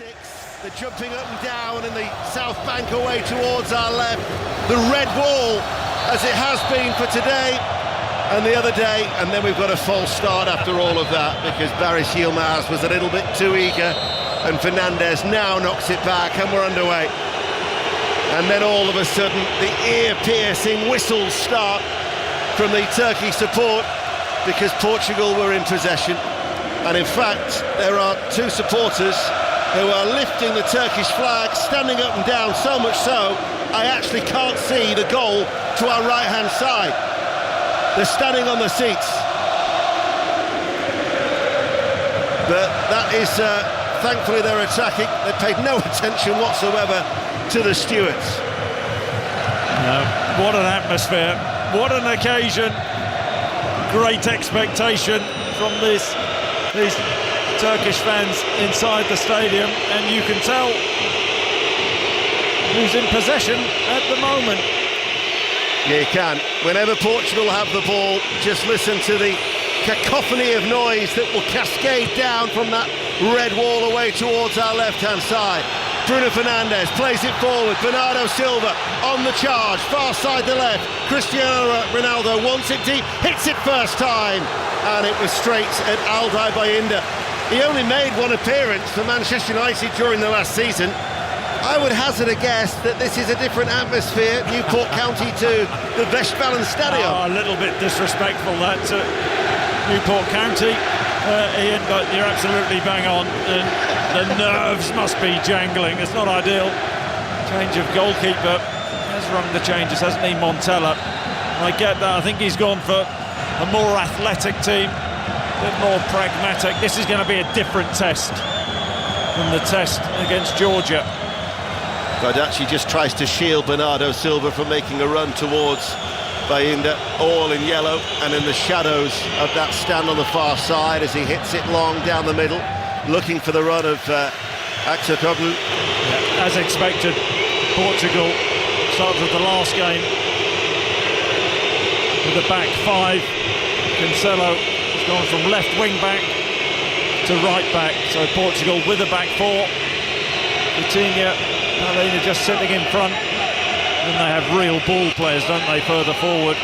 6, the jumping up and down in the south bank away towards our left, the red wall as it has been for today and the other day, and then we've got a false start after all of that because Barry Yilmaz was a little bit too eager and Fernandes now knocks it back and we're underway. And then all of a sudden the ear-piercing whistles start from the Turkey support because Portugal were in possession. And in fact, there are two supporters who are lifting the Turkish flag, standing up and down, so much so, I actually can't see the goal to our right-hand side. They're standing on the seats. But that is, thankfully they're attacking. They paid no attention whatsoever to the stewards. What an atmosphere, what an occasion. Great expectation from these Turkish fans inside the stadium, and you can tell who's in possession at the moment. Yeah, you can. Whenever Portugal have the ball, just listen to the cacophony of noise that will cascade down from that red wall away towards our left-hand side. Bruno Fernandes plays it forward, Bernardo Silva on the charge, far side to left, Cristiano Ronaldo wants it deep, hits it first time, and it was straight at Alday Bayindir. He only made one appearance for Manchester United during the last season. I would hazard a guess that this is a different atmosphere, Newport County to the Westfalen Stadium. A little bit disrespectful that to Newport County, Ian, but you're absolutely bang on. The nerves must be jangling. It's not ideal. Change of goalkeeper. Has rung the changes, hasn't he, Montella? I get that. I think he's gone for a more athletic team, a bit more pragmatic. This is going to be a different test from the test against Georgia. Badachi just tries to shield Bernardo Silva from making a run towards Bayindir, all in yellow, and in the shadows of that stand on the far side as he hits it long down the middle, looking for the run of Aksakoglu. Yeah, as expected, Portugal started the last game with a back five. Cancelo has gone from left wing back to right back, so Portugal with a back four. Coutinho, Palhinha just sitting in front. And they have real ball players, don't they, further forward.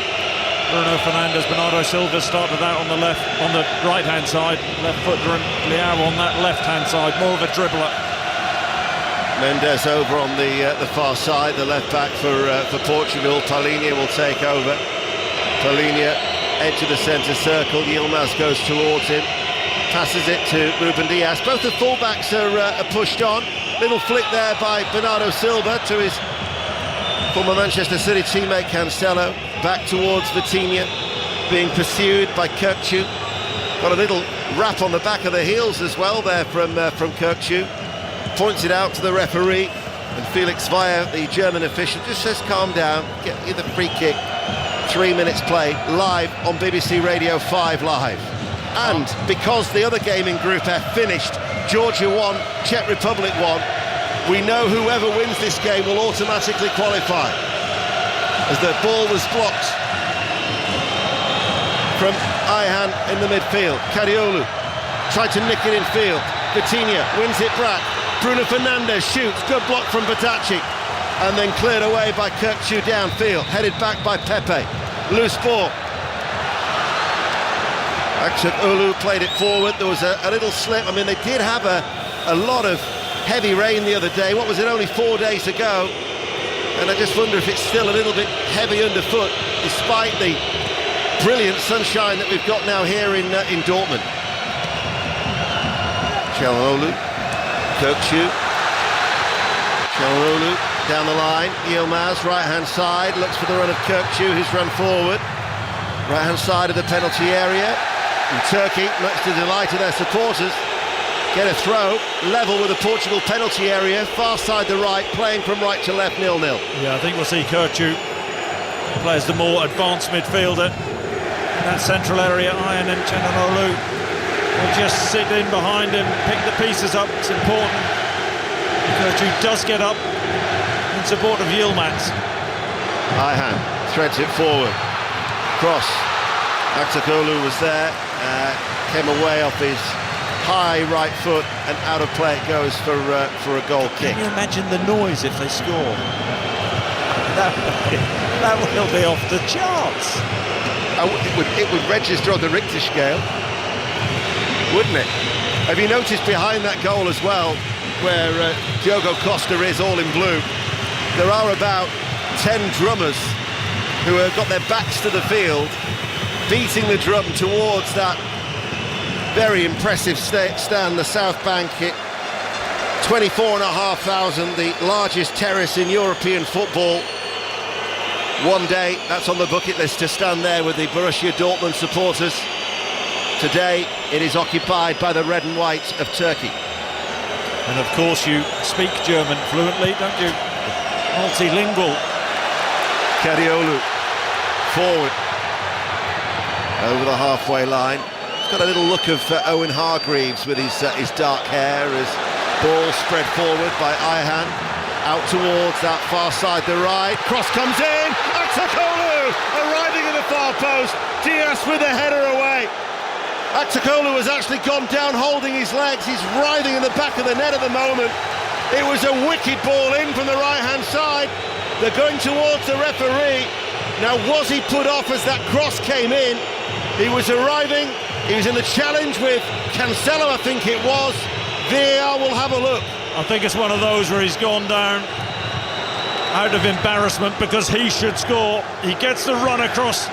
Bruno Fernandes, Bernardo Silva started out on the left, on the right-hand side, left footer, and Leao on that left-hand side, more of a dribbler. Mendes over on the far side, the left back for Portugal. Palhinha will take over. Palhinha, edge of the centre circle. Yilmaz goes towards him, passes it to Ruben Dias. Both the full-backs are pushed on. Little flick there by Bernardo Silva to his former Manchester City teammate Cancelo, back towards Vitinha, being pursued by Kirkçu. Got a little rap on the back of the heels as well there from Kirkçu. Points it out to the referee, and Felix Weyer, the German official, just says calm down, get you the free kick. 3 minutes played, live on BBC Radio 5 Live. And because the other game in Group F finished, Georgia 1, Czech Republic 1, we know whoever wins this game will automatically qualify. As the ball was blocked from Ayhan in the midfield. Kariolu tried to nick it in field. Vitinha wins it back. Bruno Fernandes shoots, good block from Badachi. And then cleared away by Kirkçu downfield. Headed back by Pepe. Loose ball. Aksakoglu played it forward. There was a little slip. I mean, they did have a lot of heavy rain the other day. What was it, only 4 days ago? And I just wonder if it's still a little bit heavy underfoot, despite the brilliant sunshine that we've got now here in Dortmund. Çalhanoğlu, Kirkçu, Çalhanoğlu down the line. Yilmaz, right-hand side, looks for the run of Kirkçu, who's run forward. Right-hand side of the penalty area. And Turkey, much to the delight of their supporters, get a throw, level with the Portugal penalty area, far side to right, playing from right to left, 0-0. Yeah, I think we'll see Kirkçu plays the more advanced midfielder. In that central area, Ayhan and Çalhanoğlu will just sit in behind him, pick the pieces up, it's important. Kirkçu does get up in support of Yilmaz. Ayhan threads it forward, cross. Aksakoglu was there, came away off his high right foot, and out of play it goes for a goal kick. Can you imagine the noise if they score? That will be off the charts. It would register on the Richter scale, wouldn't it? Have you noticed behind that goal as well, where Diogo Costa is all in blue, there are about 10 drummers who have got their backs to the field, beating the drum towards that very impressive stand, the South Bank. 24,500, the largest terrace in European football. One day, that's on the bucket list, to stand there with the Borussia Dortmund supporters. Today, it is occupied by the red and white of Turkey. And of course you speak German fluently, don't you? Multilingual. Kadiolu, forward, over the halfway line. He's got a little look of Owen Hargreaves with his dark hair, as ball spread forward by Ayhan. Out towards that far side, the right. Cross comes in. Aktoglu arriving at the far post. Diaz with the header away. Aktoglu has actually gone down holding his legs. He's writhing in the back of the net at the moment. It was a wicked ball in from the right-hand side. They're going towards the referee. Now, was he put off as that cross came in? He was arriving. He was in the challenge with Cancelo, I think it was. VAR will have a look. I think it's one of those where he's gone down out of embarrassment because he should score. He gets the run across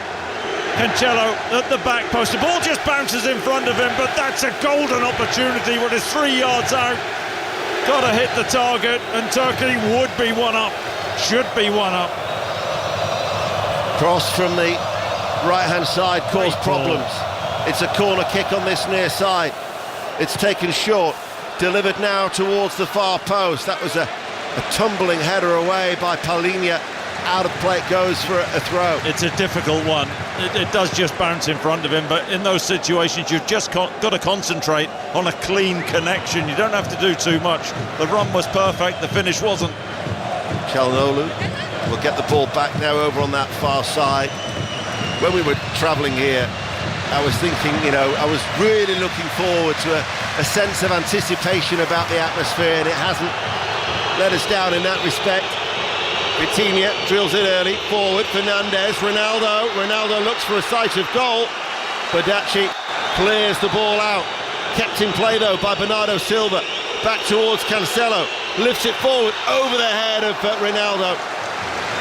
Cancelo at the back post. The ball just bounces in front of him, but that's a golden opportunity when it's 3 yards out. Got to hit the target, and Turkey would be one up. Should be one up. Cross from the right-hand side caused problems. It's a corner kick on this near side. It's taken short. Delivered now towards the far post. That was a tumbling header away by Palhinha. Out of play it goes for a throw. It's a difficult one. It does just bounce in front of him, but in those situations you've just got to concentrate on a clean connection. You don't have to do too much. The run was perfect, the finish wasn't. Çalhanoğlu will get the ball back now over on that far side. When we were travelling here, I was thinking, I was really looking forward to a sense of anticipation about the atmosphere, and it hasn't let us down in that respect. Vitinha drills it early, forward, Fernandes, Ronaldo looks for a sight of goal. Badaci clears the ball out. Kept in play though by Bernardo Silva. Back towards Cancelo, lifts it forward over the head of Ronaldo.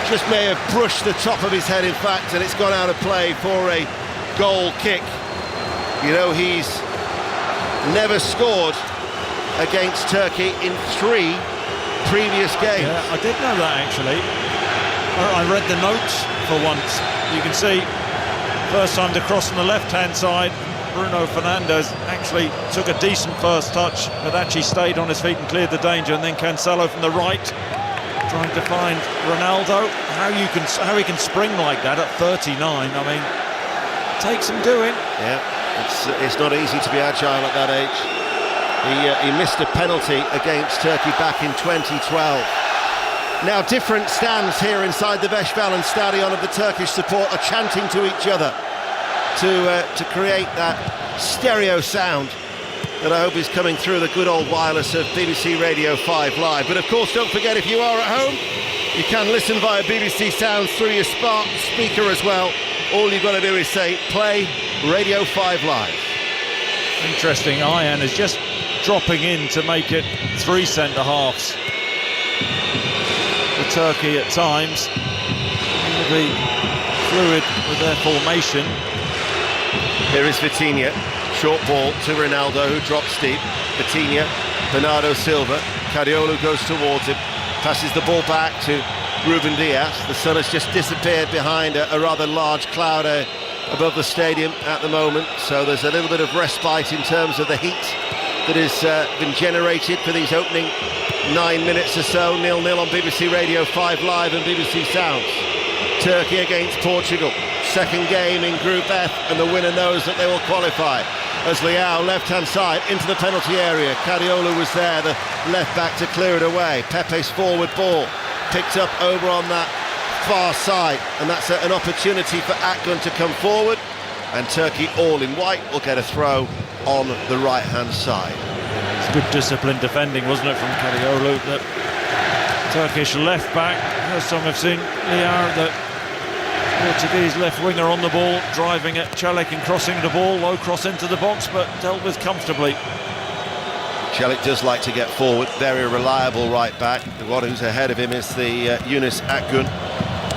Just may have brushed the top of his head, in fact, and it's gone out of play for a goal kick. He's never scored against Turkey in 3 previous games. Yeah, I did know that actually. I read the notes for once. You can see first time to cross on the left-hand side, Bruno Fernandes actually took a decent first touch, but actually stayed on his feet and cleared the danger, and then Cancelo from the right trying to find Ronaldo. How he can spring like that at 39, I mean, takes some doing. Yeah, it's not easy to be agile at that age. He missed a penalty against Turkey back in 2012. Now different stands here inside the Westfalen Stadion of the Turkish support are chanting to each other to create that stereo sound that I hope is coming through the good old wireless of BBC Radio 5 Live. But of course, don't forget, if you are at home, you can listen via BBC Sounds through your smart speaker as well. All you've got to do is say, play Radio 5 Live. Interesting, Ayhan is just dropping in to make it 3 centre-halves for Turkey at times. Will be fluid with their formation. Here is Vitinha, short ball to Ronaldo, who drops deep. Vitinha, Bernardo Silva, Kadiolu goes towards him, passes the ball back to Ruben Diaz. The sun has just disappeared behind a rather large cloud above the stadium at the moment, so there's a little bit of respite in terms of the heat that has been generated for these opening 9 minutes or so. 0-0 on BBC Radio 5 Live and BBC Sounds. Turkey against Portugal, second game in Group F, and the winner knows that they will qualify. As Leao, left-hand side, into the penalty area. Kadiolu was there, the left-back to clear it away. Pepe's forward ball, picked up over on that far side, and that's an opportunity for Akgün to come forward, and Turkey, all in white, will get a throw on the right-hand side. It's good disciplined defending, wasn't it, from Kadioglu? The Turkish left-back, first time I've seen Liar, the Portuguese left winger on the ball, driving at Celik and crossing the ball, low cross into the box, but dealt with comfortably. Celik does like to get forward, very reliable right back. The one who's ahead of him is the Yunus Akgün.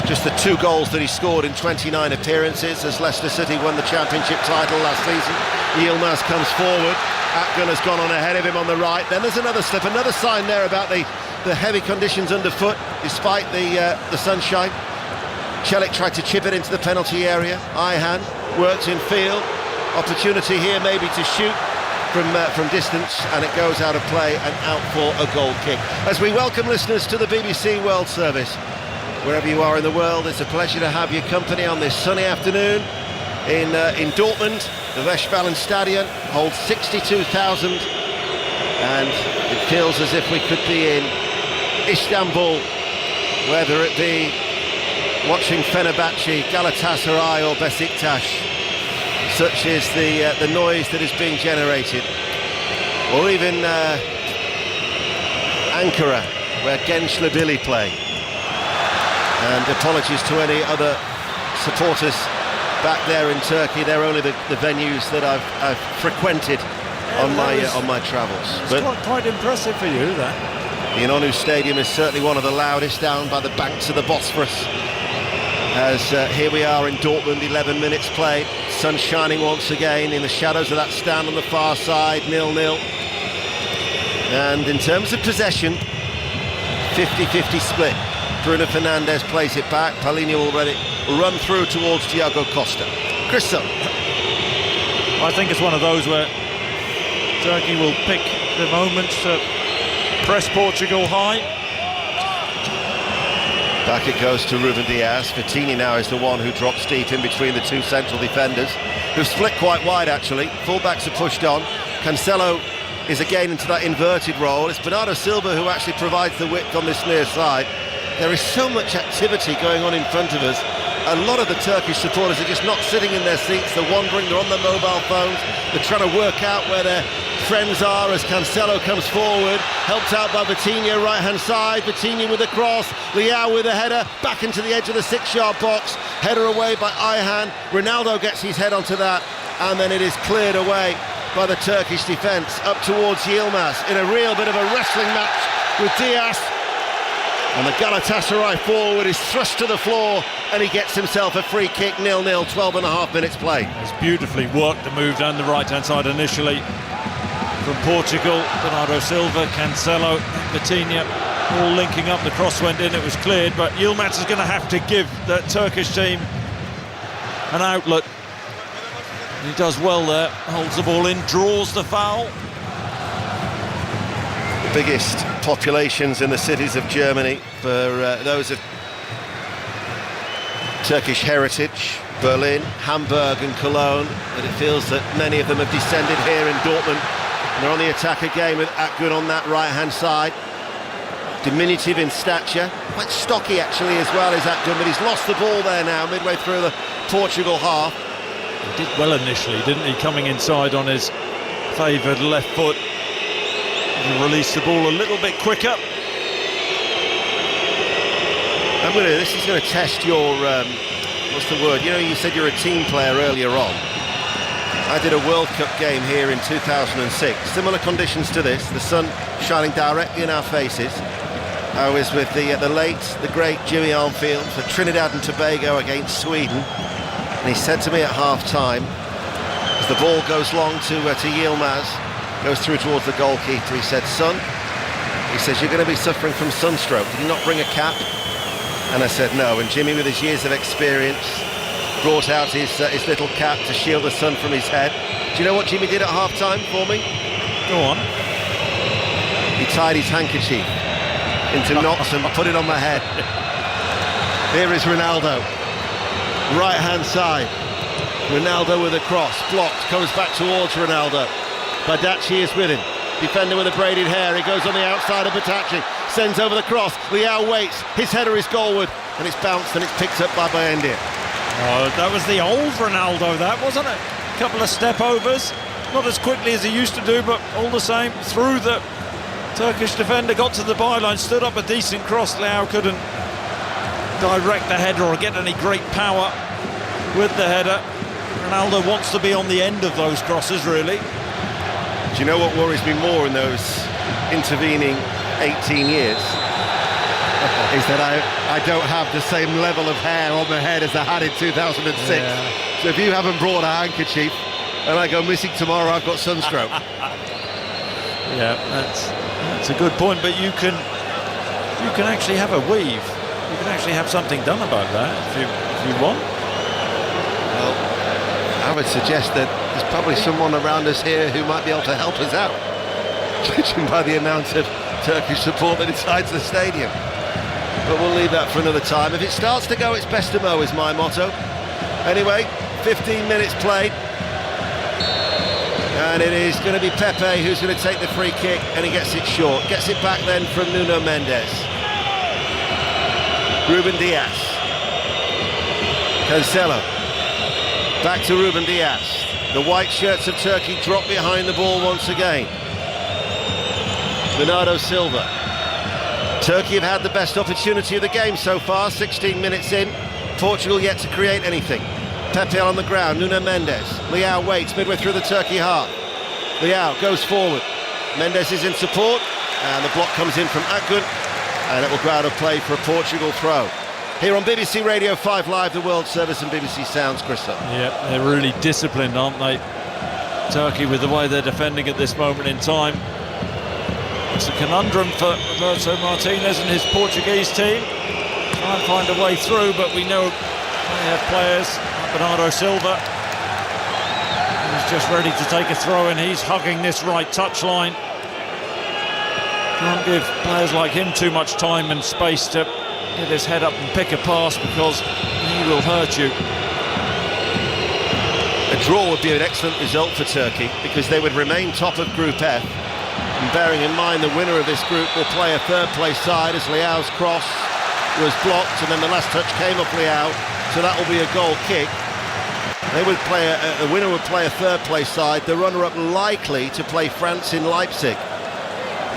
Just the 2 goals that he scored in 29 appearances as Leicester City won the championship title last season. Yilmaz comes forward, Akgün has gone on ahead of him on the right. Then there's another slip, another sign there about the heavy conditions underfoot, despite the sunshine. Celik tried to chip it into the penalty area. Ayhan works in field. Opportunity here maybe to shoot from distance, and it goes out of play and out for a goal kick. As we welcome listeners to the BBC World Service, wherever you are in the world, it's a pleasure to have your company on this sunny afternoon in Dortmund. The Westfalenstadion holds 62,000, and it feels as if we could be in Istanbul, whether it be watching Fenerbahce, Galatasaray or Besiktas. Such is the noise that is being generated. Or even Ankara, where Gençlerbirliği play. And apologies to any other supporters back there in Turkey. They're only the venues that I've frequented on my travels. But quite impressive for you, that. The Inonu Stadium is certainly one of the loudest down by the banks of the Bosphorus. As here we are in Dortmund, 11 minutes played, sun shining once again in the shadows of that stand on the far side, 0-0. And in terms of possession, 50-50 split. Bruno Fernandes plays it back, Paulinho already run through towards Thiago Costa. Chris Sutton. I think it's one of those where Turkey will pick the moments to press Portugal high. Back it goes to Ruben Diaz. Vitinha now is the one who drops deep in between the 2 central defenders, who've split quite wide actually. Fullbacks are pushed on. Cancelo is again into that inverted role. It's Bernardo Silva who actually provides the width on this near side. There is so much activity going on in front of us. A lot of the Turkish supporters are just not sitting in their seats. They're wandering, they're on their mobile phones. They're trying to work out where their friends are as Cancelo comes forward, helped out by Vitinha, right-hand side. Vitinha with a cross, Leao with a header, back into the edge of the 6-yard box. Header away by Ayhan. Ronaldo gets his head onto that, and then it is cleared away by the Turkish defence, up towards Yilmaz, in a real bit of a wrestling match with Diaz. And the Galatasaray forward is thrust to the floor, and he gets himself a free kick, 0-0, 12.5 minutes played. It's beautifully worked, the move down the right-hand side initially from Portugal. Bernardo Silva, Cancelo, Vitinha, all linking up. The cross went in, it was cleared, but Yilmaz is going to have to give the Turkish team an outlet. He does well there, holds the ball in, draws the foul. The biggest populations in the cities of Germany for those of Turkish heritage, Berlin, Hamburg and Cologne, but it feels that many of them have descended here in Dortmund. And they're on the attack again with Akgün on that right-hand side. Diminutive in stature, quite stocky actually as well as Akgün, but he's lost the ball there now, midway through the Portugal half. He did well initially, didn't he, coming inside on his favoured left foot. He released the ball a little bit quicker. This is going to test your, what's the word? You know, you said you're a team player earlier on. I did a World Cup game here in 2006. Similar conditions to this, the sun shining directly in our faces. I was with the late, the great Jimmy Armfield for Trinidad and Tobago against Sweden. And he said to me at half-time, as the ball goes long to Yilmaz, goes through towards the goalkeeper, he said, "Son," he says, "you're going to be suffering from sunstroke. Did you not bring a cap?" And I said, "No." And Jimmy, with his years of experience, brought out his little cap to shield the sun from his head. Do you know what Jimmy did at half-time for me? Go on. He tied his handkerchief into knots and put it on my head. Here is Ronaldo, right-hand side. Ronaldo with a cross, blocked, comes back towards Ronaldo. Badaci is with him. Defender with a braided hair, he goes on the outside of Badaci, sends over the cross, Leao waits, his header is goalward, and it's bounced and it's picked up by Bayendir. Oh, that was the old Ronaldo, that, wasn't it? A couple of step overs, not as quickly as he used to do, but all the same, through the Turkish defender, got to the byline, stood up a decent cross. Leao couldn't direct the header or get any great power with the header. Ronaldo wants to be on the end of those crosses, really. Do you know what worries me more in those intervening 18 years? Is that I don't have the same level of hair on my head as I had in 2006. Yeah. So if you haven't brought a handkerchief and I go missing tomorrow, I've got sunstroke. Yeah, that's a good point, but you can actually have a weave. You can actually have something done about that if you want. Well, I would suggest that there's probably someone around us here who might be able to help us out, judging by the amount of Turkish support that inside the stadium. But we'll leave that for another time. If it starts to go, it's best to mow is my motto. Anyway, 15 minutes played. And it is going to be Pepe who's going to take the free kick, and he gets it short. Gets it back then from Nuno Mendes. Ruben Diaz. Cancelo. Back to Ruben Diaz. The white shirts of Turkey drop behind the ball once again. Bernardo Silva. Turkey have had the best opportunity of the game so far, 16 minutes in. Portugal yet to create anything. Pepe on the ground, Nuno Mendes. Leao waits midway through the Turkey half. Leao goes forward. Mendes is in support, and the block comes in from Akgün, and it will go out of play for a Portugal throw. Here on BBC Radio 5 Live, the World Service and BBC Sounds, Chris Sutton. Yeah, they're really disciplined, aren't they? Turkey, with the way they're defending at this moment in time. It's a conundrum for Roberto Martinez and his Portuguese team. Try and find a way through, but we know they have players like Bernardo Silva, who's just ready to take a throw, and he's hugging this right touchline. Can't give players like him too much time and space to get his head up and pick a pass, because he will hurt you. A draw would be an excellent result for Turkey, because they would remain top of Group F. And bearing in mind the winner of this group will play a third-place side, as Leao's cross was blocked, and then the last touch came off Leao, so that will be a goal kick. They would play the winner would play a third-place side. The runner-up likely to play France in Leipzig.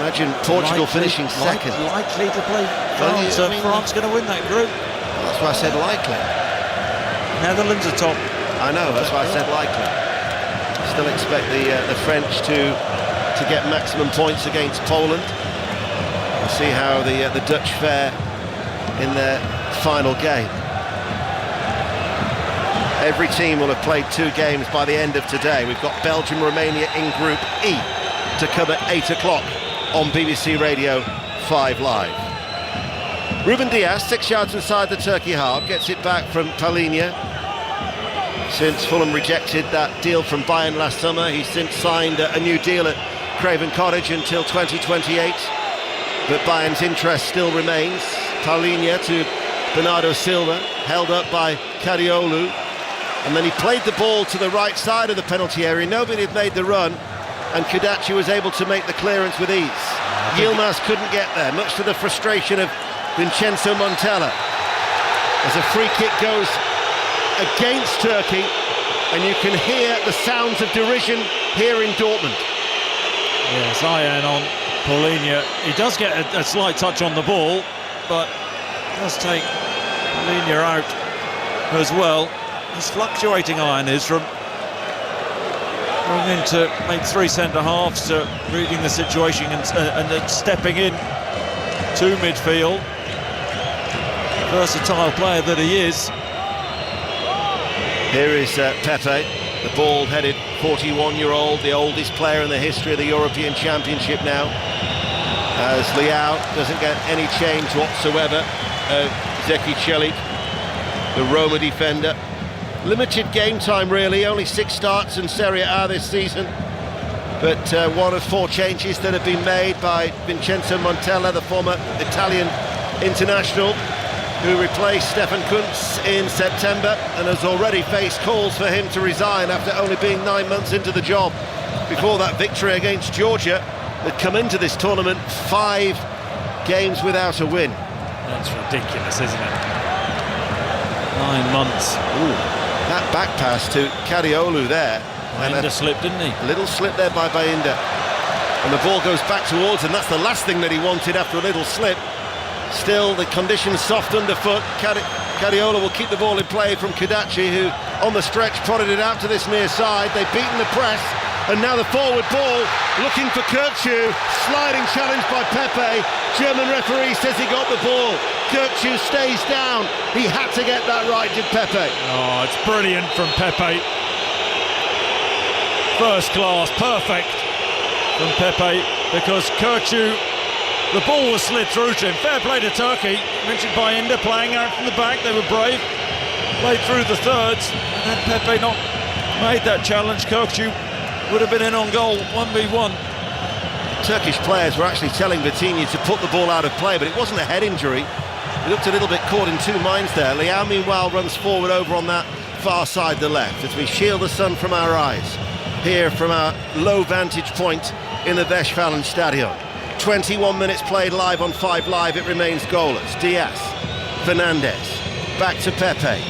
Imagine Portugal finishing second. Likely to play France. France going to win that group. Well, that's why I said likely. Netherlands are top. I know, that's why I said likely. Still expect the French to get maximum points against Poland. We'll see how the Dutch fare in their final game. Every team will have played 2 games by the end of today. We've got Belgium, Romania in Group E to come at 8 o'clock on BBC Radio 5 Live. Ruben Diaz, 6 yards inside the Turkey half, gets it back from Palhinha. Since Fulham rejected that deal from Bayern last summer, he's since signed a new deal at Craven Cottage until 2028, but Bayern's interest still remains. Palhinha to Bernardo Silva, held up by Kadiolu, and then he played the ball to the right side of the penalty area. Nobody had made the run, and Kudaci was able to make the clearance with ease. Yilmaz couldn't get there, much to the frustration of Vincenzo Montella, as a free kick goes against Turkey, and you can hear the sounds of derision here in Dortmund. Yes, Ayan on Palhinha. He does get a slight touch on the ball, but does take Palhinha out as well. He's fluctuating, Ayan is, from going into maybe 3 centre-halves to reading the situation and then stepping in to midfield. Versatile player that he is. Here is Pepe, the bald-headed 41-year-old, the oldest player in the history of the European Championship now, as Leao doesn't get any change whatsoever. Zeki Çelik, the Roma defender. Limited game time, really, only 6 starts in Serie A this season, but one of 4 changes that have been made by Vincenzo Montella, the former Italian international, who replaced Stefan Kuntz in September and has already faced calls for him to resign after only being 9 months into the job. Before that victory against Georgia, they'd come into this tournament 5 games without a win. That's ridiculous, isn't it? 9 months. Ooh, that back pass to Kadiolu there. Bayinda slipped, didn't he? A little slip there by Bayinda. And the ball goes back towards him. That's the last thing that he wanted after a little slip. Still, the conditions soft underfoot. Cariola will keep the ball in play from Kadachi, who on the stretch prodded it out to this near side. They've beaten the press, and now the forward ball looking for Kirkçu. Sliding challenge by Pepe. German referee says he got the ball. Kirkçu stays down. He had to get that right, did Pepe. Oh, it's brilliant from Pepe. First class, perfect from Pepe, because Kirkçu, the ball was slid through to him. Fair play to Turkey. Mentioned Bayinda playing out from the back. They were brave. Played through the thirds. And had Pepe not made that challenge, Kirkçu would have been in on goal, 1v1. Turkish players were actually telling Vitinha to put the ball out of play, but it wasn't a head injury. He looked a little bit caught in two minds there. Leao, meanwhile, runs forward over on that far side, the left, as we shield the sun from our eyes here from our low vantage point in the Westfalenstadion. 21 minutes played live on 5 Live. It remains goalless. Diaz, Fernandes, back to Pepe.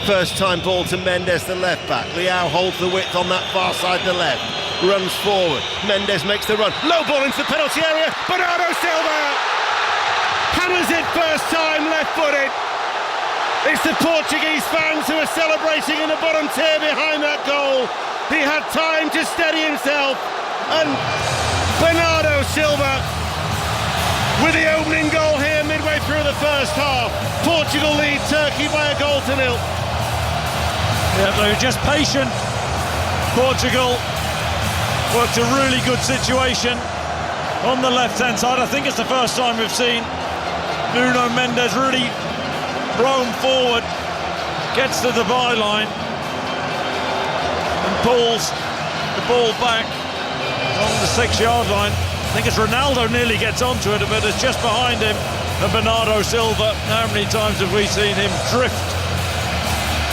First time ball to Mendes, the left back. Leao holds the width on that far side, the left. Runs forward. Mendes makes the run. Low ball into the penalty area. Bernardo Silva hammers it first time, left-footed. It's the Portuguese fans who are celebrating in the bottom tier behind that goal. He had time to steady himself, and Bernardo Silva with the opening goal here midway through the first half. Portugal lead Turkey by a goal to nil. Yeah, they were just patient. Portugal worked a really good situation on the left-hand side. I think it's the first time we've seen Nuno Mendes really roam forward, gets to the byline and pulls the ball back along the 6-yard line. I think it's Ronaldo nearly gets onto it, but it's just behind him. And Bernardo Silva, how many times have we seen him drift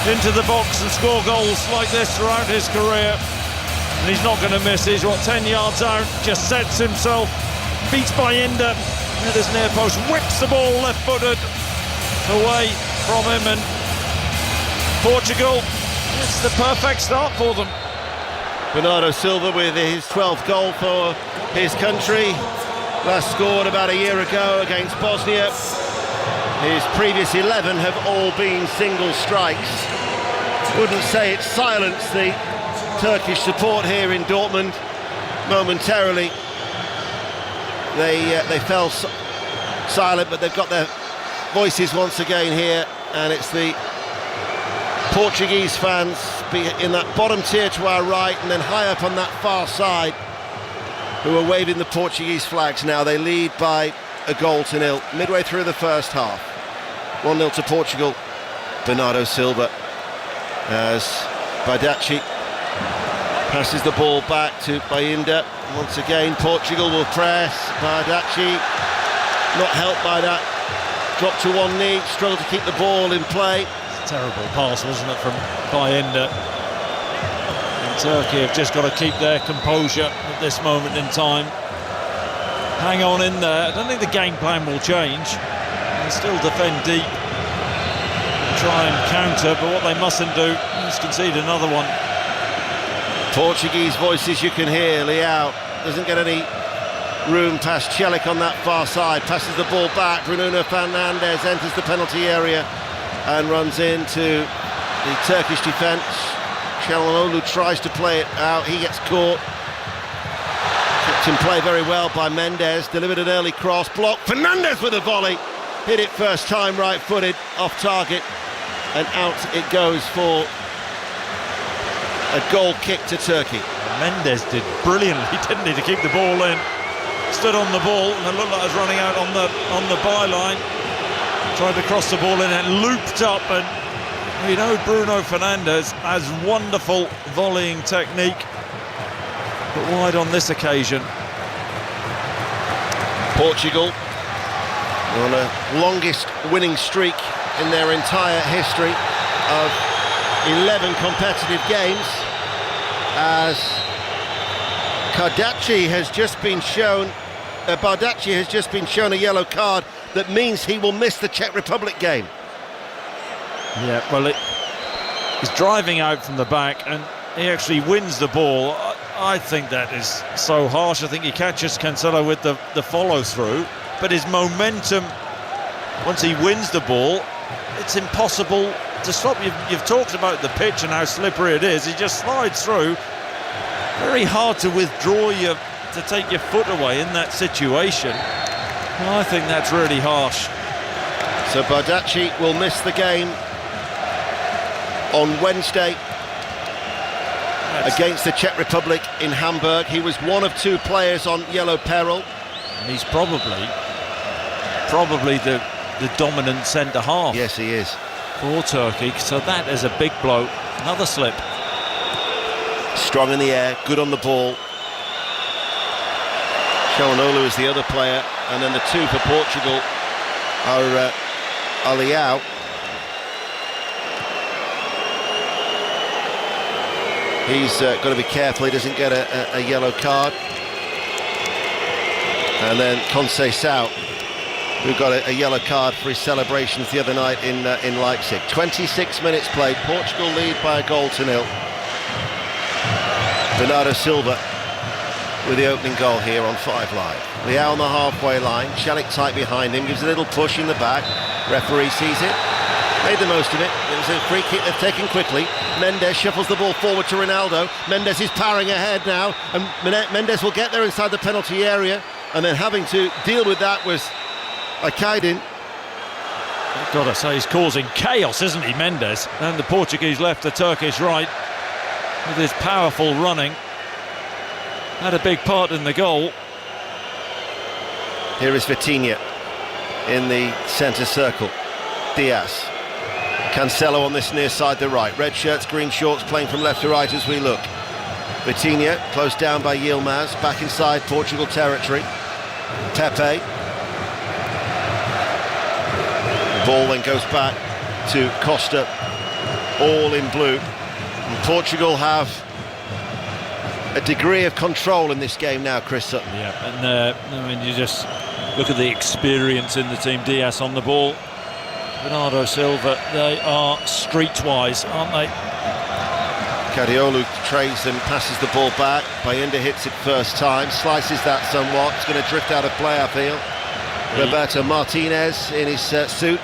into the box and score goals like this throughout his career? And he's not going to miss. He's 10 yards out, just sets himself, beats Bayinda at his near post, whips the ball left-footed away from him, and Portugal, it's the perfect start for them. Bernardo Silva with his 12th goal for his country. Last scored about a year ago against Bosnia. His previous 11 have all been single strikes. Wouldn't say it silenced the Turkish support here in Dortmund momentarily. They fell silent, but they've got their voices once again here, and it's the Portuguese fans in that bottom tier to our right and then high up on that far side who are waving the Portuguese flags now. They lead by a goal to nil midway through the first half. 1-0 to Portugal. Bernardo Silva as Badachi passes the ball back to Bayinda. Once again Portugal will press. Badachi not helped by that drop to one knee, struggled to keep the ball in play. Terrible pass, wasn't it, from Bayinda? And Turkey have just got to keep their composure at this moment in time. Hang on in there. I don't think the game plan will change. They'll still defend deep and try and counter, but what they mustn't do is concede another one. Portuguese voices you can hear. Leao doesn't get any room past Celik on that far side. Passes the ball back. Bruno Fernandes enters the penalty area and runs into the Turkish defence. Çalhanoğlu tries to play it out, he gets caught. Kept in play very well by Mendes, delivered an early cross, blocked. Fernandes with a volley, hit it first time right-footed, off target, and out it goes for a goal kick to Turkey. Mendes did brilliantly, didn't he, to keep the ball in. Stood on the ball and it looked like it was running out on the byline. Tried to cross the ball in and looped up, and we know Bruno Fernandes has wonderful volleying technique, but wide on this occasion. Portugal on a longest winning streak in their entire history of 11 competitive games, as Badachi has just been shown a yellow card that means he will miss the Czech Republic game. Yeah, well, he's driving out from the back, and he actually wins the ball. I think that is so harsh. I think he catches Cancelo with the follow-through, but his momentum, once he wins the ball, it's impossible to stop. You've talked about the pitch and how slippery it is. He just slides through. Very hard to withdraw to take your foot away in that situation. I think that's really harsh. So Bardacci will miss the game on Wednesday against the Czech Republic in Hamburg. He was one of 2 players on yellow peril. And he's probably the dominant centre-half. Yes, he is. For Turkey, so that is a big blow. Another slip. Strong in the air, good on the ball. Shawanolu is the other player, and then the 2 for Portugal are Aliao. He's got to be careful he doesn't get a yellow card. And then Conceição, who got a yellow card for his celebrations the other night in Leipzig. 26 minutes played, Portugal lead by a goal to 0. Bernardo Silva with the opening goal here on 5 Live. Leao on the halfway line, Celik tight behind him, gives a little push in the back. Referee sees it, made the most of it. It was a free kick they've taken quickly. Mendes shuffles the ball forward to Ronaldo. Mendes is powering ahead now, and Mendes will get there inside the penalty area, and then having to deal with that was Akaydin. I've got to say, he's causing chaos, isn't he, Mendes? And the Portuguese left, the Turkish right, with his powerful running. Had a big part in the goal. Here is Vitinha in the centre circle. Diaz. Cancelo on this near side, the right. Red shirts, green shorts, playing from left to right as we look. Vitinha, close down by Yilmaz, back inside Portugal territory. Pepe. The ball then goes back to Costa, all in blue. And Portugal have a degree of control in this game now, Chris Sutton. Yeah, and I mean, you just look at the experience in the team. Diaz on the ball, Bernardo Silva, they are streetwise, aren't they? Kadiolu trays and passes the ball back. Bayinda hits it first time, slices that somewhat. It's going to drift out of play, I feel. Roberto Martinez in his suit,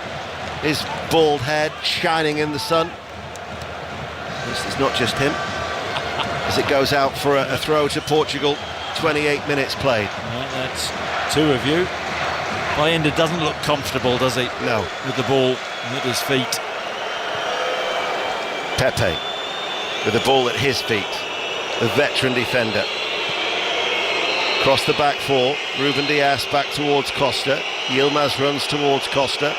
his bald head shining in the sun. This is not just him. As it goes out for a throw to Portugal. 28 minutes played. Well, that's 2 of you. Bayinda doesn't look comfortable, does he? No. With the ball at his feet. Pepe with the ball at his feet, the veteran defender. Across the back 4, Ruben Diaz back towards Costa. Yilmaz runs towards Costa.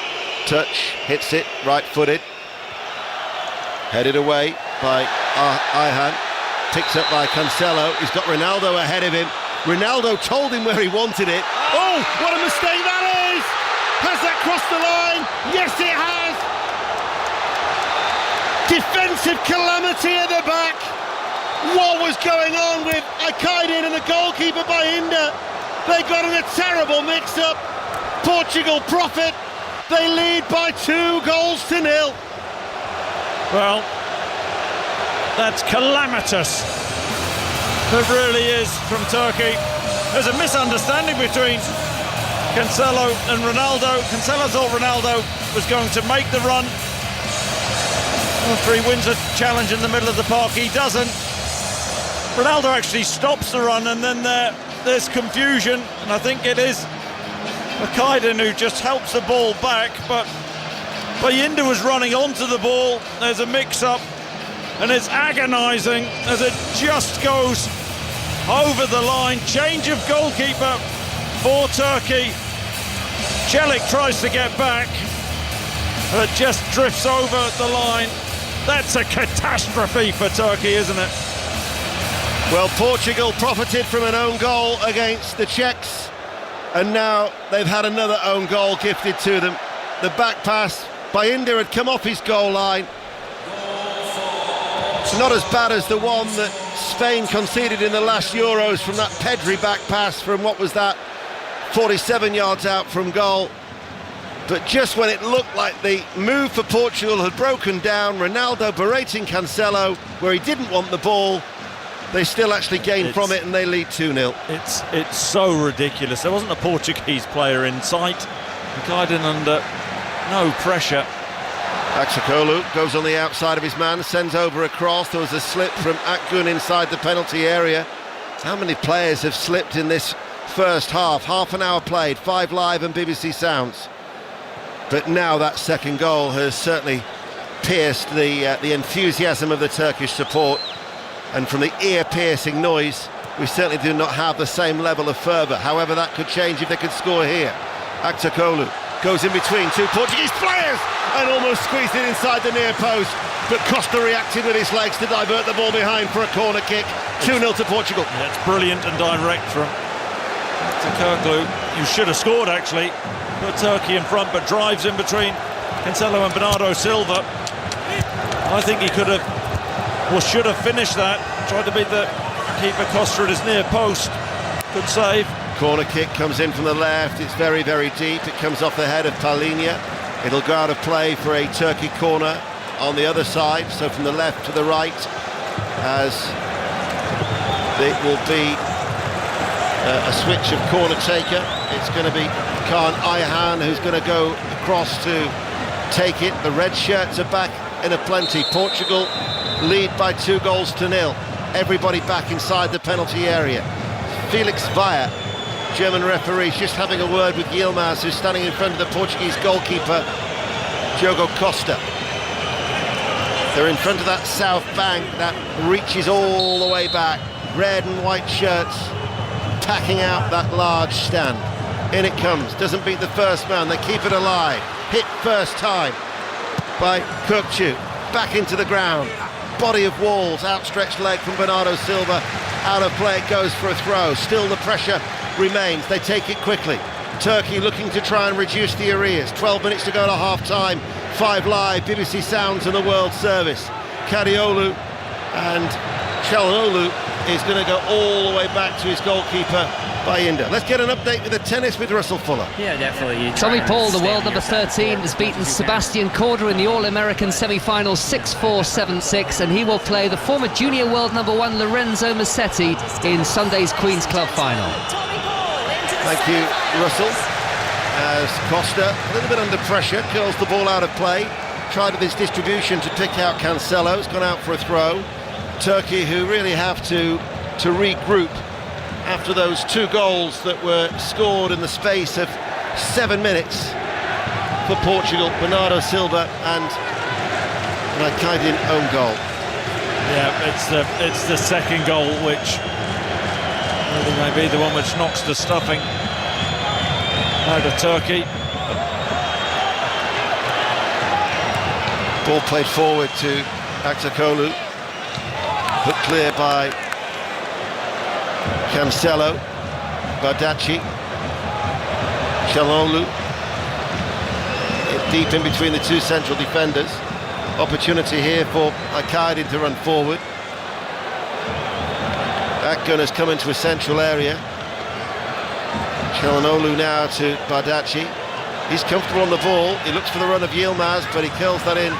Touch, hits it, right-footed. Headed away by Ayhan. Picked up by Cancelo. He's got Ronaldo ahead of him. Ronaldo told him where he wanted it. Oh, what a mistake that is! Has that crossed the line? Yes, it has! Defensive calamity at the back. What was going on with Akaydin and the goalkeeper Bayinda? They got in a terrible mix-up. Portugal profit. They lead by 2 goals to 0. Well, that's calamitous. It really is from Turkey. There's a misunderstanding between Cancelo and Ronaldo. Cancelo thought Ronaldo was going to make the run. After he wins a challenge in the middle of the park, he doesn't. Ronaldo actually stops the run, and then there's confusion, and I think it is Akaydin who just helps the ball back, but Bayinda was running onto the ball. There's a mix-up, and it's agonising as it just goes over the line. Change of goalkeeper for Turkey. Celik tries to get back, but just drifts over the line. That's a catastrophe for Turkey, isn't it? Well, Portugal profited from an own goal against the Czechs, and now they've had another own goal gifted to them. The back pass, Bayinda had come off his goal line. It's not as bad as the one that Spain conceded in the last Euros from that Pedri back pass from, what was that, 47 yards out from goal. But just when it looked like the move for Portugal had broken down, Ronaldo berating Cancelo where he didn't want the ball, they still actually gained from it and they lead 2-0. It's so ridiculous. There wasn't a Portuguese player in sight. The guy didn't under no pressure. Akçakolu goes on the outside of his man, sends over a cross. There was a slip from Akgun inside the penalty area. How many players have slipped in this first half? Half an hour played, 5 Live and BBC Sounds. But now that second goal has certainly pierced the enthusiasm of the Turkish support, and from the ear-piercing noise we certainly do not have the same level of fervour. However, that could change if they could score here. Akçakolu goes in between two Portuguese players and almost squeezed it inside the near post, but Costa reacted with his legs to divert the ball behind for a corner kick. 2-0 to Portugal. Yeah, it's brilliant and direct from Akçakolu, who should have scored actually. Put Turkey in front, but drives in between Cancelo and Bernardo Silva. I think he could have, or should have finished that. Tried to beat the keeper Costa at his near post. Good save. Corner kick comes in from the left. It's very, very deep. It comes off the head of Palhinha. It'll go out of play for a Turkey corner on the other side. So from the left to the right, as it will be a switch of corner taker. It's going to be Kaan Ayhan who's going to go across to take it. The red shirts are back in a plenty. Portugal lead by 2-0. Everybody back inside the penalty area. Felix Vaya, German referee, just having a word with Yilmaz, who's standing in front of the Portuguese goalkeeper Diogo Costa. They're in front of that south bank that reaches all the way back. Red and white shirts packing out that large stand. In it comes, doesn't beat the first man, they keep it alive. Hit first time by Kökçü, back into the ground. Body of walls, outstretched leg from Bernardo Silva. Out of play, it goes for a throw. Still the pressure remains, they take it quickly. Turkey looking to try and reduce the arrears. 12 minutes to go to half-time. 5 Live, BBC Sounds and the World Service. Kadiolu and Çalhanoğlu is going to go all the way back to his goalkeeper, Bayindir. Let's get an update with the tennis with Russell Fuller. Yeah, definitely. Tommy Paul, the world number 13, has beaten Sebastian Korda in the All-American semi-final 6-4, 7-6, and he will play the former junior world number 1 Lorenzo Musetti in Sunday's Queen's Club final. Thank you, Russell. As Costa, a little bit under pressure, curls the ball out of play. Tried with his distribution to pick out Cancelo. It's gone out for a throw. Turkey, who really have to regroup after those 2 goals that were scored in the space of 7 minutes for Portugal. Bernardo Silva and Rakitic own goal. Yeah, it's the second goal which may be the one which knocks the stuffing out of Turkey. Ball played forward to Akçakolu, put clear by Cancelo. Bardacci, Çalhanoğlu, deep in between the 2 central defenders. Opportunity here for Rakitic to run forward. Akgun has come into a central area. Çalhanoğlu now to Bardacci. He's comfortable on the ball. He looks for the run of Yilmaz, but he curls that in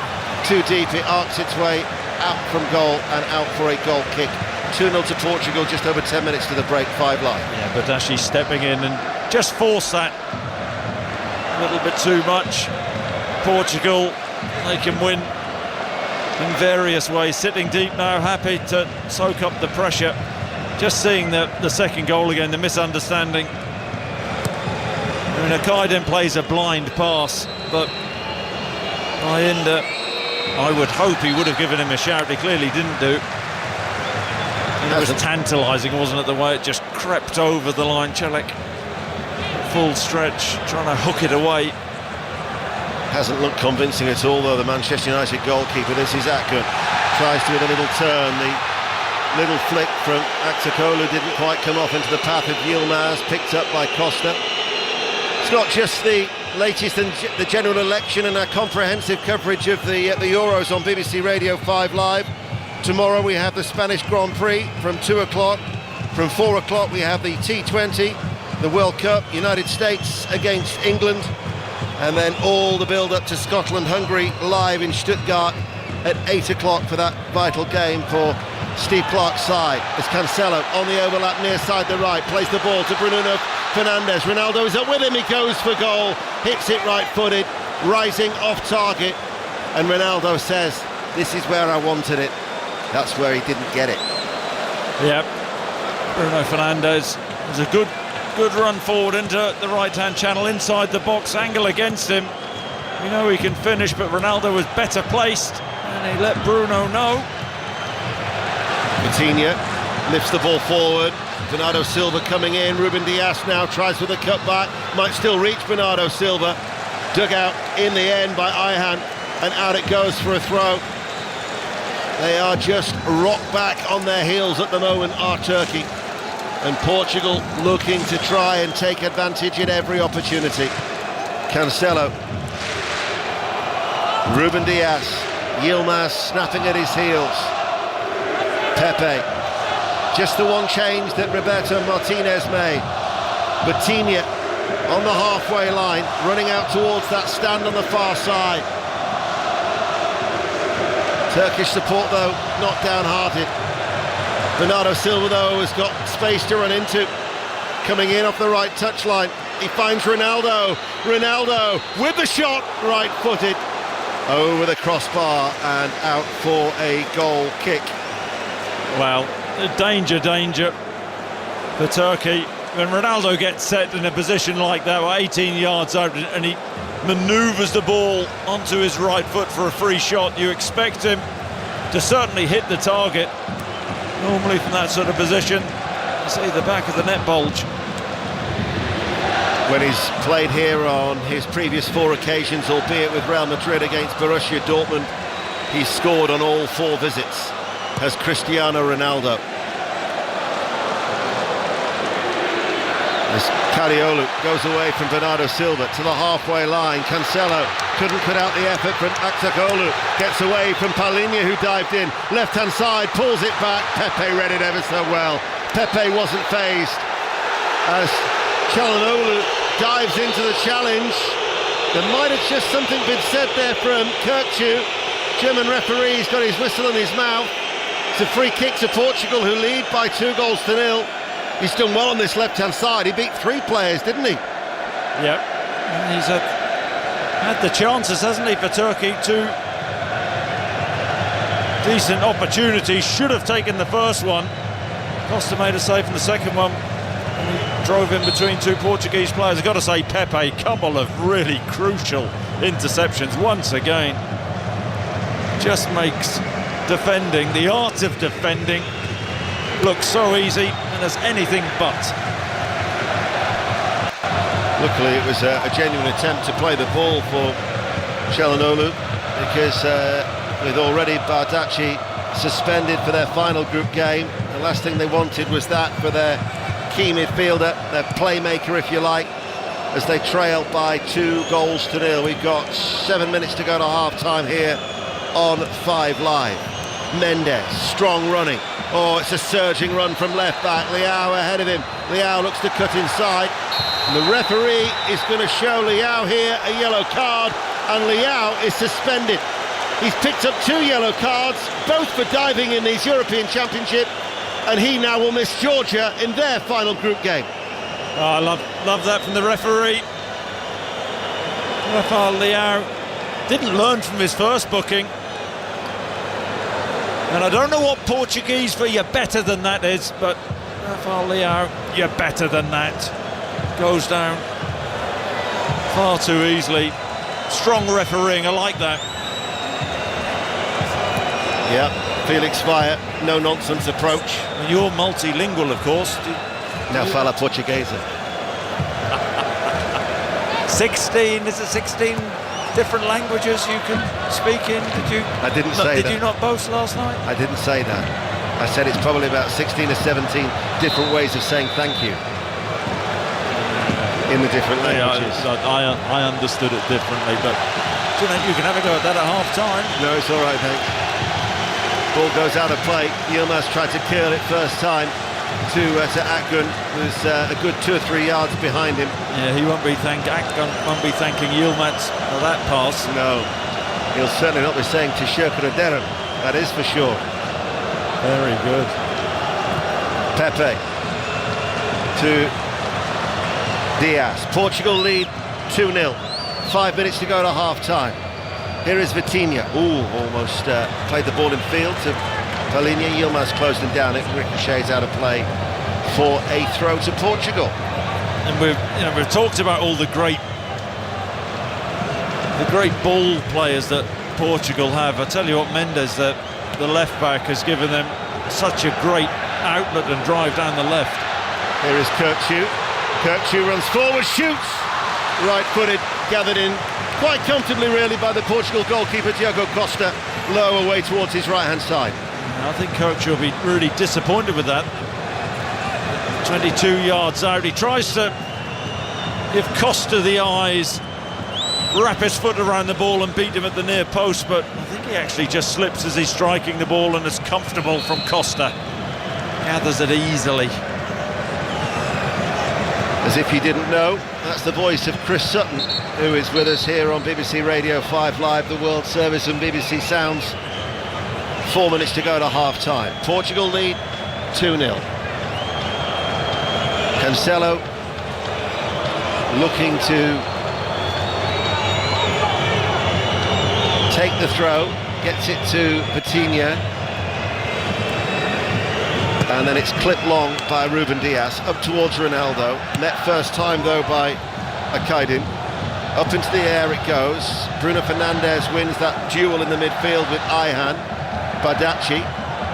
too deep. It arcs its way out from goal and out for a goal kick. 2-0 to Portugal, just over 10 minutes to the break, 5 Live. Yeah, Bardacci stepping in and just forced that a little bit too much. Portugal, they can win in various ways. Sitting deep now, happy to soak up the pressure. Just seeing the second goal again, the misunderstanding. I mean, Akaydin plays a blind pass, but Bayindir, I would hope he would have given him a shout. He clearly didn't do. And it was tantalising, wasn't it, the way it just crept over the line. Celik, full stretch, trying to hook it away. Hasn't looked convincing at all, though, the Manchester United goalkeeper. This is Akgun. Tries to with a little turn. The little flick from Akçakolu didn't quite come off into the path of Yilmaz, picked up by Costa. It's not just the latest in the general election and our comprehensive coverage of the Euros on BBC Radio 5 Live. Tomorrow we have the Spanish Grand Prix from 2 o'clock. From 4 o'clock we have the T20, the World Cup, United States against England. And then all the build-up to Scotland-Hungary live in Stuttgart at 8 o'clock for that vital game for Steve Clarke's side. As Cancelo on the overlap near side the right, plays the ball to Bruno Fernandes. Ronaldo is up with him, he goes for goal, hits it right-footed, rising off target. And Ronaldo says, this is where I wanted it. That's where he didn't get it. Yep. Bruno Fernandes was a good run forward into the right-hand channel, inside the box, angle against him. We know he can finish, but Ronaldo was better placed, and he let Bruno know. Coutinho lifts the ball forward. Bernardo Silva coming in. Ruben Dias now tries with a cutback. Might still reach Bernardo Silva. Dug out in the end by Ayhan, and out it goes for a throw. They are just rock back on their heels at the moment, are Turkey. And Portugal looking to try and take advantage at every opportunity. Cancelo. Ruben Dias. Yilmaz snapping at his heels. Pepe. Just the one change that Roberto Martinez made. Coutinho on the halfway line, running out towards that stand on the far side. Turkish support though, not downhearted. Bernardo Silva though has got space to run into. Coming in off the right touchline, he finds Ronaldo. Ronaldo with the shot, right-footed, over the crossbar and out for a goal kick. Well, danger for Turkey. When Ronaldo gets set in a position like that, 18 yards out, and he manoeuvres the ball onto his right foot for a free shot, you expect him to certainly hit the target. Normally from that sort of position, you see the back of the net bulge. When he's played here on his previous 4 occasions, albeit with Real Madrid against Borussia Dortmund, he's scored on all 4 visits as Cristiano Ronaldo. As Cariolo goes away from Bernardo Silva to the halfway line, Cancelo couldn't put out the effort from Aktoglu, gets away from Paulinho who dived in, left-hand side, pulls it back, Pepe read it ever so well. Pepe wasn't fazed as Calhanoglu dives into the challenge. There might have just something been said there from Kirkçu. German referee's got his whistle in his mouth. It's a free kick to Portugal, who lead by 2-0. He's done well on this left-hand side. He beat 3 players, didn't he? Yep. And he's had the chances, hasn't he, for Turkey? 2 decent opportunities. Should have taken the first one. Costa made a save in the second one. And he drove in between 2 Portuguese players. I've got to say, Pepe, a couple of really crucial interceptions once again. Just makes defending, the art of defending, look so easy and as anything but. Luckily it was a genuine attempt to play the ball for Calhanoglu, because with already Bardacci suspended for their final group game, the last thing they wanted was that for their key midfielder, their playmaker if you like, as they trail by 2-0. We've got 7 minutes to go to half-time here on 5 Live. Mendes, strong running. Oh, it's a surging run from left back. Leao ahead of him. Leao looks to cut inside. And the referee is going to show Leao here a yellow card, and Leao is suspended. He's picked up 2 yellow cards, both for diving in these European Championship, and he now will miss Georgia in their final group game. Oh, I love that from the referee. Rafael Leao didn't learn from his first booking. And I don't know what Portuguese for "you're better than that" is, but Rafael Leao, "you're better than that," goes down far too easily. Strong refereeing, I like that. Yeah, Felix Vaya, no-nonsense approach. And you're multilingual, of course. Now fala portuguesa. 16, is it 16 different languages you can speak in? I didn't say that. Did you not boast last night? I didn't say that. I said it's probably about 16 or 17 different ways of saying thank you in the different languages. I understood it differently, but you can have a go at that at half-time. No, it's all right, thanks. Ball goes out of play. Yilmaz tried to curl it first time. to Akgren, who's a good 2 or 3 yards behind him. Yeah, he won't be thanking Yilmaz for that pass. No, he'll certainly not be saying to Shirkuraderen, that is for sure. Very good. Pepe to Diaz. Portugal lead 2-0. 5 minutes to go to half-time. Here is Vitinha. Almost played the ball in field to Palhinha. Yilmaz closed him down. It ricochets out of play for a throw to Portugal. And we've talked about all the great ball players that Portugal have. I tell you what, Mendes, the left back, has given them such a great outlet and drive down the left. Here is Kirkçu. Kirkçu runs forward, shoots. Right-footed, gathered in quite comfortably really by the Portugal goalkeeper Diogo Costa, low away towards his right-hand side. I think Kirkçu will be really disappointed with that. 22 yards out. He tries to give Costa the eyes, wrap his foot around the ball and beat him at the near post, but I think he actually just slips as he's striking the ball, and it's comfortable from Costa. Gathers it easily. As if you didn't know, that's the voice of Chris Sutton, who is with us here on BBC Radio 5 Live, the World Service, and BBC Sounds. 4 minutes to go to half-time. Portugal lead 2-0. Cancelo looking to take the throw, gets it to Vitinha, and then it's clipped long by Ruben Diaz up towards Ronaldo. Met first time though by Akaydin. Up into the air it goes. Bruno Fernandes wins that duel in the midfield with Ayhan. Badaci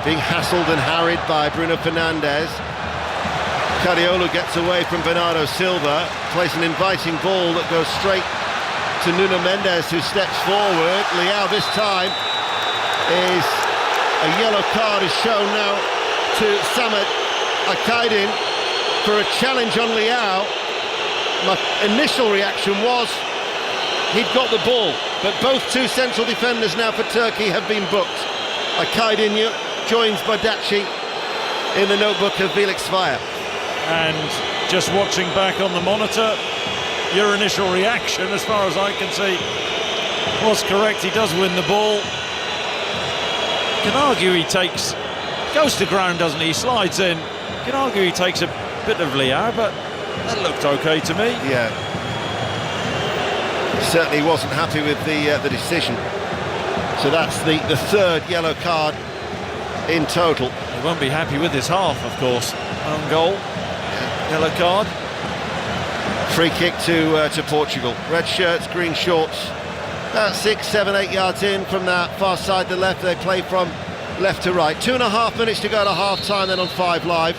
being hassled and harried by Bruno Fernandes. Cariolo gets away from Bernardo Silva, plays an inviting ball that goes straight to Nuno Mendes, who steps forward. Leao this time is a yellow card is shown now to Samad Akaydin for a challenge on Leao. My initial reaction was he'd got the ball, but both two central defenders now for Turkey have been booked. Akaydin joins Badaci in the notebook of Felix Sveyer. And just watching back on the monitor, your initial reaction, as far as I can see, was correct. He does win the ball. You can argue he goes to ground, doesn't he? He slides in. You can argue he takes a bit of Leao, but that looked okay to me. Yeah. Certainly wasn't happy with the decision. So that's the third yellow card in total. He won't be happy with his half, of course. Own goal, yellow card. Free kick to Portugal. Red shirts, green shorts. About 6, 7, 8 yards in from that far side to left. They play from left to right. 2.5 minutes to go to half-time then on 5 Live.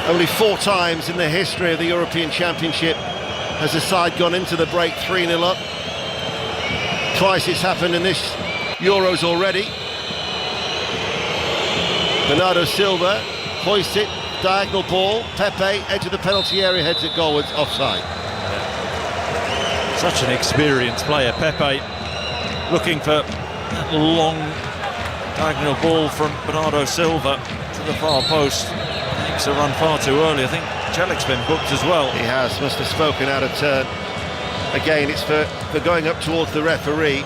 Only 4 times in the history of the European Championship has a side gone into the break 3-0 up. Twice it's happened in this Euros already. Bernardo Silva hoists it, diagonal ball. Pepe, edge of the penalty area, heads it goalwards, offside. Such an experienced player, Pepe, looking for that long diagonal ball from Bernardo Silva to the far post. Makes a run far too early. I think Celik's been booked as well. He has, must have spoken out of turn. Again, it's for going up towards the referee.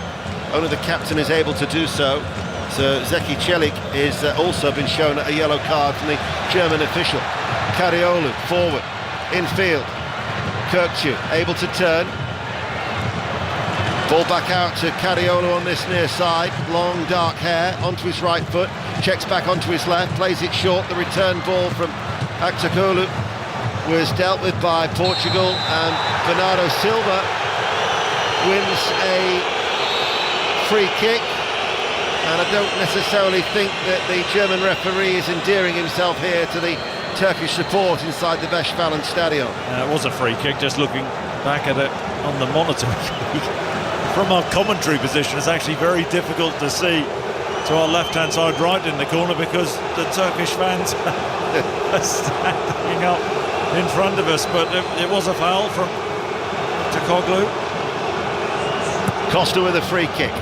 Only the captain is able to do so. So Zeki Celik is also been shown a yellow card from the German official. Cariolo forward, infield. Kirkçu able to turn. Ball back out to Cariolo on this near side. Long dark hair onto his right foot. Checks back onto his left. Plays it short. The return ball from Aktoglu was dealt with by Portugal, and Bernardo Silva wins a free kick. And I don't necessarily think that the German referee is endearing himself here to the Turkish support inside the Westfalen Stadion. It was a free kick, just looking back at it on the monitor. From our commentary position, it's actually very difficult to see to our left-hand side right in the corner because the Turkish fans are standing up in front of us. But it was a foul from Aktoglu. Costa with a free kick.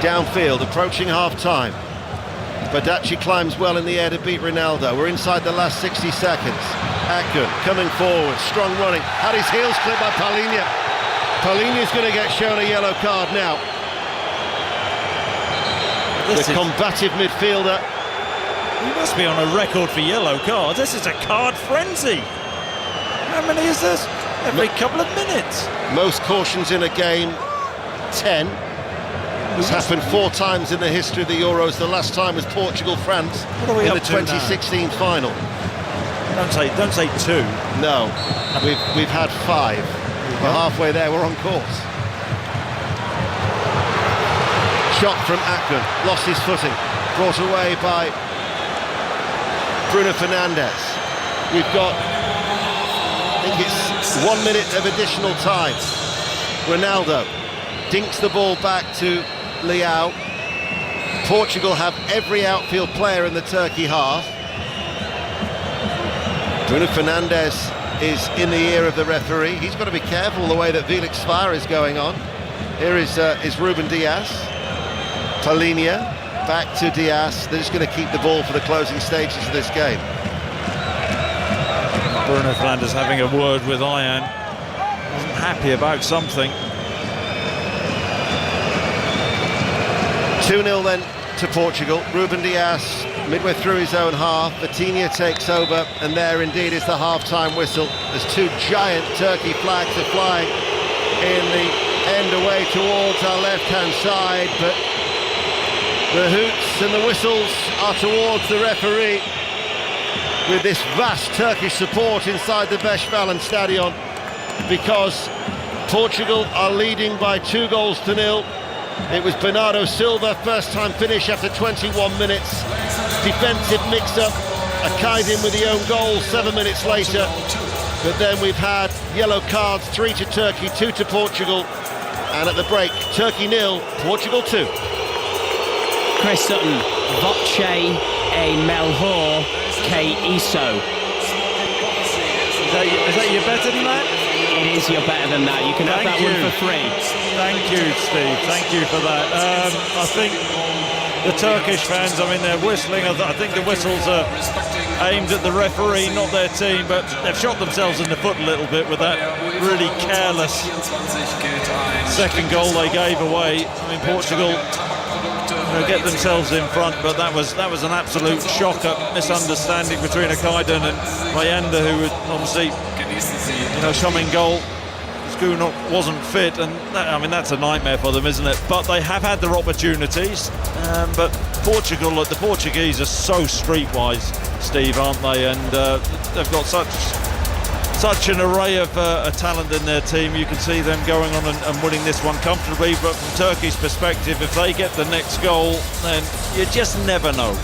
Downfield, approaching half-time. Badaci climbs well in the air to beat Ronaldo. We're inside the last 60 seconds. Akun coming forward, strong running. Had his heels clipped by Palhinha. Palhinha's going to get shown a yellow card now. The combative midfielder. He must be on a record for yellow cards. This is a card frenzy. How many is this? Every couple of minutes. Most cautions in a game, 10. It's happened 4 times in the history of the Euros. The last time was Portugal-France in the 2016 final. Don't say 2. No, we've had 5. We're halfway there. We're on course. Shot from Akun, lost his footing, brought away by Bruno Fernandes. We've got, I think it's 1 minute of additional time. Ronaldo dinks the ball back to Leao. Portugal have every outfield player in the Turkey half. Bruno Fernandes is in the ear of the referee. He's got to be careful the way that Felix Svar is going on. Here is Ruben Diaz. Palhinha back to Diaz. They're just going to keep the ball for the closing stages of this game. Bruno Fernandes having a word with Ian. Wasn't happy about something. 2-0 then to Portugal. Ruben Diaz midway through his own half. Vitinha takes over, and there indeed is the half-time whistle as 2 giant Turkey flags are flying in the end away towards our left-hand side, but the hoots and the whistles are towards the referee, with this vast Turkish support inside the Beşvalen Stadion, because Portugal are leading by 2-0. It was Bernardo Silva, first-time finish after 21 minutes. Defensive mix-up, Akaydin with the own goal 7 minutes later. But then we've had yellow cards, 3 to Turkey, 2 to Portugal. And at the break, Turkey 0, Portugal 2. Chris Sutton, Voce e Melhor que Isso. Is that you better than that? It is, you're better than that. You can have that one for free. Thank you, Steve. Thank you for that. I think the Turkish fans, I mean, they're whistling. I think the whistles are aimed at the referee, not their team, but they've shot themselves in the foot a little bit with that really careless second goal they gave away. I mean, Portugal get themselves in front, but that was an absolute shocker. Misunderstanding between Akaydin and Mayenda, who was obviously coming goal. Skuna wasn't fit, and that's a nightmare for them, isn't it? But they have had their opportunities. But the Portuguese are so streetwise, Steve, aren't they? And they've got such an array of talent in their team. You can see them going on and winning this one comfortably. But from Turkey's perspective, if they get the next goal, then you just never know.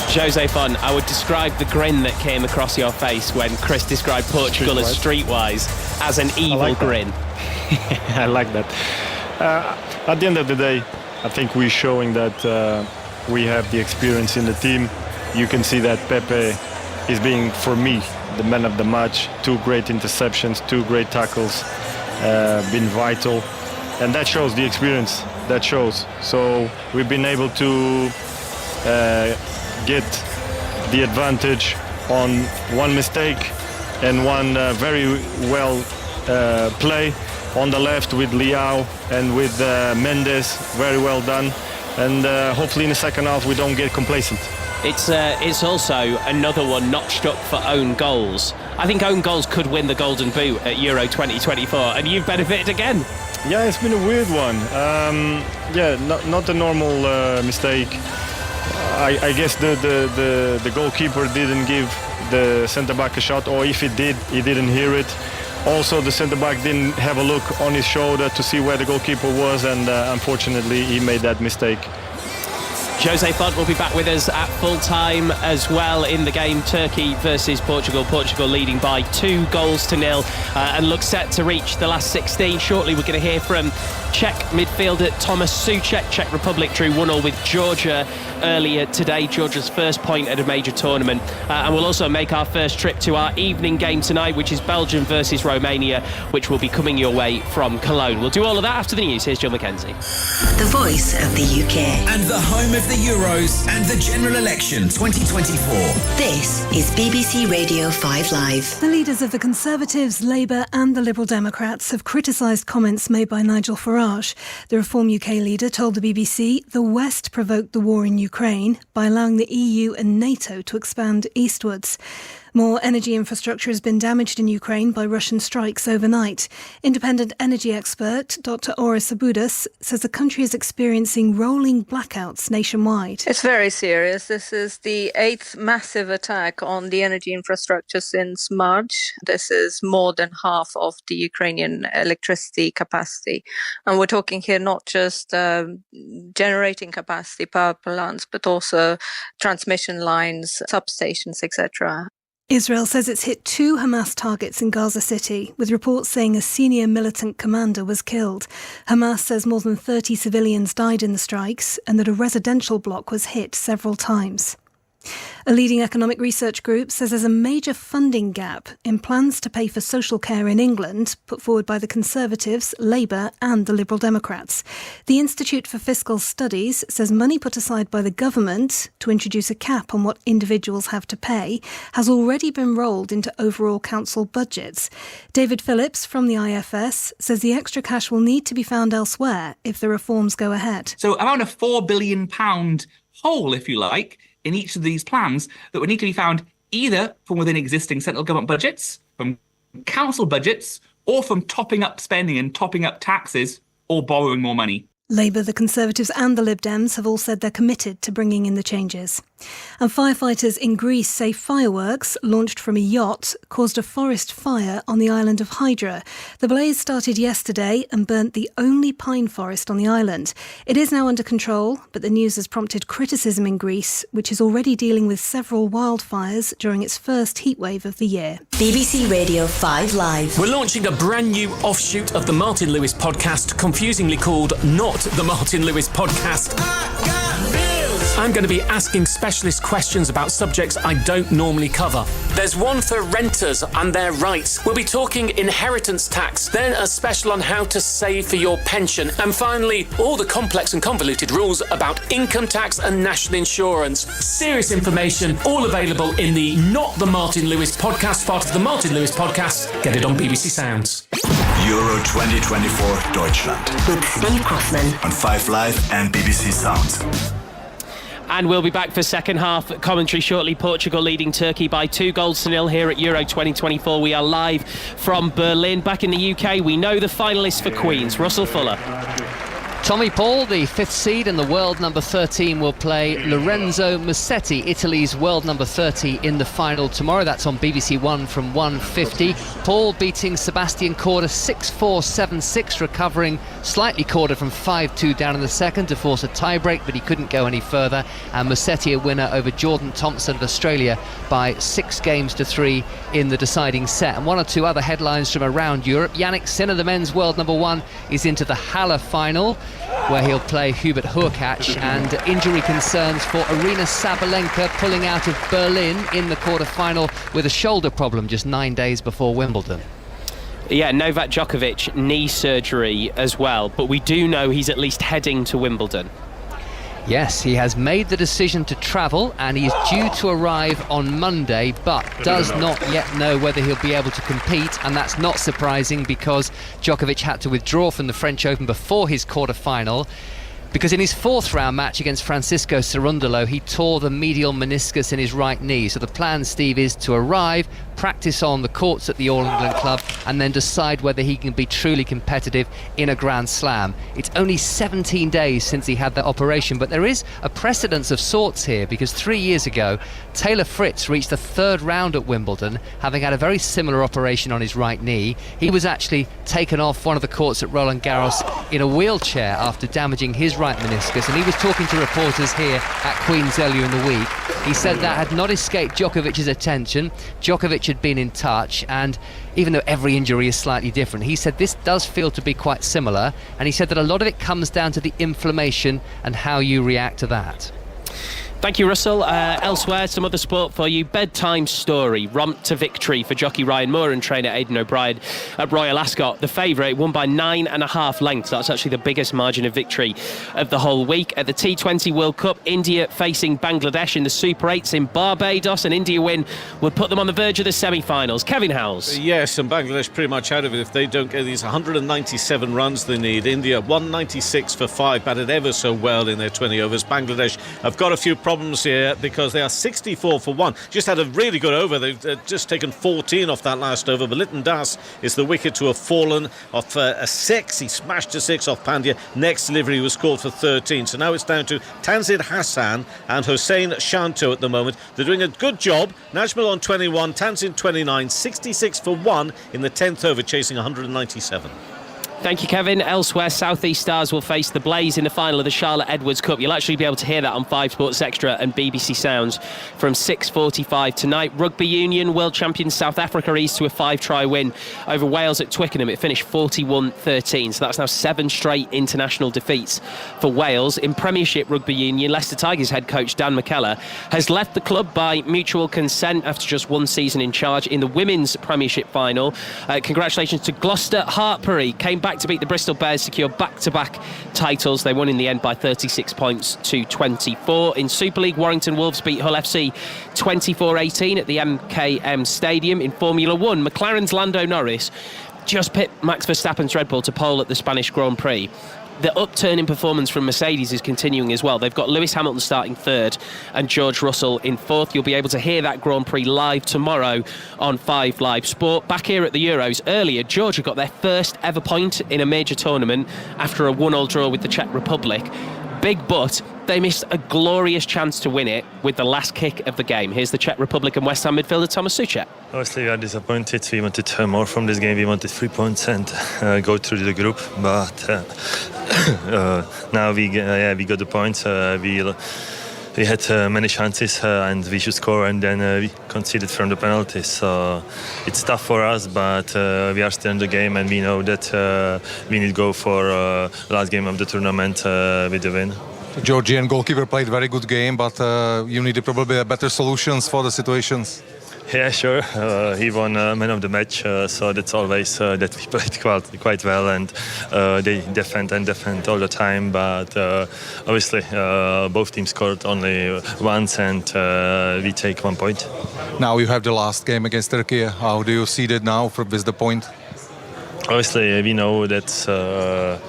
Jose Fon, I would describe the grin that came across your face when Chris described Portugal as streetwise as an evil grin. I like that. At the end of the day, I think we're showing that we have the experience in the team. You can see that Pepe is being, for me, the man of the match. 2 great interceptions, 2 great tackles, been vital, and that shows the experience. That shows. So we've been able to get the advantage on one mistake and one very well play on the left with Leao and with Mendes. Very well done, and hopefully in the second half we don't get complacent. It's also another one notched up for own goals. I think own goals could win the Golden Boot at Euro 2024, and you've benefited again. Yeah, it's been a weird one. Not a normal mistake. I guess the goalkeeper didn't give the centre-back a shot, or if he did, he didn't hear it. Also, the centre-back didn't have a look on his shoulder to see where the goalkeeper was, and unfortunately he made that mistake. Jose Font will be back with us at full time as well in the game. Turkey versus Portugal. Portugal leading by 2-0 and looks set to reach the last 16. Shortly we're going to hear from Czech midfielder Thomas Souček. Czech Republic drew 1-1 with Georgia earlier today, Georgia's first point at a major tournament. And we'll also make our first trip to our evening game tonight, which is Belgium versus Romania, which will be coming your way from Cologne. We'll do all of that after the news. Here's John Mackenzie. The voice of the UK. And the home of the Euros and the general election 2024. This is BBC Radio 5 Live. The leaders of the Conservatives, Labour and the Liberal Democrats have criticised comments made by Nigel Farage. The Reform UK leader told the BBC the West provoked the war in Ukraine by allowing the EU and NATO to expand eastwards. More energy infrastructure has been damaged in Ukraine by Russian strikes overnight. Independent energy expert Dr. Oris Aboudas says the country is experiencing rolling blackouts nationwide. It's very serious. This is the 8th massive attack on the energy infrastructure since March. This is more than half of the Ukrainian electricity capacity. And we're talking here not just generating capacity, power plants, but also transmission lines, substations, etc. Israel says it's hit 2 Hamas targets in Gaza City, with reports saying a senior militant commander was killed. Hamas says more than 30 civilians died in the strikes and that a residential block was hit several times. A leading economic research group says there's a major funding gap in plans to pay for social care in England put forward by the Conservatives, Labour and the Liberal Democrats. The Institute for Fiscal Studies says money put aside by the government to introduce a cap on what individuals have to pay has already been rolled into overall council budgets. David Phillips from the IFS says the extra cash will need to be found elsewhere if the reforms go ahead. So around a £4 billion hole, if you like, in each of these plans that would need to be found either from within existing central government budgets, from council budgets, or from topping up spending and topping up taxes, or borrowing more money. Labour, the Conservatives and the Lib Dems have all said they're committed to bringing in the changes. And firefighters in Greece say fireworks launched from a yacht caused a forest fire on the island of Hydra. The blaze started yesterday and burnt the only pine forest on the island. It is now under control, but the news has prompted criticism in Greece, which is already dealing with several wildfires during its first heatwave of the year. BBC Radio 5 Live. We're launching a brand new offshoot of the Martin Lewis podcast, confusingly called Not the Martin Lewis Podcast. I'm going to be asking specialist questions about subjects I don't normally cover. There's one for renters and their rights. We'll be talking inheritance tax, then a special on how to save for your pension, and finally, all the complex and convoluted rules about income tax and national insurance. Serious information, all available in the Not the Martin Lewis Podcast, part of the Martin Lewis Podcast. Get it on BBC Sounds. Euro 2024 Deutschland. With Steve Crossman. On 5 Live and BBC Sounds. And we'll be back for second half commentary shortly. Portugal leading Turkey by 2-0 here at Euro 2024. We are live from Berlin. Back in the UK, we know the finalists for Queen's. Russell Fuller. Tommy Paul, the 5th seed and the world number 13, will play Lorenzo Musetti, Italy's world number 30, in the final tomorrow. That's on BBC One from 1:50. Paul beating Sebastian Korda 6-4, 7-6, recovering slightly Korda from 5-2 down in the second to force a tie-break, but he couldn't go any further. And Musetti a winner over Jordan Thompson of Australia by 6-3 in the deciding set. And one or two other headlines from around Europe. Yannick Sinner, the men's world number 1, is into the Halle final, where he'll play Hubert Hurkacz, and injury concerns for Arina Sabalenka pulling out of Berlin in the quarter-final with a shoulder problem just 9 days before Wimbledon. Yeah, Novak Djokovic, knee surgery as well, but we do know he's at least heading to Wimbledon. Yes, he has made the decision to travel and he's due to arrive on Monday, but does not yet know whether he'll be able to compete, and that's not surprising because Djokovic had to withdraw from the French Open before his quarter-final, because in his 4th round match against Francisco Cerundolo he tore the medial meniscus in his right knee. So the plan, Steve, is to arrive, practice on the courts at the All England Club, and then decide whether he can be truly competitive in a Grand Slam. It's only 17 days since he had that operation, but there is a precedence of sorts here, because 3 years ago Taylor Fritz reached the 3rd round at Wimbledon having had a very similar operation on his right knee. He was actually taken off one of the courts at Roland Garros in a wheelchair after damaging his right meniscus, and he was talking to reporters here at Queen's earlier in the week. He said that had not escaped Djokovic's attention. Djokovic had been in touch, and even though every injury is slightly different, he said this does feel to be quite similar, and he said that a lot of it comes down to the inflammation and how you react to that. Thank you, Russell. Elsewhere, some other sport for you. Bedtime story. Romp to victory for jockey Ryan Moore and trainer Aidan O'Brien at Royal Ascot. The favourite won by 9.5 lengths. That's actually the biggest margin of victory of the whole week. At the T20 World Cup, India facing Bangladesh in the Super 8s in Barbados. An India win would put them on the verge of the semi-finals. Kevin Howells. Yes, and Bangladesh pretty much out of it if they don't get these 197 runs they need. India 196 for 5, batted ever so well in their 20 overs. Bangladesh have got a few problems here because they are 64 for 1. Just had a really good over. They've just taken 14 off that last over. But Liton Das is the wicket to have fallen off a 6. He smashed a 6 off Pandya. Next delivery was called for 13. So now it's down to Tanzid Hassan and Hussein Shanto at the moment. They're doing a good job. Najmal on 21, Tanzid 29, 66 for 1 in the 10th over, chasing 197. Thank you, Kevin. Elsewhere, South East Stars will face the Blaze in the final of the Charlotte Edwards Cup. You'll actually be able to hear that on 5 Sports Extra and BBC Sounds from 6:45 tonight. Rugby Union, world champions South Africa eased to a 5-try win over Wales at Twickenham. It finished 41-13, so that's now 7 straight international defeats for Wales. In Premiership Rugby Union, Leicester Tigers head coach Dan McKellar has left the club by mutual consent after just 1 season in charge. In the women's Premiership final, congratulations to Gloucester Hartpury. Came back to beat the Bristol Bears, secure back-to-back titles. They won in the end by 36 points to 24. In Super League, Warrington Wolves beat Hull FC 24-18 at the MKM Stadium. In Formula 1, McLaren's Lando Norris just pipped Max Verstappen's Red Bull to pole at the Spanish Grand Prix. The upturn in performance from Mercedes is continuing as well. They've got Lewis Hamilton starting 3rd and George Russell in 4th. You'll be able to hear that Grand Prix live tomorrow on 5 Live Sport. Back here at the Euros, earlier, Georgia got their first ever point in a major tournament after a 1-1 draw with the Czech Republic. Big but, they missed a glorious chance to win it with the last kick of the game. Here's the Czech Republic and West Ham midfielder Thomas Souček. Obviously we are disappointed. We wanted more from this game. We wanted 3 points and go through the group, but now we got the points. We had many chances and we should score, and then we conceded from the penalties. So it's tough for us, but we are still in the game, and we know that we need to go for last game of the tournament with the win. The Georgian goalkeeper played very good game, but you needed probably better solutions for the situations. Yeah, sure. He won man of the match, so that's always that we played quite well, and they defend all the time. But obviously, both teams scored only once, and we take 1 point. Now you have the last game against Turkey. How do you see that now with the point? Obviously, we know that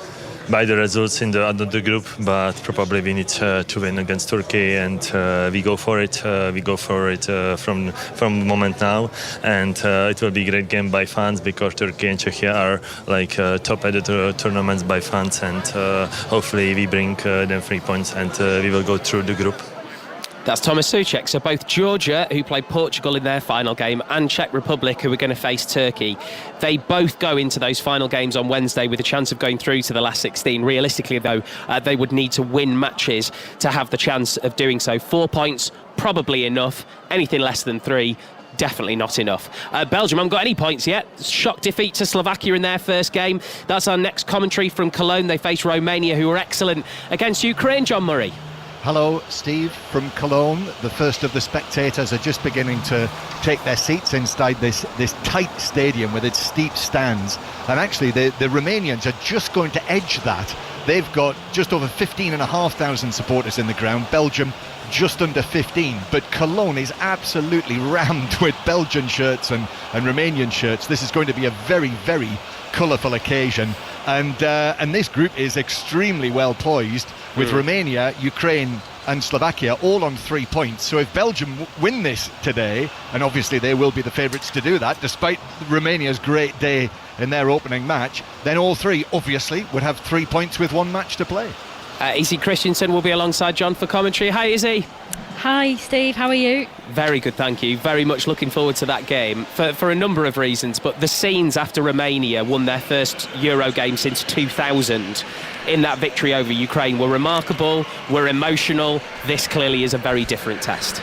by the results in the group, but probably we need to win against Turkey, and we go for it. We go for it from the moment now, and it will be a great game by fans because Turkey and Czechia are like top at the tournaments by fans, and hopefully we bring them 3 points, and we will go through the group. That's Thomas Souček. So both Georgia, who played Portugal in their final game, and Czech Republic, who are going to face Turkey, they both go into those final games on Wednesday with a chance of going through to the last 16. Realistically, though, they would need to win matches to have the chance of doing so. 4 points, probably enough. Anything less than 3, definitely not enough. Belgium haven't got any points yet. Shock defeat to Slovakia in their first game. That's our next commentary from Cologne. They face Romania, who were excellent against Ukraine. John Murray. Hello, Steve from Cologne. The first of the spectators are just beginning to take their seats inside this tight stadium with its steep stands. And actually, the Romanians are just going to edge that. They've got just over 15,500 supporters in the ground. Belgium just under 15. But Cologne is absolutely rammed with Belgian shirts and Romanian shirts. This is going to be a very, very colourful occasion. And this group is extremely well poised, with Romania, Ukraine and Slovakia all on 3 points. So if Belgium win this today, and obviously they will be the favourites to do that, despite Romania's great day in their opening match, then all three obviously would have 3 points with 1 match to play. Izzy Christensen will be alongside John for commentary. Hi, Izzy. Hi, Steve. How are you? Very good, thank you. Very much looking forward to that game for a number of reasons. But the scenes after Romania won their first Euro game since 2000 in that victory over Ukraine were remarkable, were emotional. This clearly is a very different test.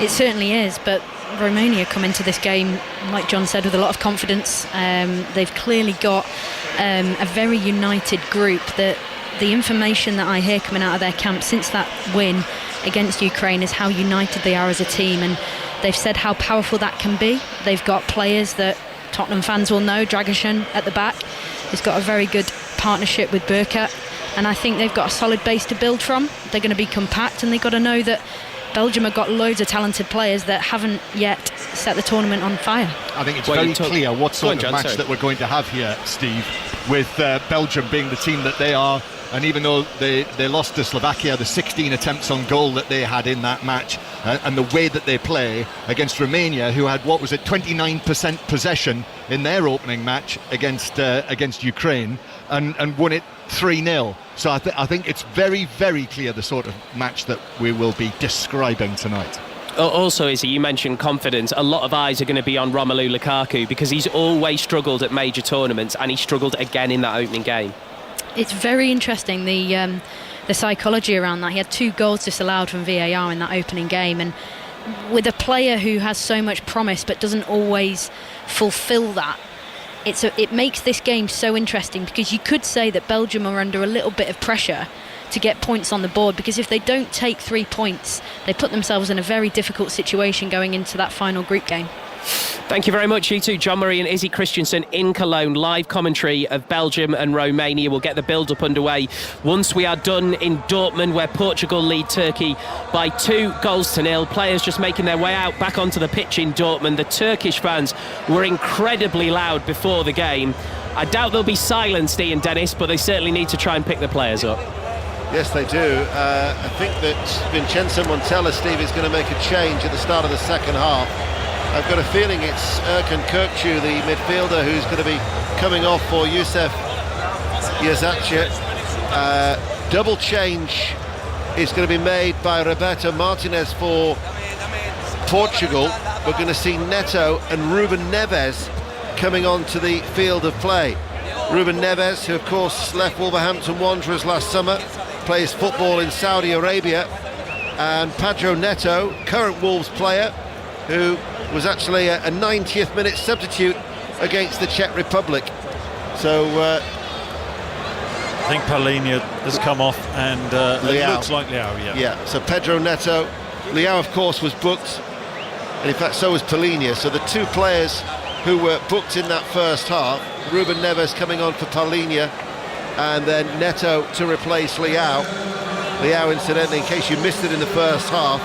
It certainly is, but Romania come into this game, like John said, with a lot of confidence. They've clearly got a very united group that the information that I hear coming out of their camp since that win against Ukraine is how united they are as a team, and they've said how powerful that can be. They've got players that Tottenham fans will know. Dragusin at the back has got a very good partnership with Burka, and I think they've got a solid base to build from. They're going to be compact, and they've got to know that Belgium have got loads of talented players that haven't yet set the tournament on fire. I think it's very clear what sort of match that we're going to have here, Steve, with Belgium being the team that they are. And even though they lost to Slovakia, the 16 attempts on goal that they had in that match, and the way that they play against Romania, who had, 29% possession in their opening match against Ukraine, and won it 3-0. So I think it's very, very clear the sort of match that we will be describing tonight. Also, Izzy, you mentioned confidence. A lot of eyes are going to be on Romelu Lukaku because he's always struggled at major tournaments, and he struggled again in that opening game. It's very interesting, the psychology around that. He had 2 goals disallowed from VAR in that opening game, and with a player who has so much promise but doesn't always fulfil that, it makes this game so interesting, because you could say that Belgium are under a little bit of pressure to get points on the board, because if they don't take 3 points, they put themselves in a very difficult situation going into that final group game. Thank you very much, you two, John Murray and Izzy Christiansen in Cologne. Live commentary of Belgium and Romania. We'll get the build-up underway once we are done in Dortmund, where Portugal lead Turkey by 2-0. Players just making their way out back onto the pitch in Dortmund. The Turkish fans were incredibly loud before the game. I doubt they'll be silenced, Ian Dennis, but they certainly need to try and pick the players up. Yes, they do. I think that Vincenzo Montella, Steve, is going to make a change at the start of the second half. I've got a feeling it's Erkan Kökçü, the midfielder, who's going to be coming off for Yusuf Yazatçı. Double change is going to be made by Roberto Martinez for Portugal. We're going to see Neto and Ruben Neves coming onto the field of play. Ruben Neves, who of course left Wolverhampton Wanderers last summer, plays football in Saudi Arabia, and Pedro Neto, current Wolves player, who was actually a 90th minute substitute against the Czech Republic. So I think Palhinha has come off, and it looks like Leao. Yeah, so Pedro Neto. Leao, of course, was booked, and in fact so was Palhinha. So the 2 players who were booked in that first half, Ruben Neves coming on for Palhinha, and then Neto to replace Leao. Leao, incidentally, in case you missed it in the first half,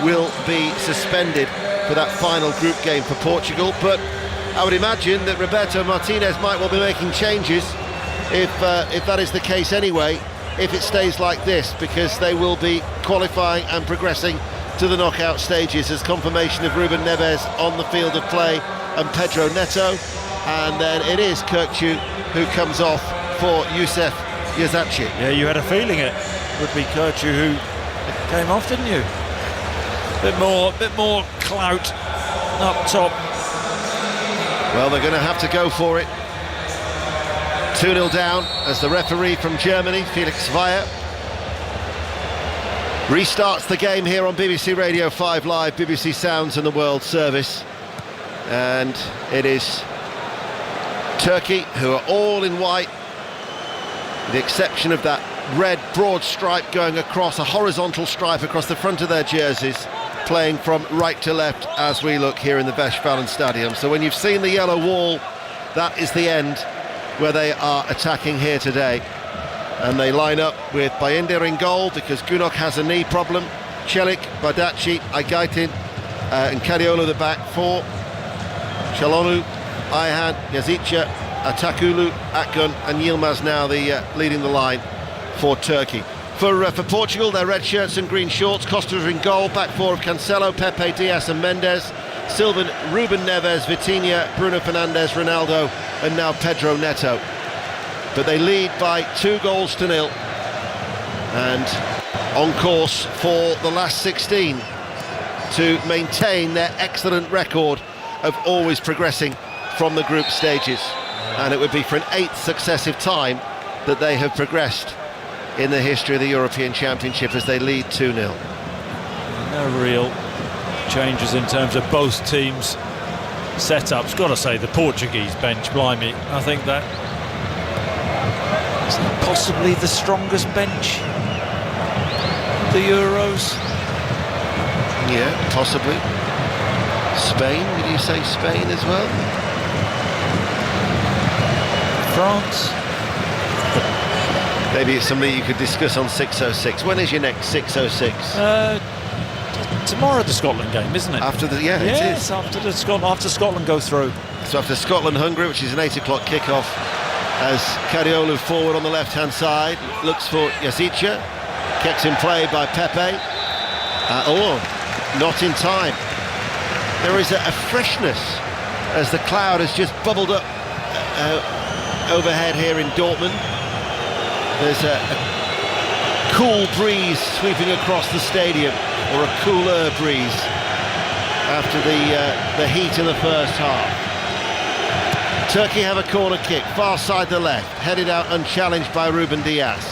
will be suspended for that final group game for Portugal. But I would imagine that Roberto Martinez might well be making changes if that is the case anyway, if it stays like this, because they will be qualifying and progressing to the knockout stages, as confirmation of Ruben Neves on the field of play and Pedro Neto, and then it is Kökçü who comes off for Yusuf Yazatçı. Yeah, you had a feeling it would be Kökçü who came off, didn't you? Bit more clout up top. Well, they're going to have to go for it. 2-0 down as the referee from Germany, Felix Weyer, restarts the game here on BBC Radio 5 Live, BBC Sounds and the World Service. And it is Turkey, who are all in white, with the exception of that red broad stripe going across, a horizontal stripe across the front of their jerseys, playing from right to left as we look here in the Westfalen Stadium. So when you've seen the yellow wall, that is the end where they are attacking here today. And they line up with Bayındır in goal because Günok has a knee problem, Çelik, Badaci, Aygaitin, and Kadiolu the back 4, Çalhanoğlu, Ayhan, Yazıcı, Atakulu, Akgun and Yilmaz now leading the line for Turkey. For Portugal, their red shirts and green shorts. Costa in goal, back 4 of Cancelo, Pepe, Diaz and Mendes, Sylvan, Ruben Neves, Vitinha, Bruno Fernandes, Ronaldo and now Pedro Neto. But they lead by 2-0 and on course for the last 16 to maintain their excellent record of always progressing from the group stages. And it would be for an 8th successive time that they have progressed in the history of the European Championship as they lead 2-0. No real changes in terms of both teams' setups. Got to say, the Portuguese bench, blimey, I think that Is that possibly the strongest bench? The Euros? Yeah, possibly. Spain, did you say Spain as well? France? Maybe it's something you could discuss on 606. When is your next 606? Tomorrow the Scotland game, isn't it? After the yes, it is. After Scotland go through. So after Scotland-Hungary, which is an 8 o'clock kickoff, as Kadiolu forward on the left-hand side, looks for Yazica, kept in play by Pepe. Not in time. There is a freshness as the cloud has just bubbled up overhead here in Dortmund. There's a cool breeze sweeping across the stadium, or a cooler breeze after the heat in the first half. Turkey have a corner kick, far side the left, headed out unchallenged by Ruben Diaz.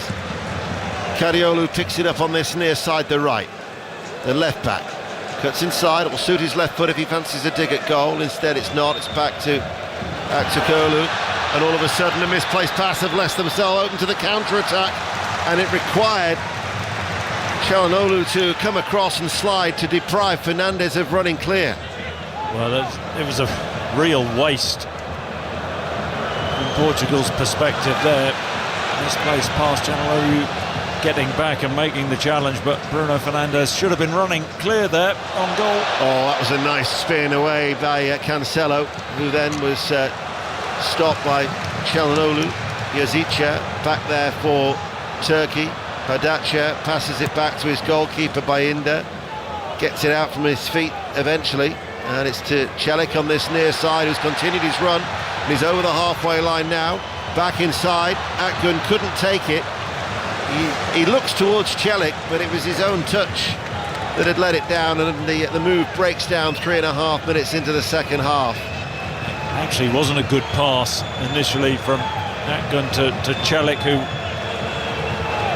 Kadiolu picks it up on this near side the right. The left back cuts inside, it will suit his left foot if he fancies a dig at goal. Instead it's not, it's back to Kolu. And all of a sudden a misplaced pass have left themselves open to the counter-attack, and it required Çalhanoğlu to come across and slide to deprive Fernandes of running clear. Well, it was a real waste from Portugal's perspective there. Misplaced pass, Çalhanoğlu getting back and making the challenge, but Bruno Fernandes should have been running clear there on goal. Oh, that was a nice spin away by Cancelo, who then was stopped by Çalhanoğlu. Yazica back there for Turkey. Badacha passes it back to his goalkeeper Bayindir, gets it out from his feet eventually, and it's to Çelik on this near side, who's continued his run, and he's over the halfway line now, back inside. Akgün couldn't take it. He looks towards Çelik, but it was his own touch that had let it down, and the move breaks down 3.5 minutes into the second half. Actually wasn't a good pass initially from Akgün to Çelik, who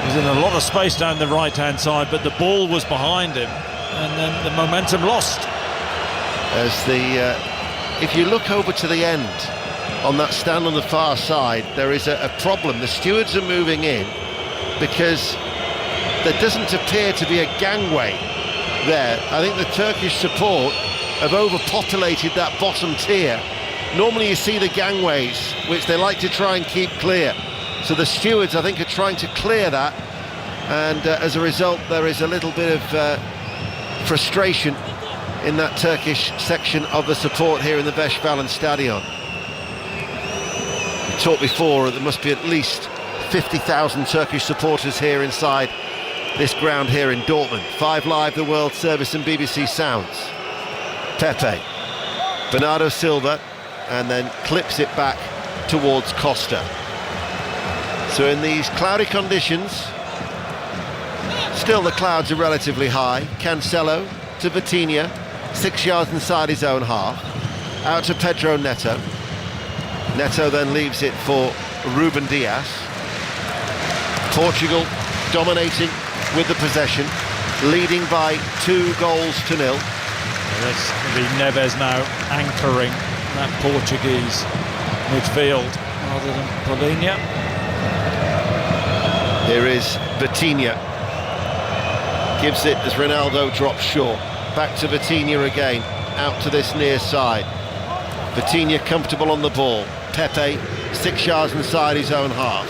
was in a lot of space down the right-hand side, but the ball was behind him, and then the momentum lost. As if you look over to the end, on that stand on the far side, there is a problem. The stewards are moving in because there doesn't appear to be a gangway there. I think the Turkish support have overpopulated that bottom tier. Normally you see the gangways, which they like to try and keep clear. So the stewards, I think, are trying to clear that, and as a result there is a little bit of frustration in that Turkish section of the support here in the Westfalen Stadion. We talked before, there must be at least 50,000 Turkish supporters here inside this ground here in Dortmund. 5 Live, the World Service and BBC Sounds. Pepe, Bernardo Silva, and then clips it back towards Costa. So in these cloudy conditions, still the clouds are relatively high. Cancelo to Vitinha, 6 yards inside his own half, out to Pedro Neto. Neto then leaves it for Ruben Diaz. Portugal dominating with the possession, leading by 2-0. That's the Neves now anchoring that Portuguese midfield rather than Paulinho. Here is Vitinha, gives it as Ronaldo drops short. Back to Vitinha again, out to this near side. Vitinha comfortable on the ball. Pepe 6 yards inside his own half.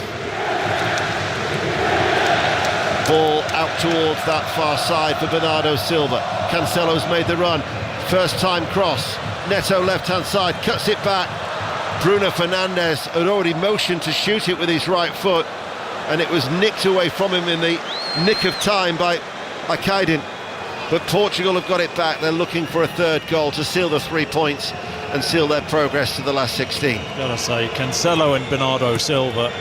Ball out towards that far side for Bernardo Silva. Cancelo's made the run. First time cross. Neto left-hand side, cuts it back. Bruno Fernandes had already motioned to shoot it with his right foot, and it was nicked away from him in the nick of time by Akaydin. But Portugal have got it back. They're looking for a third goal to seal the 3 points and seal their progress to the last 16. Gotta say, Cancelo and Bernardo Silva,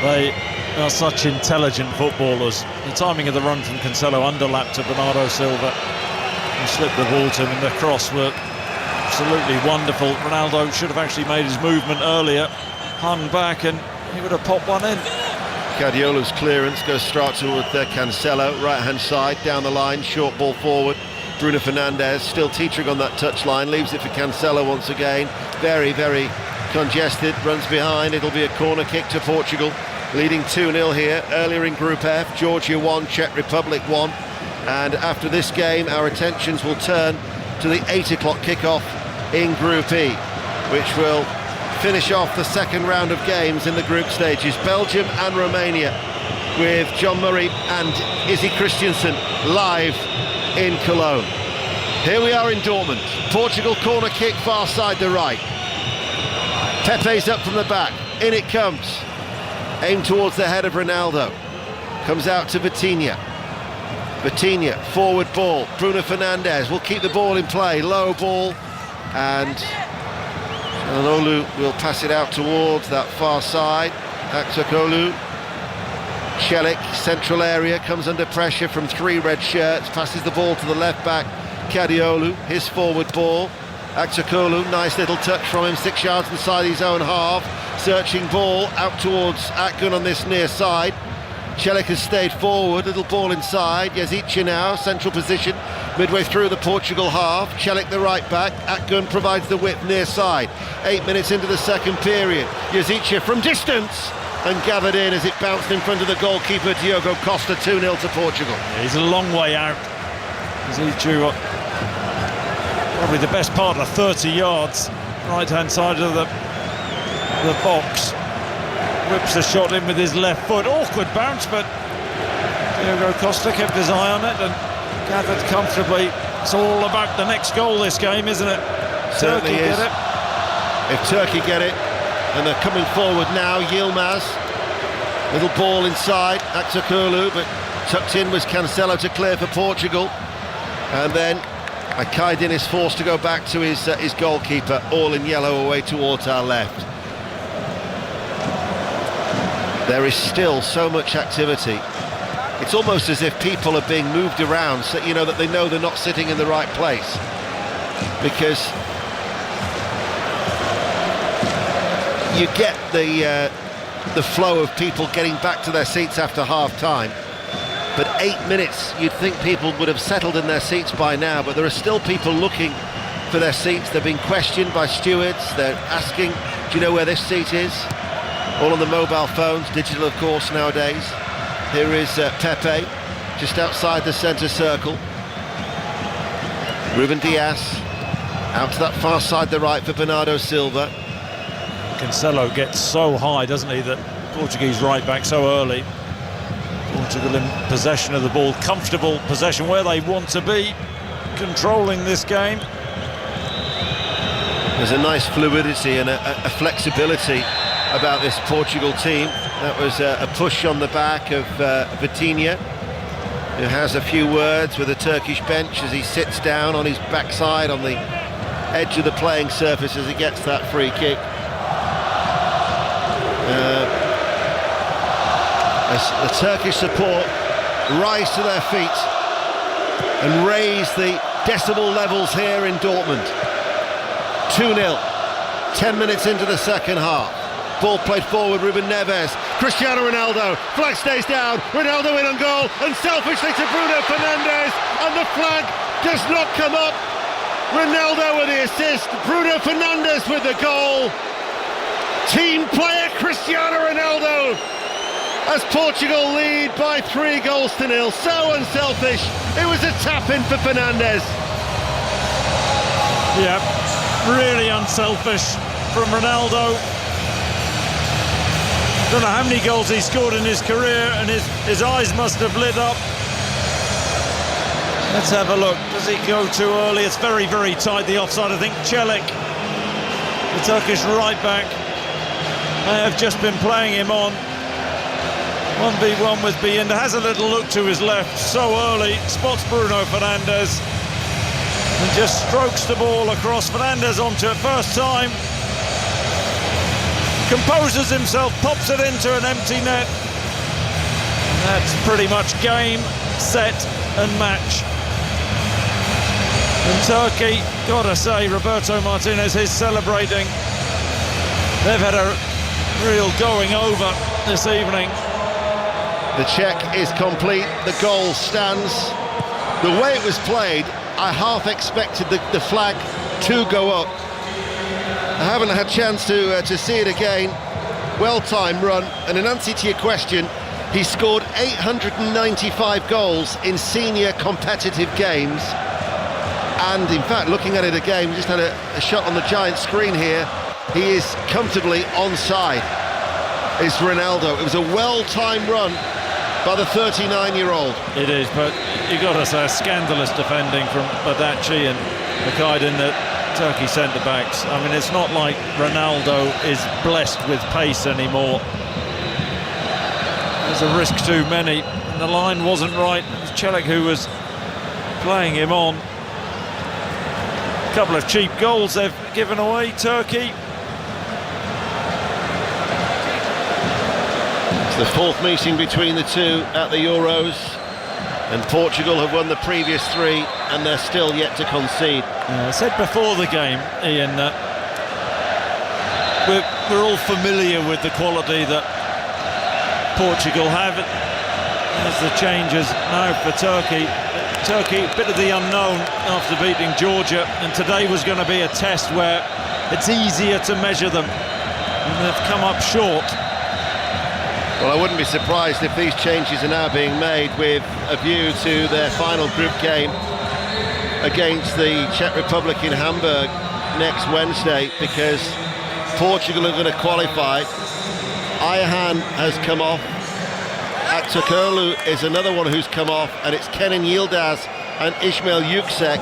they are such intelligent footballers. The timing of the run from Cancelo underlapped to Bernardo Silva and slipped the ball to him, and the cross work absolutely wonderful. Ronaldo should have actually made his movement earlier, hung back, and he would have popped one in. Kadiolu's clearance goes straight toward Cancelo, right-hand side, down the line, short ball forward. Bruno Fernandes still teetering on that touchline, leaves it for Cancelo once again. Very, very congested, runs behind. It'll be a corner kick to Portugal. leading 2-0 here. Earlier in Group F, Georgia 1, Czech Republic 1. And after this game, our attentions will turn to the 8 o'clock kickoff in Group E, which will finish off the second round of games in the group stages. Belgium and Romania, with John Murray and Izzy Christiansen live in Cologne. Here we are in Dortmund. Portugal corner kick far side the right. Pepe's up from the back. In it comes. Aimed towards the head of Ronaldo. Comes out to Vitinha. Vitinha, forward ball. Bruno Fernandes will keep the ball in play. Low ball. And Çalhanoğlu will pass it out towards that far side. Aksakoglu. Celik, central area, comes under pressure from 3 red shirts. Passes the ball to the left back. Kadiolu, his forward ball. Aksakoglu, nice little touch from him, 6 yards inside his own half. Searching ball out towards Akgun on this near side. Celik has stayed forward, little ball inside. Yazicia now, central position, midway through the Portugal half. Celik the right back, Akgun provides the width near side. 8 minutes into the second period. Yazicia from distance and gathered in as it bounced in front of the goalkeeper Diogo Costa. 2-0 to Portugal. Yeah, he's a long way out. Yazicia, probably the best part of 30 yards, right-hand side of the box. Whips a shot in with his left foot. Awkward bounce, but Diogo Costa kept his eye on it and gathered comfortably. It's all about the next goal this game, isn't it? Certainly Turkey is. get it. If Turkey get it, and they're coming forward now, Yilmaz. Little ball inside, Aksakoglu, but tucked in was Cancelo to clear for Portugal. And then Akaydin is forced to go back to his goalkeeper, all in yellow away towards our left. There is still so much activity. It's almost as if people are being moved around, so you know that they know they're not sitting in the right place, because you get the flow of people getting back to their seats after half-time. But 8 minutes, you'd think people would have settled in their seats by now, but there are still people looking for their seats. They're being questioned by stewards. They're asking, do you know where this seat is? All on the mobile phones, digital of course nowadays. Here is Pepe, just outside the centre circle. Ruben Dias, out to that far side the right for Bernardo Silva. Cancelo gets so high, doesn't he, that Portuguese right back so early. Portugal in possession of the ball, comfortable possession where they want to be, controlling this game. There's a nice fluidity and a flexibility about this Portugal team. That was a push on the back of Vitinha, who has a few words with the Turkish bench as he sits down on his backside on the edge of the playing surface as he gets that free kick. As the Turkish support rise to their feet and raise the decibel levels here in Dortmund. 2-0, 10 minutes into the second half. Ball played forward, Ruben Neves, Cristiano Ronaldo, flag stays down, Ronaldo in on goal, and selfishly to Bruno Fernandes, and the flag does not come up. Ronaldo with the assist, Bruno Fernandes with the goal. Team player Cristiano Ronaldo, as Portugal lead by 3-0. So unselfish, it was a tap-in for Fernandes. Yeah, really unselfish from Ronaldo. Don't know how many goals he scored in his career, and his eyes must have lit up. Let's have a look. Does he go too early? It's very, very tight, the offside. I think Celik, the Turkish right back, may have just been playing him on. 1v1 with Bienda, has a little look to his left so early, spots Bruno Fernandes and just strokes the ball across. Fernandes onto it, first time, composes himself, pops it into an empty net. And that's pretty much game, set and match. And Turkey, gotta say, Roberto Martinez is celebrating. They've had a real going over this evening. The check is complete, the goal stands. The way it was played, I half expected the flag to go up. I haven't had a chance to see it again, well-timed run, and in answer to your question, he scored 895 goals in senior competitive games. And in fact, looking at it again, we just had a shot on the giant screen here. He is comfortably onside. It's Ronaldo. It was a well-timed run by the 39-year-old. It is, but you've got to say scandalous defending from Badaci and Makaydin, the Turkey centre-backs. I mean, it's not like Ronaldo is blessed with pace anymore. There's a risk too many, and the line wasn't right. It was Celik who was playing him on. A couple of cheap goals they've given away, Turkey. It's the fourth meeting between the two at the Euros, and Portugal have won the previous three, and they're still yet to concede. I said before the game, Ian, that we're all familiar with the quality that Portugal have. There's the changes now for Turkey. Turkey, a bit of the unknown after beating Georgia, and today was going to be a test where it's easier to measure them, and they've come up short. Well, I wouldn't be surprised if these changes are now being made with a view to their final group game against the Czech Republic in Hamburg next Wednesday, because Portugal are going to qualify. Ayhan has come off. Aktürkoğlu is another one who's come off, and it's Kenan Yildiz and Ismail Yüksek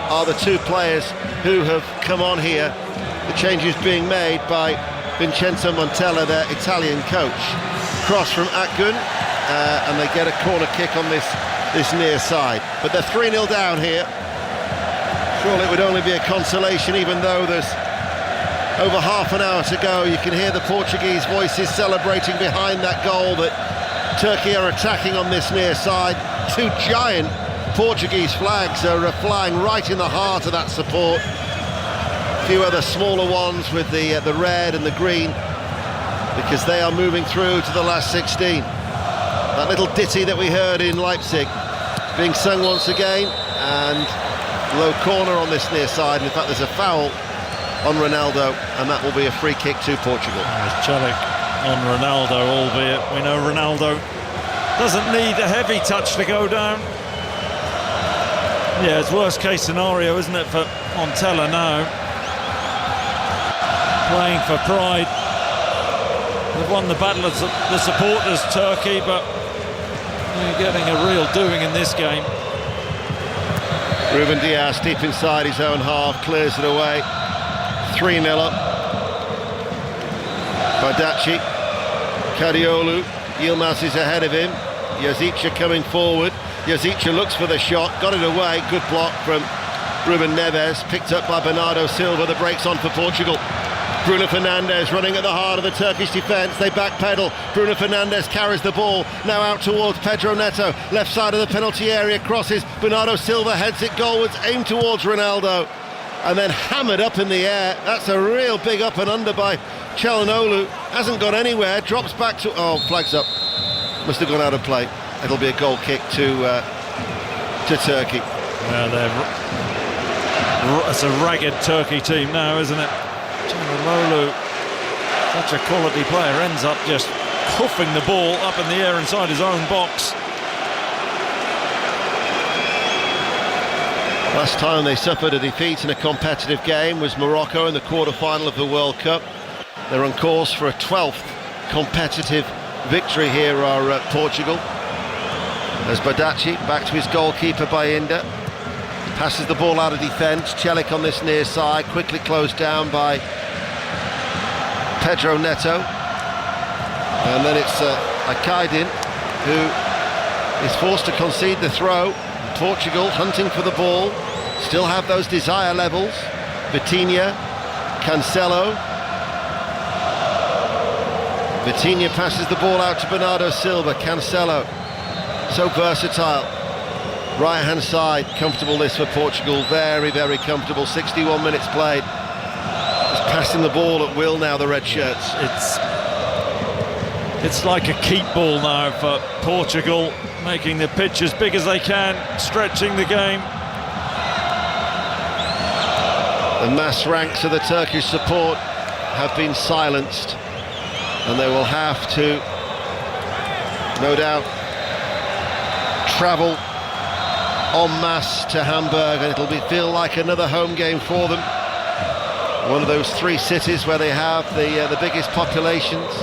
are the two players who have come on here. The changes being made by Vincenzo Montella, their Italian coach. Cross from Akgün, and they get a corner kick on this near side. But they're 3-0 down here. Surely it would only be a consolation, even though there's over half an hour to go. You can hear the Portuguese voices celebrating behind that goal, but Turkey are attacking on this near side. Two giant Portuguese flags are flying right in the heart of that support. A few other smaller ones with the red and the green, because they are moving through to the last 16. That little ditty that we heard in Leipzig being sung once again, and low corner on this near side. In fact, there's a foul on Ronaldo, and that will be a free kick to Portugal. There's Celik on Ronaldo, albeit we know Ronaldo doesn't need a heavy touch to go down. Yeah, it's worst case scenario, isn't it, for Montella now? Playing for pride. They've won the battle of the supporters, Turkey, but they're getting a real doing in this game. Ruben Dias deep inside his own half, clears it away. 3-0 up. Badaci, Kadiolu, Yilmaz is ahead of him. Yazica coming forward. Yazica looks for the shot, got it away. Good block from Ruben Neves, picked up by Bernardo Silva. The break's on for Portugal. Bruno Fernandes running at the heart of the Turkish defence. They backpedal. Bruno Fernandes carries the ball. Now out towards Pedro Neto. Left side of the penalty area. Crosses. Bernardo Silva heads it goalwards. Aimed towards Ronaldo. And then hammered up in the air. That's a real big up and under by Çalhanoğlu. Hasn't gone anywhere. Drops back to... Oh, flags up. Must have gone out of play. It'll be a goal kick to Turkey. Yeah, it's a ragged Turkey team now, isn't it? Çalhanoğlu, such a quality player, ends up just hoofing the ball up in the air inside his own box. Last time they suffered a defeat in a competitive game was Morocco in the quarter-final of the World Cup. They're on course for a 12th competitive victory here are Portugal. As Badaci back to his goalkeeper Bayinda. Passes the ball out of defence. Celik on this near side, quickly closed down by Pedro Neto. And then it's Makaydin who is forced to concede the throw. Portugal hunting for the ball, still have those desire levels. Vitinha, Cancelo. Vitinha passes the ball out to Bernardo Silva. Cancelo, so versatile. Right hand side, comfortable this for Portugal, very, very comfortable. 61 minutes played. Just passing the ball at will now, the red shirts. It's like a keep ball now for Portugal, making the pitch as big as they can, stretching the game. The mass ranks of the Turkish support have been silenced. and they will have to, no doubt, travel en masse to Hamburg, and it'll feel like another home game for them. One of those three cities where they have the biggest populations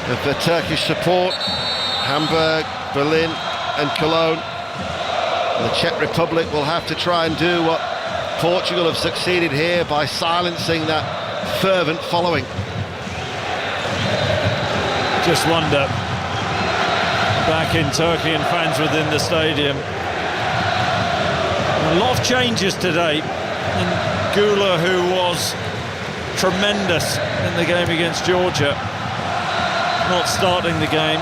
of the Turkish support: Hamburg, Berlin and Cologne. And the Czech Republic will have to try and do what Portugal have succeeded here by silencing that fervent following. Just wonder, back in Turkey and fans within the stadium. A lot of changes today. And Gula, who was tremendous in the game against Georgia, not starting the game.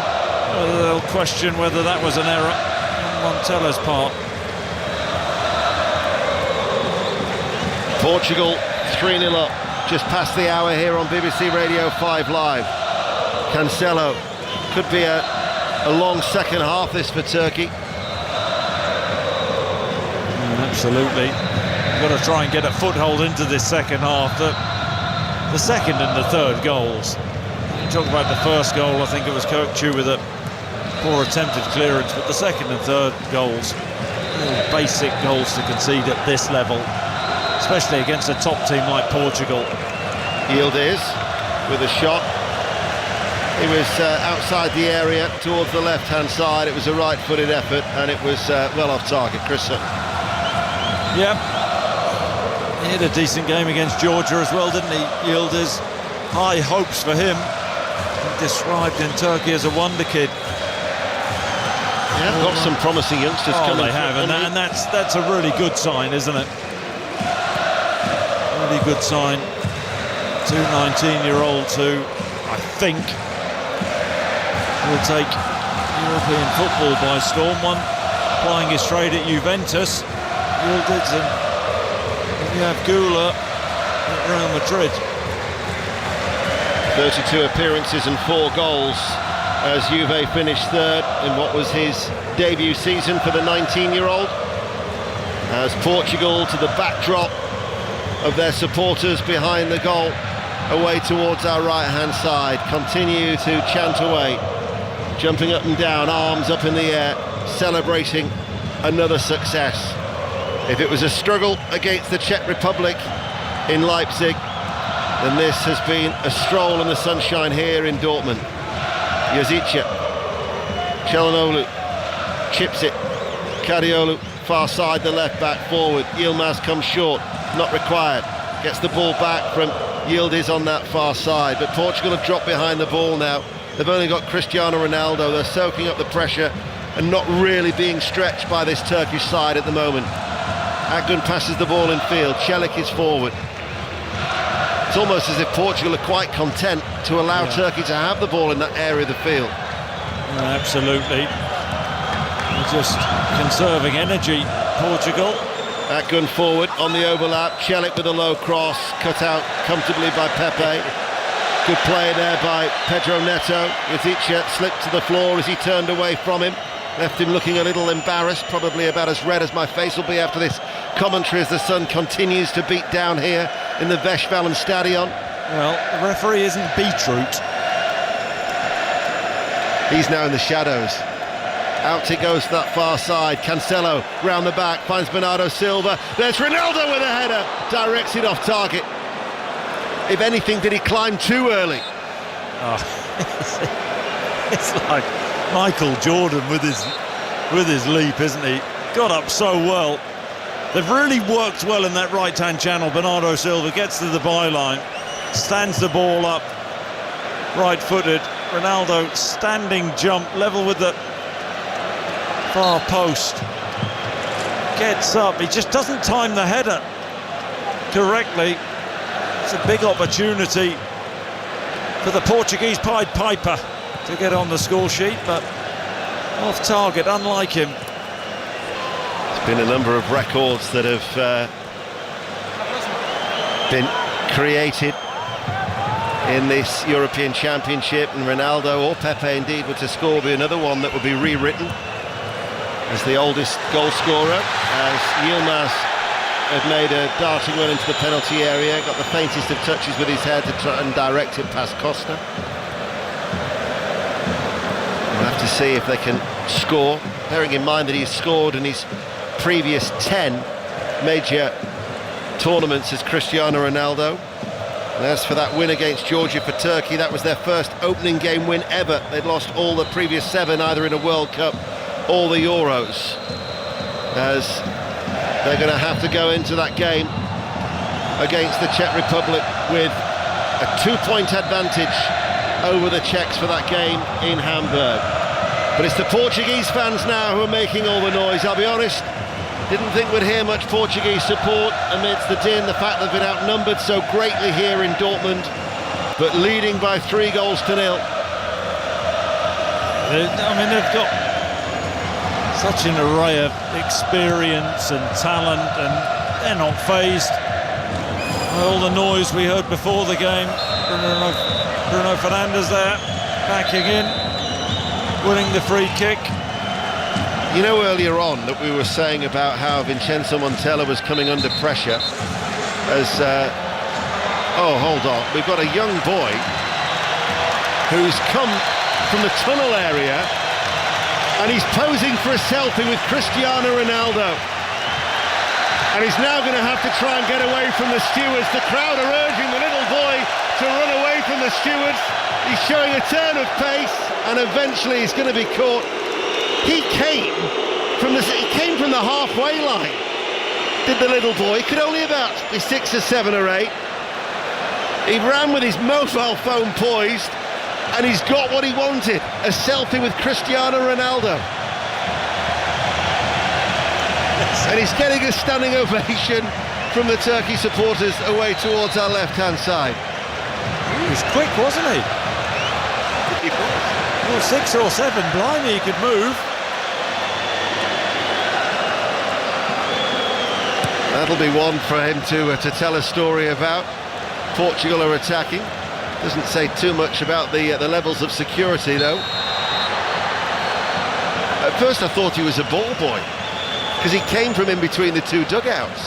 They'll question whether that was an error on Montella's part. Portugal 3-0 up, just past the hour here on BBC Radio 5 Live. Cancelo, could be a long second half this for Turkey. Absolutely. You've got to try and get a foothold into this second half. The second and the third goals. You talk about the first goal, I think it was Kökçü with a poor attempted clearance, but the second and third goals, basic goals to concede at this level, especially against a top team like Portugal. Yildiz with a shot. He was outside the area towards the left-hand side. It was a right-footed effort, and it was well off target. Chris Sutton. Yeah, he had a decent game against Georgia as well, didn't he? Yildiz, high hopes for him. Described in Turkey as a wonder kid. Yeah, got some promising youngsters coming. They have, and that's a really good sign, isn't it? Really good sign. 2 19-year-olds who, I think, will take European football by storm. One plying his trade at Juventus, Yildiz, and you have Gula at Real Madrid. 32 appearances and 4 goals as Juve finished third in what was his debut season for the 19-year-old. As Portugal, to the backdrop of their supporters behind the goal, away towards our right-hand side, continue to chant away, jumping up and down, arms up in the air, celebrating another success. If it was a struggle against the Czech Republic in Leipzig, then this has been a stroll in the sunshine here in Dortmund. Yazica, Çalhanoğlu chips it, Kadiolu far side, the left back forward. Yilmaz comes short, not required, gets the ball back from Yildiz on that far side, but Portugal have dropped behind the ball now. They've only got Cristiano Ronaldo. They're soaking up the pressure and not really being stretched by this Turkish side at the moment. Akgün passes the ball in field, Çelik is forward. It's almost as if Portugal are quite content to allow Turkey to have the ball in that area of the field. Absolutely. They're just conserving energy, Portugal. Akgün forward on the overlap, Çelik with a low cross, cut out comfortably by Pepe. Good play there by Pedro Neto. Yazica slipped to the floor as he turned away from him. Left him looking a little embarrassed, probably about as red as my face will be after this commentary as the sun continues to beat down here in the Westfalen Stadion. Well, the referee isn't Beetroot. He's now in the shadows. Out it goes to that far side. Cancelo round the back, finds Bernardo Silva. There's Ronaldo with a header, directs it off target. If anything, did he climb too early? Oh, it's like Michael Jordan with his leap, isn't he? Got up so well. They've really worked well in that right-hand channel. Bernardo Silva gets to the byline, stands the ball up, right-footed. Ronaldo standing jump, level with the far post. Gets up, he just doesn't time the header correctly. It's a big opportunity for the Portuguese Pied Piper to get on the score sheet, but off target, unlike him. There's been a number of records that have been created in this European Championship, and Ronaldo or Pepe indeed were to score, be another one that would be rewritten as the oldest goal scorer, as Yilmaz had made a darting run into the penalty area, got the faintest of touches with his head to try and direct it past Costa. see if they can score, bearing in mind that he's scored in his previous 10 major tournaments as Cristiano Ronaldo. And as for that win against Georgia for Turkey, that was their first opening game win ever. They'd lost all the previous 7, either in a World Cup or the Euros, as they're going to have to go into that game against the Czech Republic with a 2-point advantage over the Czechs for that game in Hamburg. But it's the Portuguese fans now who are making all the noise. I'll be honest, didn't think we'd hear much Portuguese support amidst the din, the fact they've been outnumbered so greatly here in Dortmund, but leading by 3 goals to 0. I mean, they've got such an array of experience and talent, and they're not fazed by all the noise we heard before the game. Bruno Fernandes there, backing in, winning the free kick. You know, earlier on that we were saying about how Vincenzo Montella was coming under pressure as oh, hold on, we've got a young boy who's come from the tunnel area and he's posing for a selfie with Cristiano Ronaldo, and he's now going to have to try and get away from the stewards. The crowd are urging the little boy to run away from the stewards. He's showing a turn of pace and eventually he's going to be caught. He came from the halfway line, did the little boy. He could only about be 6 or 7 or 8. He ran with his mobile phone poised, and he's got what he wanted, a selfie with Cristiano Ronaldo. And he's getting a standing ovation from the Turkey supporters away towards our left-hand side. He was quick, wasn't he? Well, 6 or 7, blimey, he could move. That'll be one for him to tell a story about. Portugal are attacking. Doesn't say too much about the levels of security, though. At first I thought he was a ball boy, because he came from in between the 2 dugouts.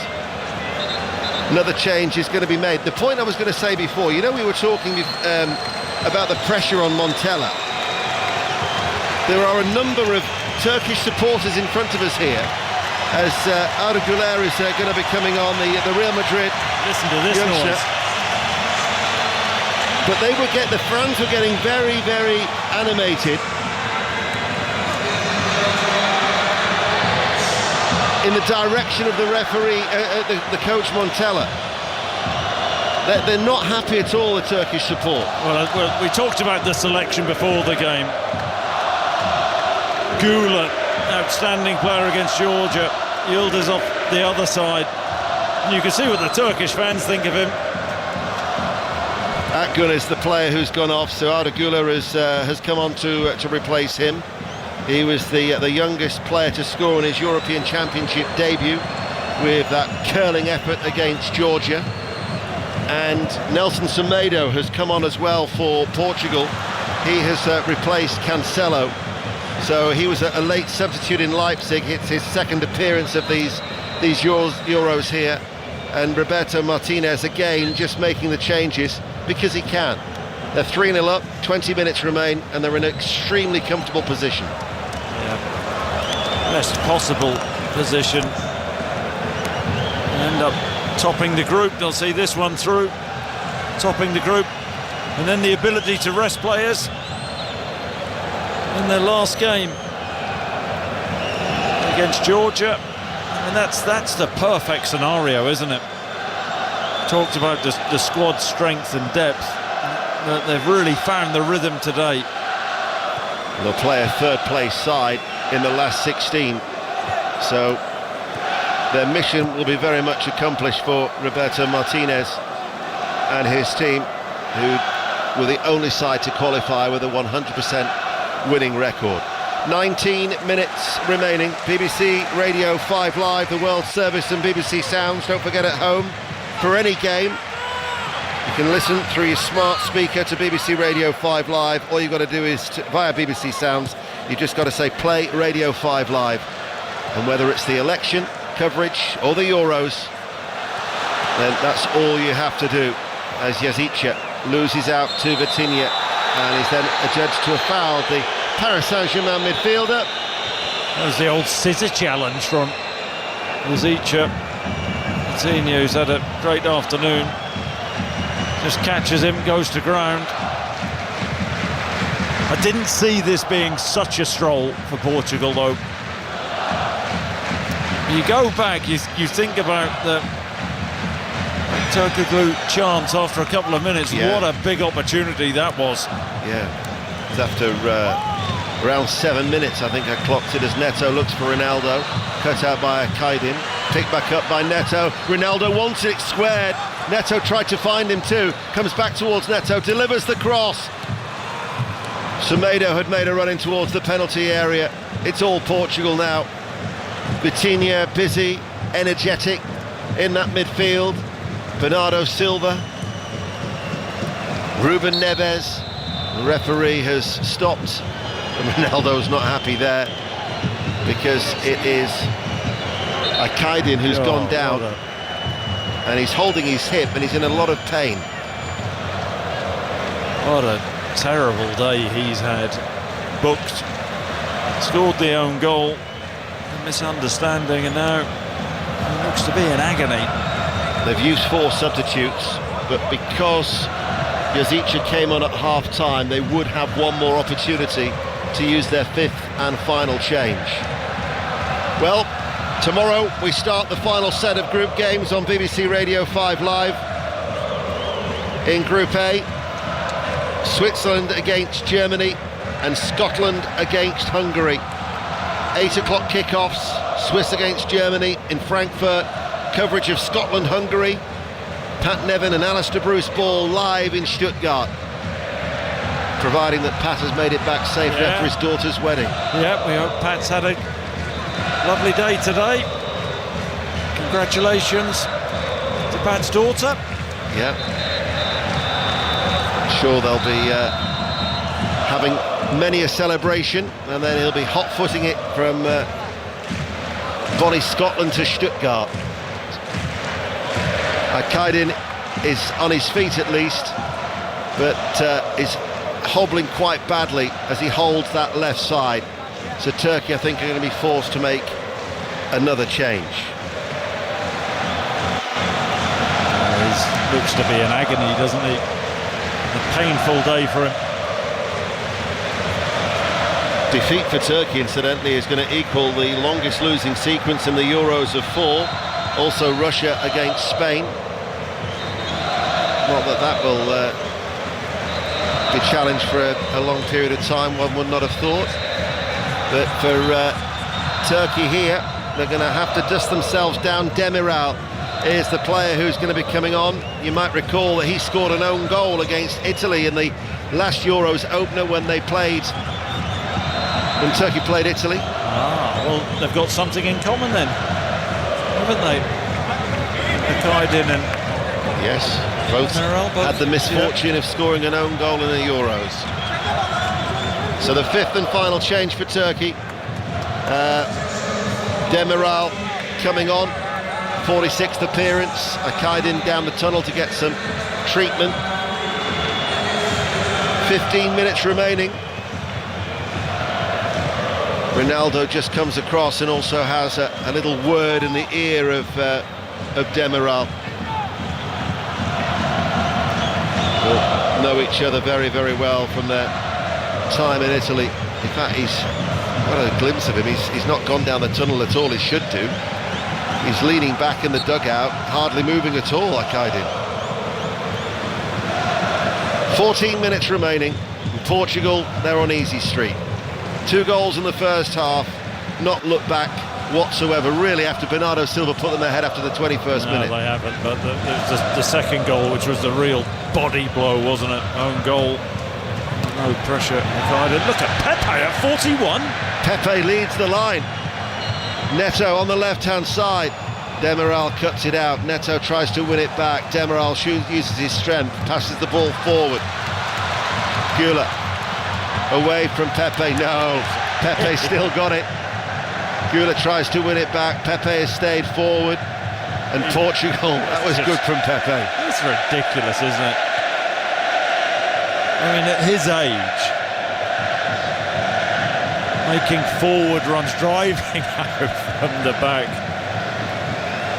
Another change is going to be made. The point I was going to say before, you know, we were talking about the pressure on Montella. There are a number of Turkish supporters in front of us here, as Arda Güler is going to be coming on, the Real Madrid. Listen to this youngster. noise. But the fans were getting very, very animated in the direction of the referee, the coach Montella. They're not happy at all, the Turkish support. Well, we talked about the selection before the game. Güler, outstanding player against Georgia. Yildiz off the other side. And you can see what the Turkish fans think of him. Akgün is the player who's gone off, so Arda Güler has come on to replace him. He was the youngest player to score in his European Championship debut with that curling effort against Georgia. And Nelson Semedo has come on as well for Portugal. He has replaced Cancelo. So he was a late substitute in Leipzig. It's his second appearance of these Euros here. And Roberto Martinez again just making the changes because he can. They're 3-0 up, 20 minutes remain, and they're in an extremely comfortable position. Yeah. Best possible position. End up topping the group. They'll see this one through. Topping the group. And then the ability to rest players in their last game against Georgia. I mean, that's the perfect scenario, isn't it? Talked about the squad strength and depth. They've really found the rhythm today. They'll play a third-place side in the last 16, so their mission will be very much accomplished for Roberto Martinez and his team, who were the only side to qualify with a 100% winning record. 19 minutes remaining. BBC Radio 5 Live, the World Service and BBC Sounds. Don't forget, at home, for any game, you can listen through your smart speaker to BBC Radio 5 Live. All you've got to do is, via BBC Sounds, you've just got to say play Radio 5 Live. And whether it's the election coverage or the Euros, then that's all you have to do. As Yazica loses out to Vitinha and is then adjudged to have fouled the Paris Saint-Germain midfielder. That was the old scissor challenge from Zicha. Coutinho's had a great afternoon. Just catches him, goes to ground. I didn't see this being such a stroll for Portugal, though. You go back, you think about the Turkoglu chance after a couple of minutes. Yeah. What a big opportunity that was. Yeah, it's after around 7 minutes, I think I clocked it, as Neto looks for Ronaldo, cut out by Kaidin, picked back up by Neto. Ronaldo wants it squared. Neto tried to find him too, comes back towards Neto, delivers the cross. Semedo had made a run in towards the penalty area. It's all Portugal now. Vitinha busy, energetic in that midfield. Bernardo Silva, Ruben Neves. The referee has stopped, and Ronaldo's not happy there because it is Akaidin who's gone down, and he's holding his hip and he's in a lot of pain. What a terrible day he's had. Booked, scored the own goal, a misunderstanding, and now it looks to be in agony. They've used 4 substitutes, but because Zicha came on at half-time, they would have one more opportunity to use their 5th and final change. Well, tomorrow we start the final set of group games on BBC Radio 5 Live. In Group A, Switzerland against Germany and Scotland against Hungary. 8 o'clock kickoffs, Swiss against Germany in Frankfurt. Coverage of Scotland-Hungary. Pat Nevin and Alistair Bruce Ball live in Stuttgart, providing that Pat has made it back safely after his daughter's wedding. Yeah, we hope Pat's had a lovely day today. Congratulations to Pat's daughter. Yeah. I'm sure they'll be having many a celebration, and then he'll be hot-footing it from bonny Scotland to Stuttgart. Kaidin is on his feet at least, but is hobbling quite badly as he holds that left side. So Turkey, I think, are going to be forced to make another change. He looks to be in agony, doesn't he? A painful day for him. Defeat for Turkey, incidentally, is going to equal the longest losing sequence in the Euros of 4. Also Russia against Spain. Not that that will be challenged for a long period of time, one would not have thought. But for Turkey here, they're going to have to dust themselves down. Demiral is the player who's going to be coming on. You might recall that he scored an own goal against Italy in the last Euros opener when Turkey played Italy. Well, they've got something in common then, haven't they? Akaidin and yes, both had the misfortune of scoring an own goal in the Euros. So the 5th and final change for Turkey. Demiral coming on, 46th appearance. Akaidin down the tunnel to get some treatment. 15 minutes remaining. Ronaldo just comes across and also has a little word in the ear of Demiral. Will know each other very, very well from their time in Italy. In fact, he's got a glimpse of him. He's not gone down the tunnel at all. He should do. He's leaning back in the dugout, hardly moving at all, Akaidin. 14 minutes remaining. Portugal, they're on easy street. 2 goals in the first half, not look back whatsoever, really, after Bernardo Silva put them ahead after the 21st minute. No, they haven't, but the second goal, which was the real body blow, wasn't it? Own goal, no pressure. Look at Pepe at 41. Pepe leads the line. Neto on the left-hand side. Demiral cuts it out. Neto tries to win it back. Demiral uses his strength, passes the ball forward. Gula away from Pepe. No, Pepe still got it. Gula tries to win it back. Pepe has stayed forward. And Portugal, that was good from Pepe. That's ridiculous, isn't it? I mean, at his age, making forward runs, driving out from the back.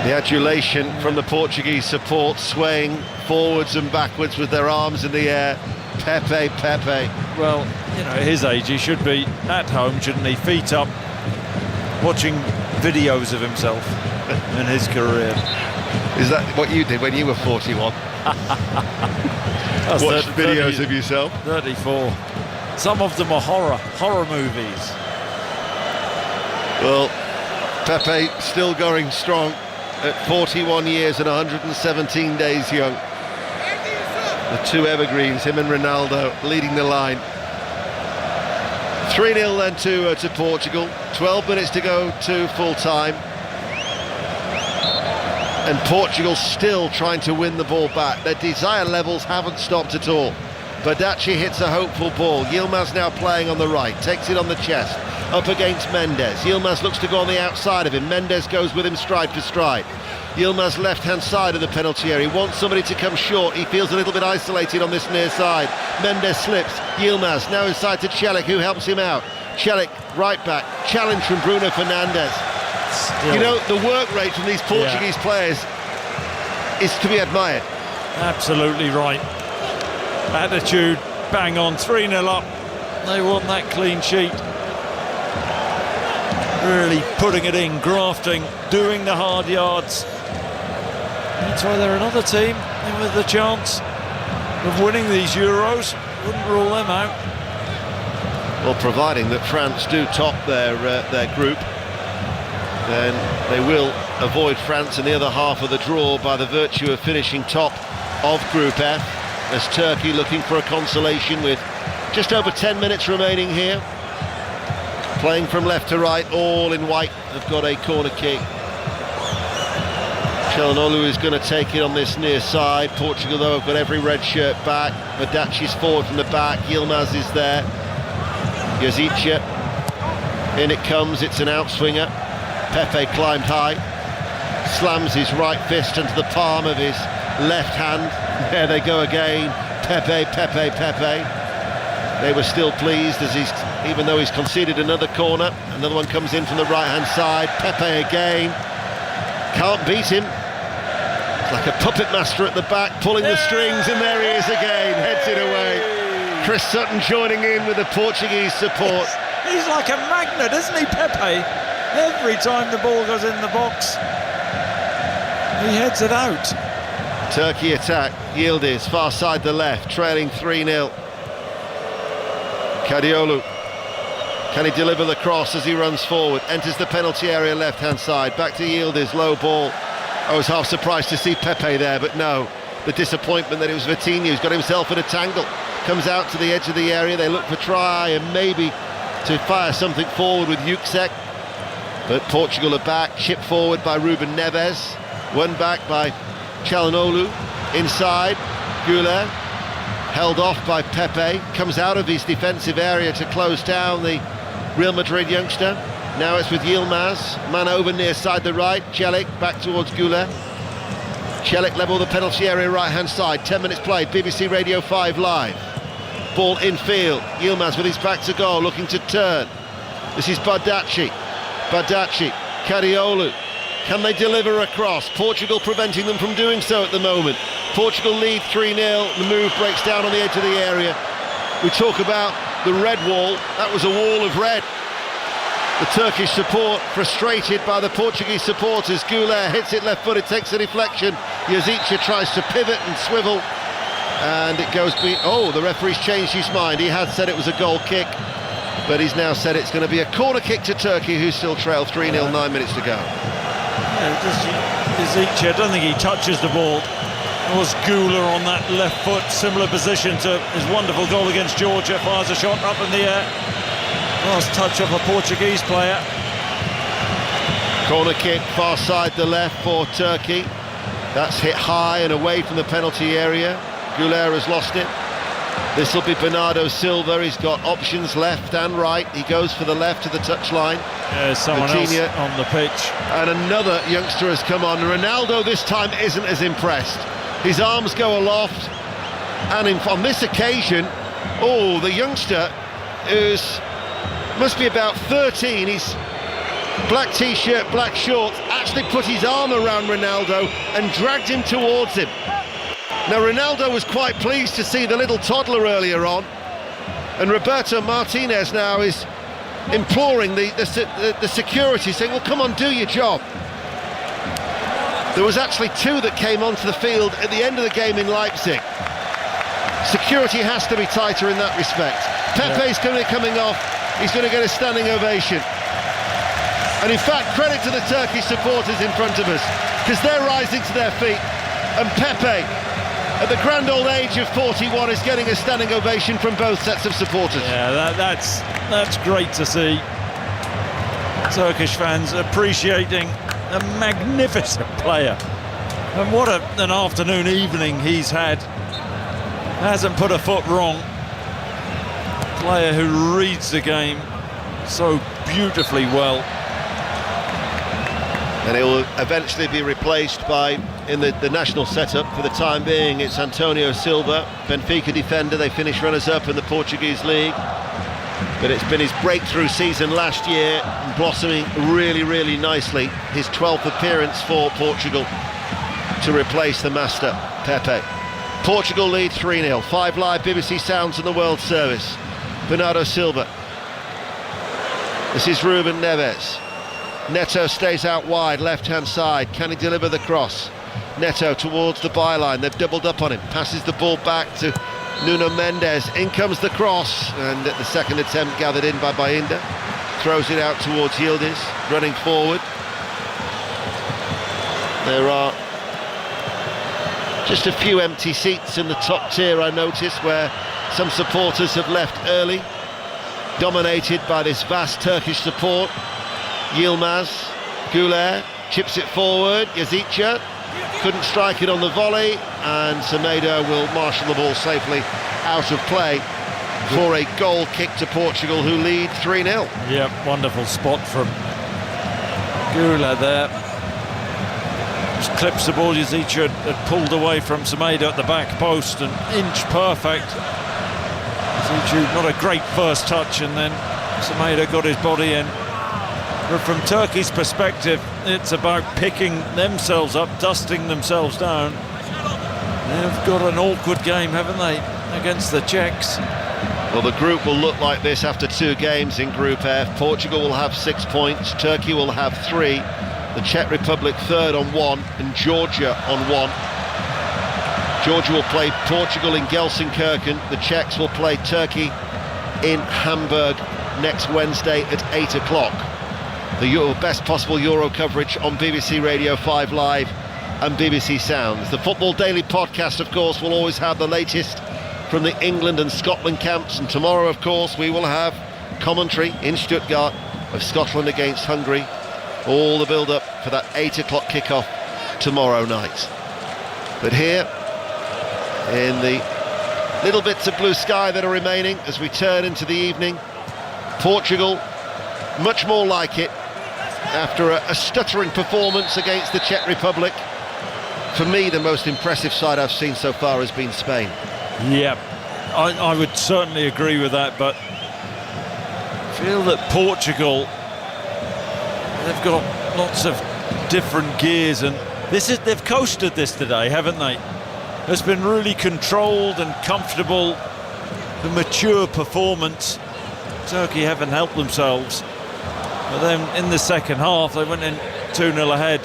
The adulation from the Portuguese support, swaying forwards and backwards with their arms in the air. Pepe, Pepe. Well, you know, at his age, he should be at home, shouldn't he? Feet up, watching videos of himself in his career. Is that what you did when you were 41? Watch videos of yourself? 34. Some of them are horror movies. Well, Pepe still going strong at 41 years and 117 days young. The two evergreens, him and Ronaldo, leading the line. 3-0 then to Portugal. 12 minutes to go to full time. And Portugal still trying to win the ball back. Their desire levels haven't stopped at all. Badachi hits a hopeful ball. Yilmaz now playing on the right, takes it on the chest, up against Mendes. Yilmaz looks to go on the outside of him. Mendes goes with him stride for stride. Yilmaz left-hand side of the penalty area. He wants somebody to come short. He feels a little bit isolated on this near side. Mendes slips. Yilmaz now inside to Celik, who helps him out. Celik, right back. Challenge from Bruno Fernandes. Still. You know, the work rate from these Portuguese players is to be admired. Absolutely right. Attitude, bang on, 3-0 up. They want that clean sheet. Really putting it in, grafting, doing the hard yards. That's why they're another team with the chance of winning these Euros. Wouldn't rule them out. Well, providing that France do top their group, then they will avoid France in the other half of the draw by the virtue of finishing top of Group F, as Turkey looking for a consolation with just over 10 minutes remaining here. Playing from left to right, all in white, have got a corner kick. Çalhanoğlu is going to take it on this near side. Portugal, though, have got every red shirt back. Badachi's forward from the back. Yilmaz is there. Yazicia. In it comes, it's an outswinger. Pepe climbed high. Slams his right fist into the palm of his left hand. There they go again. Pepe, Pepe, Pepe. They were still pleased as even though he's conceded another corner. Another one comes in from the right-hand side. Pepe again. Can't beat him. It's like a puppet master at the back, pulling the strings, and there he is again, heads it away. Chris Sutton joining in with the Portuguese support. He's like a magnet, isn't he, Pepe? Every time the ball goes in the box, he heads it out. Turkey attack. Yildiz, far side the left, trailing 3-0. Kadiolu. Can he deliver the cross as he runs forward? Enters the penalty area left-hand side. Back to Yildiz, low ball. I was half surprised to see Pepe there, but no. The disappointment that it was Vitinha who's got himself in a tangle. Comes out to the edge of the area. They look for try and maybe to fire something forward with Yüksek. But Portugal are back. Chipped forward by Ruben Neves. Won back by Çalhanoğlu. Inside, Güler. Held off by Pepe. Comes out of his defensive area to close down the Real Madrid youngster. Now it's with Yilmaz. Man over near side the right. Celik back towards Güler. Celik level the penalty area right-hand side. 10 minutes played. BBC Radio 5 live. Ball infield. Yilmaz with his back to goal, looking to turn. This is Badachi. Badachi. Kadiolu. Can they deliver a cross? Portugal preventing them from doing so at the moment. Portugal lead 3-0. The move breaks down on the edge of the area. We talk about the red wall. That was a wall of red. The Turkish support frustrated by the Portuguese supporters. Güler hits it left-footed, takes a deflection. Yazicia tries to pivot and swivel, and it goes. The referee's changed his mind. He had said it was a goal kick, but he's now said it's going to be a corner kick to Turkey, who still trail 3-0, 9 minutes to go. Yazicia, I don't think he touches the ball. It was Güler on that left foot, similar position to his wonderful goal against Georgia. Fires a shot up in the air. Last touch of a Portuguese player. Corner kick, far side the left for Turkey. That's hit high and away from the penalty area. Güler has lost it. This will be Bernardo Silva. He's got options left and right. He goes for the left to the touchline. Someone Vitinha else on the pitch. And another youngster has come on. Ronaldo this time isn't as impressed. His arms go aloft. And on this occasion, the youngster is must be about 13. He's black t-shirt, black shorts, actually put his arm around Ronaldo and dragged him towards him. Now Ronaldo was quite pleased to see the little toddler earlier on, and Roberto Martinez now is imploring the security, saying, well, come on, do your job. There was actually 2 that came onto the field at the end of the game in Leipzig. Security has to be tighter in that respect. Pepe's going to be coming off, he's going to get a standing ovation. And in fact, credit to the Turkish supporters in front of us, because they're rising to their feet, and Pepe, at the grand old age of 41, is getting a standing ovation from both sets of supporters. Yeah, that's great to see. Turkish fans appreciating a magnificent player. And what an afternoon, evening he's had. Hasn't put a foot wrong. Player who reads the game so beautifully well. And he will eventually be replaced by, in the national setup for the time being, it's Antonio Silva, Benfica defender. They finished runners-up in the Portuguese league, but it's been his breakthrough season last year, blossoming really, really nicely. His 12th appearance for Portugal to replace the master, Pepe. Portugal lead 3-0. 5 Live BBC Sounds and the World Service. Bernardo Silva. This is Ruben Neves. Neto stays out wide, left-hand side. Can he deliver the cross? Neto towards the byline. They've doubled up on him. Passes the ball back to Nuno Mendes. In comes the cross, and at the second attempt gathered in by Bainda. Throws it out towards Yildiz, running forward. There are just a few empty seats in the top tier, I noticed, where some supporters have left early, dominated by this vast Turkish support. Yilmaz, Güler chips it forward. Yazica couldn't strike it on the volley, and Semedo will marshal the ball safely out of play for a goal kick to Portugal, who lead 3-0. Yeah, wonderful spot from Güler there. Just clips the ball. Yazica had pulled away from Semedo at the back post, and inch perfect. Yazica, not a great first touch, and then Semedo got his body in. But from Turkey's perspective, it's about picking themselves up, dusting themselves down. They've got an awkward game, haven't they, against the Czechs? Well, the group will look like this after 2 games in Group F. Portugal will have 6 points, Turkey will have 3, the Czech Republic third on 1, and Georgia on 1. Georgia will play Portugal in Gelsenkirchen. The Czechs will play Turkey in Hamburg next Wednesday at 8 o'clock. The best possible Euro coverage on BBC Radio 5 Live and BBC Sounds. The Football Daily podcast, of course, will always have the latest from the England and Scotland camps, and tomorrow, of course, we will have commentary in Stuttgart of Scotland against Hungary. All the build-up for that 8 o'clock kickoff tomorrow night. But here, in the little bits of blue sky that are remaining as we turn into the evening, Portugal, much more like it after a stuttering performance against the Czech Republic. For me, the most impressive side I've seen so far has been Spain. Yeah, I would certainly agree with that, but I feel that Portugal, they've got lots of different gears, and they've coasted this today, haven't they? It's been really controlled and comfortable, the mature performance. Turkey haven't helped themselves. But then in the second half, they went in 2-0 ahead.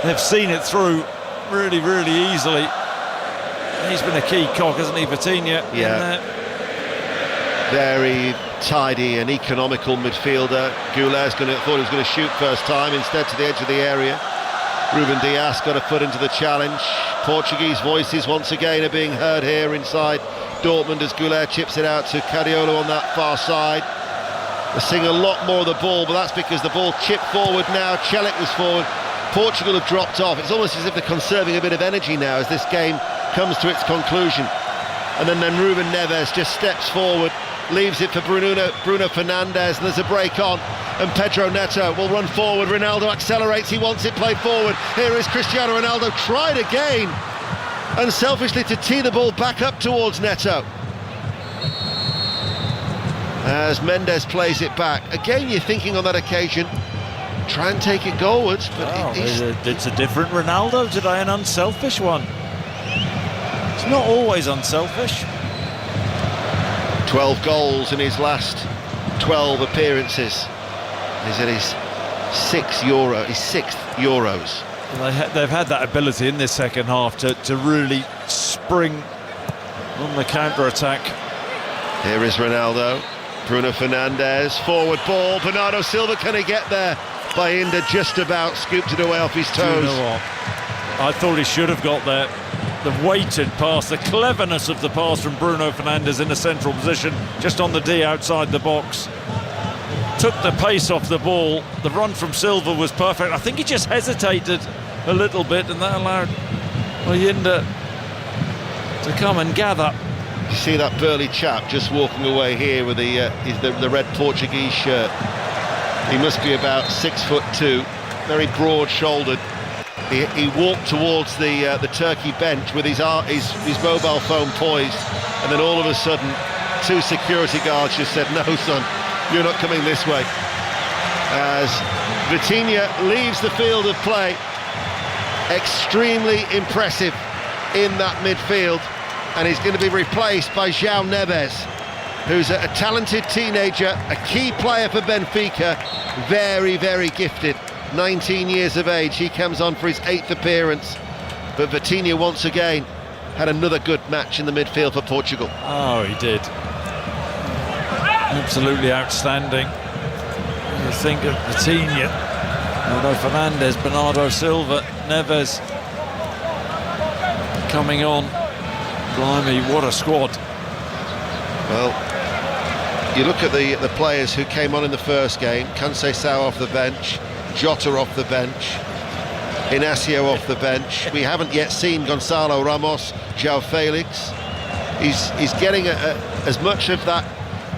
They've seen it through really, really easily. He's been a key cog, hasn't he, Vitinha? Yeah. Very tidy and economical midfielder. Güler thought he was going to shoot first time, instead to the edge of the area. Ruben Dias got a foot into the challenge. Portuguese voices once again are being heard here inside Dortmund as Güler chips it out to Cariolo on that far side. They're seeing a lot more of the ball, but that's because the ball chipped forward now. Celik was forward. Portugal have dropped off. It's almost as if they're conserving a bit of energy now as this game comes to its conclusion. And then Ruben Neves just steps forward, leaves it for Bruno Fernandes, and there's a break on, and Pedro Neto will run forward. Ronaldo accelerates, he wants it played forward. Here is Cristiano Ronaldo, tried again, unselfishly to tee the ball back up towards Neto. as Mendes plays it back. Again, you're thinking on that occasion, try and take it goalwards, but it's a different Ronaldo today, an unselfish one. It's not always unselfish. 12 goals in his last 12 appearances. He's at his sixth Euros. They've had that ability in this second half to really spring on the counter-attack. Here is Ronaldo. Bruno Fernandes, forward ball. Bernardo Silva, can he get there? Bayinda just about scooped it away off his toes. Do you know what? I thought he should have got there. The weighted pass, the cleverness of the pass from Bruno Fernandes in a central position, just on the D outside the box. Took the pace off the ball. The run from Silva was perfect. I think he just hesitated a little bit, and that allowed Bayinda to come and gather. You see that burly chap just walking away here with the red Portuguese shirt. He must be about 6'2", very broad-shouldered. He walked towards the Turkey bench with his mobile phone poised, and then all of a sudden, two security guards just said, "No, son, you're not coming this way." As Vitinha leaves the field of play, extremely impressive in that midfield, and he's going to be replaced by João Neves, who's a talented teenager, a key player for Benfica, very, very gifted. 19 years of age, he comes on for his 8th appearance, but Vitinha once again had another good match in the midfield for Portugal. Oh, he did. Absolutely outstanding. You think of Vitinha, Bruno Fernandes, Bernardo Silva, Neves coming on. Blimey, what a squad. Well, you look at the players who came on in the first game. Conceição off the bench, Jota off the bench, Inacio off the bench. We haven't yet seen Gonçalo Ramos, João Felix. He's getting as much of that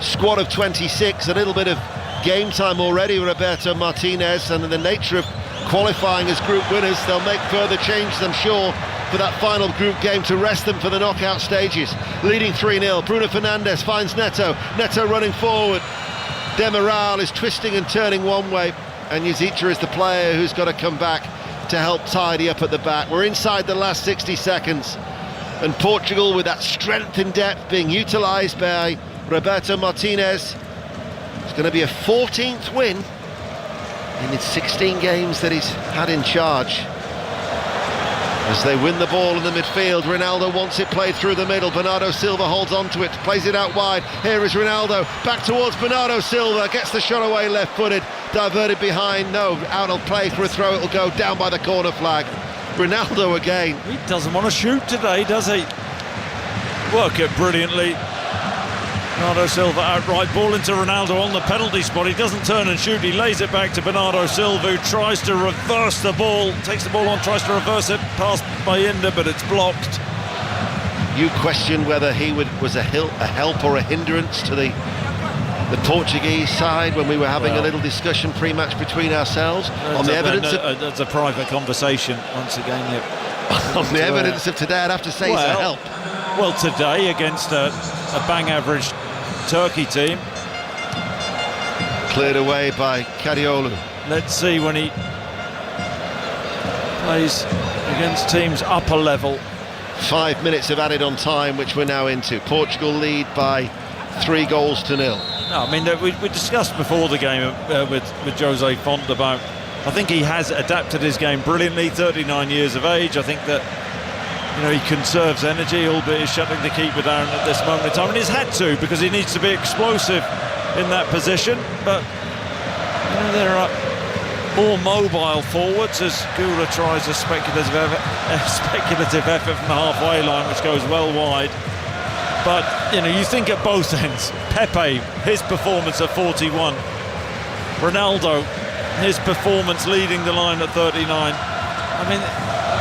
squad of 26, a little bit of game time already. Roberto Martinez, and in the nature of qualifying as group winners, they'll make further changes, I'm sure, for that final group game to rest them for the knockout stages. Leading 3-0, Bruno Fernandes finds Neto running forward. Demiral is twisting and turning one way, and Yazica is the player who's got to come back to help tidy up at the back. We're inside the last 60 seconds, and Portugal, with that strength in depth being utilised by Roberto Martinez, it's going to be a 14th win in its 16 games that he's had in charge. As they win the ball in the midfield, Ronaldo wants it played through the middle. Bernardo Silva holds on to it, plays it out wide. Here is Ronaldo, back towards Bernardo Silva, gets the shot away left-footed, diverted behind, no, out of play for a throw, it'll go down by the corner flag. Ronaldo again. He doesn't want to shoot today, does he? Work it brilliantly. Bernardo Silva outright, ball into Ronaldo on the penalty spot. He doesn't turn and shoot, he lays it back to Bernardo Silva, who tries to reverse the ball, takes the ball on, tries to reverse it past Bayinda, but it's blocked. You question whether he was a help or a hindrance to the Portuguese side when we were having a little discussion pre-match between ourselves on the evidence of... That's a private conversation, once again. On the evidence of today, I'd have to say it's a help. Well, today, against a bang-average Turkey team. Cleared away by Kadiolu. Let's see when he plays against teams upper level. 5 minutes of added on time, which we're now into. Portugal lead by 3-0. No, I mean, we discussed before the game with Jose Font about, I think he has adapted his game brilliantly, 39 years of age. I think that, you know, he conserves energy, albeit he's shutting the keeper down at this moment in time, and he's had to, because he needs to be explosive in that position. But you know, there are more mobile forwards as Gula tries a speculative effort from the halfway line, which goes well wide. But you know, you think at both ends. Pepe, his performance at 41. Ronaldo, his performance leading the line at 39. I mean,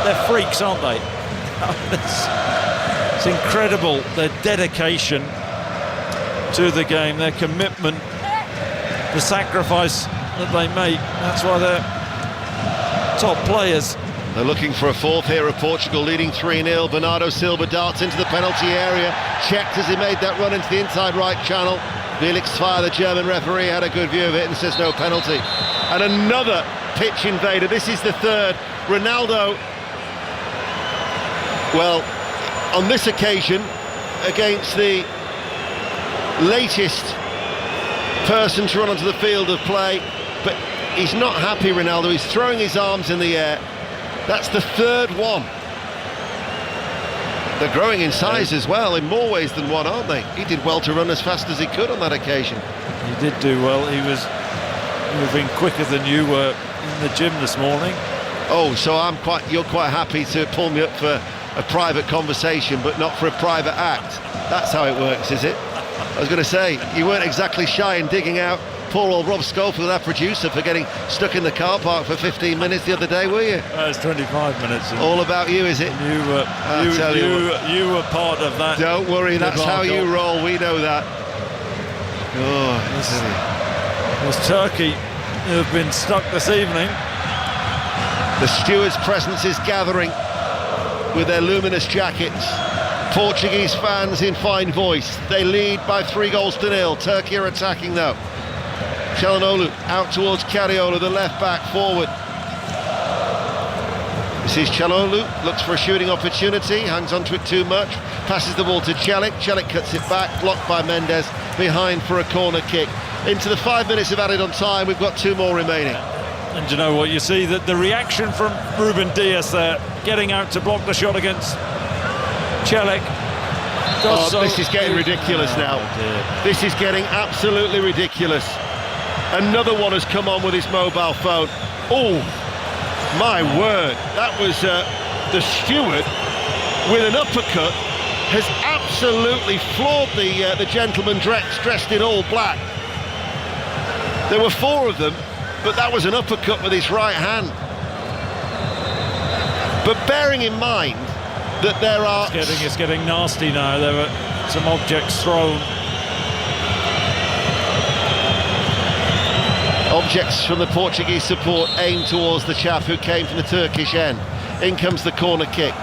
they're freaks, aren't they? It's incredible, their dedication to the game, their commitment, the sacrifice that they make. That's why they're top players. They're looking for a fourth here of Portugal, leading 3-0. Bernardo Silva darts into the penalty area, checked as he made that run into the inside right channel. Felix Zweier, the German referee, had a good view of it and says no penalty. And another pitch invader. This is the third. Ronaldo, well, on this occasion, against the latest person to run onto the field of play, but he's not happy, Ronaldo. He's throwing his arms in the air. That's the third one. They're growing in size as well, in more ways than one, aren't they? He did well to run as fast as he could on that occasion. He did do well. He was moving quicker than you were in the gym this morning. Oh, so you're quite happy to pull me up for a private conversation, but not for a private act. That's how it works, is it? I was going to say, you weren't exactly shy in digging out poor old Rob Schofield, our producer, for getting stuck in the car park for 15 minutes the other day, were you? It's 25 minutes. All about you, is it? You were part of that. Don't worry, that's how you roll. We know that. There's Turkey who have been stuck this evening. The stewards' presence is gathering with their luminous jackets. Portuguese fans in fine voice. They lead by 3-0. Turkey are attacking though. Çalhanoğlu out towards Cariola, the left back, forward. This is Çalhanoğlu, looks for a shooting opportunity, hangs onto it too much, passes the ball to Celik. Celik cuts it back, blocked by Mendes, behind for a corner kick. Into the 5 minutes of added on time, we've got 2 more remaining. And you know what, you see that the reaction from Ruben Dias there, getting out to block the shot against Celik. This is getting ridiculous now. This is getting absolutely ridiculous. Another one has come on with his mobile phone. Oh, my word. That was the steward with an uppercut has absolutely floored the gentleman dressed in all black. There were 4 of them, but that was an uppercut with his right hand. But bearing in mind that there are... It's getting nasty now. There were some objects thrown. Objects from the Portuguese support aimed towards the chap who came from the Turkish end. In comes the corner kick.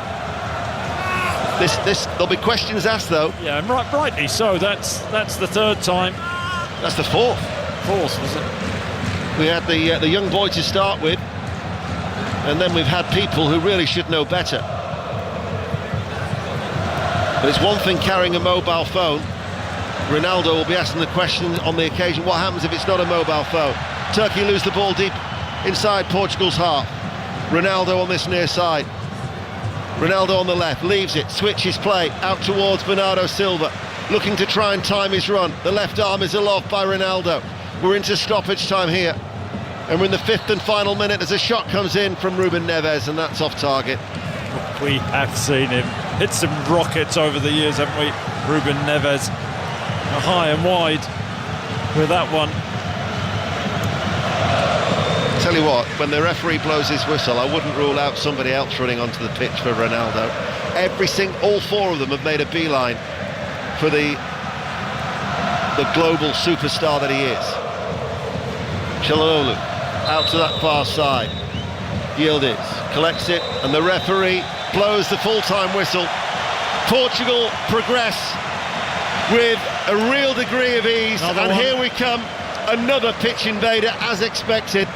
There'll be questions asked though. Yeah, and rightly so. That's the 3rd time. That's the 4th. 4th, was it? We had the young boy to start with, and then we've had people who really should know better. But it's one thing carrying a mobile phone. Ronaldo will be asking the question on the occasion, what happens if it's not a mobile phone? Turkey lose the ball deep inside Portugal's half. Ronaldo on this near side. Ronaldo on the left, leaves it, switches play out towards Bernardo Silva, looking to try and time his run. The left arm is aloft by Ronaldo. We're into stoppage time here, and we're in the 5th and final minute as a shot comes in from Ruben Neves, and that's off target. We have seen him hit some rockets over the years, haven't we? Ruben Neves, high and wide with that one. Tell you what, when the referee blows his whistle, I wouldn't rule out somebody else running onto the pitch for Ronaldo. All 4 of them have made a beeline for the global superstar that he is. Çalhanoğlu out to that far side. Yildiz collects it, and the referee blows the full-time whistle. Portugal progress with a real degree of ease, and here we come, another pitch invader as expected.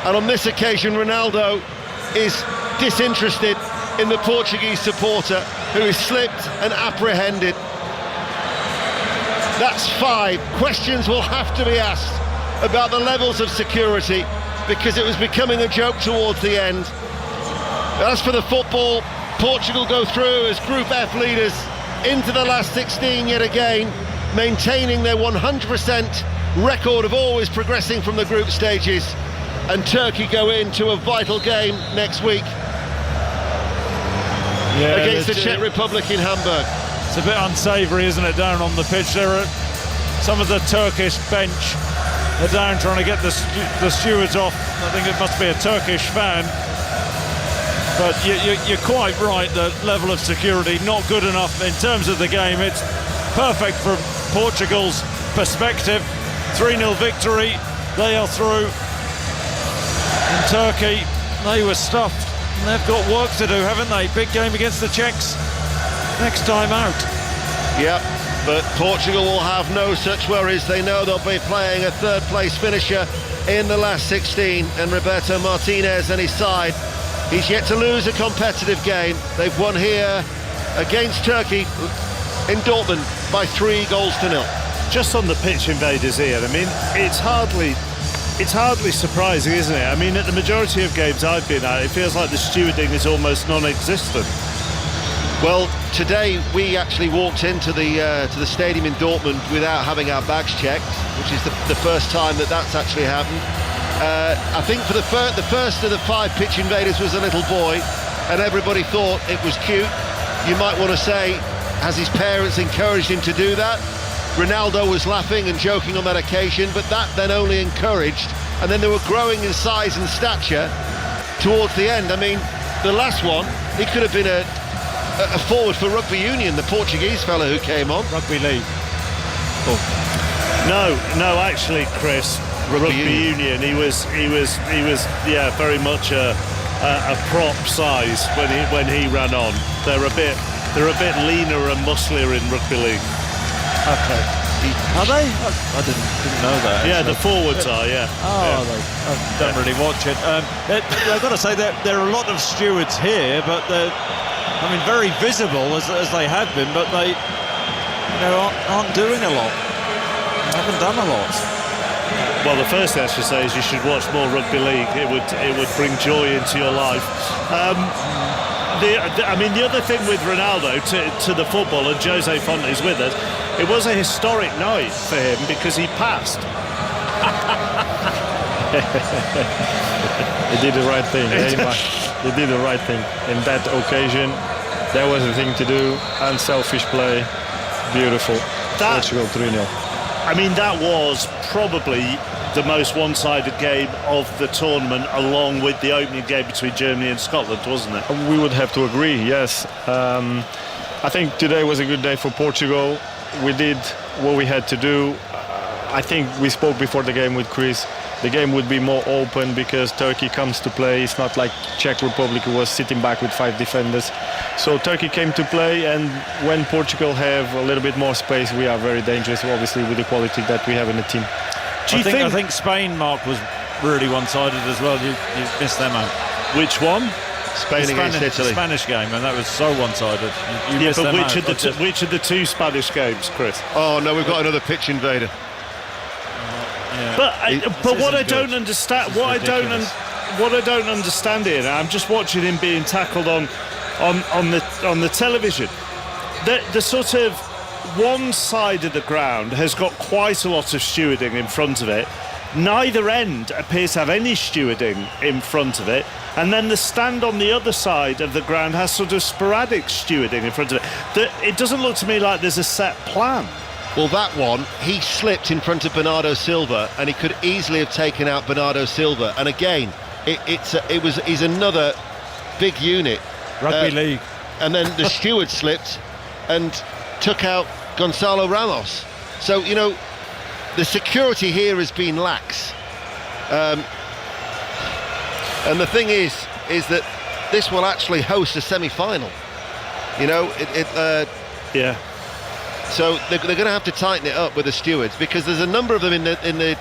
And on this occasion, Ronaldo is disinterested in the Portuguese supporter who is slipped and apprehended. That's 5. Questions will have to be asked about the levels of security, because it was becoming a joke towards the end. As for the football, Portugal go through as Group F leaders into the last 16 yet again, maintaining their 100% record of always progressing from the group stages. And Turkey go into a vital game next week against the Czech Republic in Hamburg. It's a bit unsavoury, isn't it, down on the pitch? There are some of the Turkish bench are down trying to get the stewards off. I think it must be a Turkish fan. But you're quite right, the level of security not good enough in terms of the game. It's perfect from Portugal's perspective. 3-0 victory, they are through. In Turkey, they were stuffed. And they've got work to do, haven't they? Big game against the Czechs next time out. Yep, But Portugal will have no such worries. They know they'll be playing a third-place finisher in the last 16, and Roberto Martinez and his side, he's yet to lose a competitive game. They've won here against Turkey in Dortmund by 3-0. Just on the pitch invaders here, I mean, it's hardly surprising, isn't it? I mean, at the majority of games I've been at, it feels like the stewarding is almost non-existent. Well, today we actually walked into the stadium in Dortmund without having our bags checked, which is the first time that's actually happened. I think for the first of the 5 pitch invaders was a little boy, and everybody thought it was cute. You might want to say, has his parents encouraged him to do that? Ronaldo was laughing and joking on that occasion, but that then only encouraged, and then they were growing in size and stature towards the end. I mean, the last one, he could have been a forward for Rugby Union, the Portuguese fellow who came on. Rugby League. Oh. No, actually, Chris, Rugby Union. He was very much a prop size when he ran on. They're a bit leaner and musclier in Rugby League. Okay. Are they? I didn't know that. Yeah, actually. The forwards are, yeah. Oh, yeah. I don't really watch it. I've got to say that there are a lot of stewards here, but they're, very visible as they have been, but they, aren't doing a lot. They haven't done a lot. Well, the first thing I should say is you should watch more Rugby League. It would bring joy into your life. The other thing with Ronaldo to the football, and Jose Font is with us, it was a historic night for him because he passed. He did the right thing. He did the right thing. In that occasion, there was a thing to do. Unselfish play. Beautiful. Portugal 3-0. I mean, that was probably the most one-sided game of the tournament, along with the opening game between Germany and Scotland, wasn't it? We would have to agree, yes. I think today was a good day for Portugal. We did what we had to do. I think we spoke before the game with Chris. The game would be more open because Turkey comes to play. It's not like Czech Republic, who was sitting back with 5 defenders. So Turkey came to play, and when Portugal have a little bit more space, we are very dangerous, obviously, with the quality that we have in the team. I think Spain, Mark, was really one-sided as well. You missed them out. Which one? Spain against Italy. The Spanish game, and that was so one-sided. But which of the 2 Spanish games, Chris? Oh no, we've got another pitch invader. But what I don't understand, what I don't understand here, now, I'm just watching him being tackled on the television. The sort of one side of the ground has got quite a lot of stewarding in front of it. Neither end appears to have any stewarding in front of it, and then the stand on the other side of the ground has sort of sporadic stewarding in front of it. It doesn't look to me like there's a set plan. Well, that one, he slipped in front of Bernardo Silva, and he could easily have taken out Bernardo Silva. And again, he's another big unit. Rugby League. And then the steward slipped and took out Gonzalo Ramos. So, the security here has been lax. And the thing is that this will actually host a semi-final. Yeah. So they're going to have to tighten it up with the stewards, because there's a number of them in the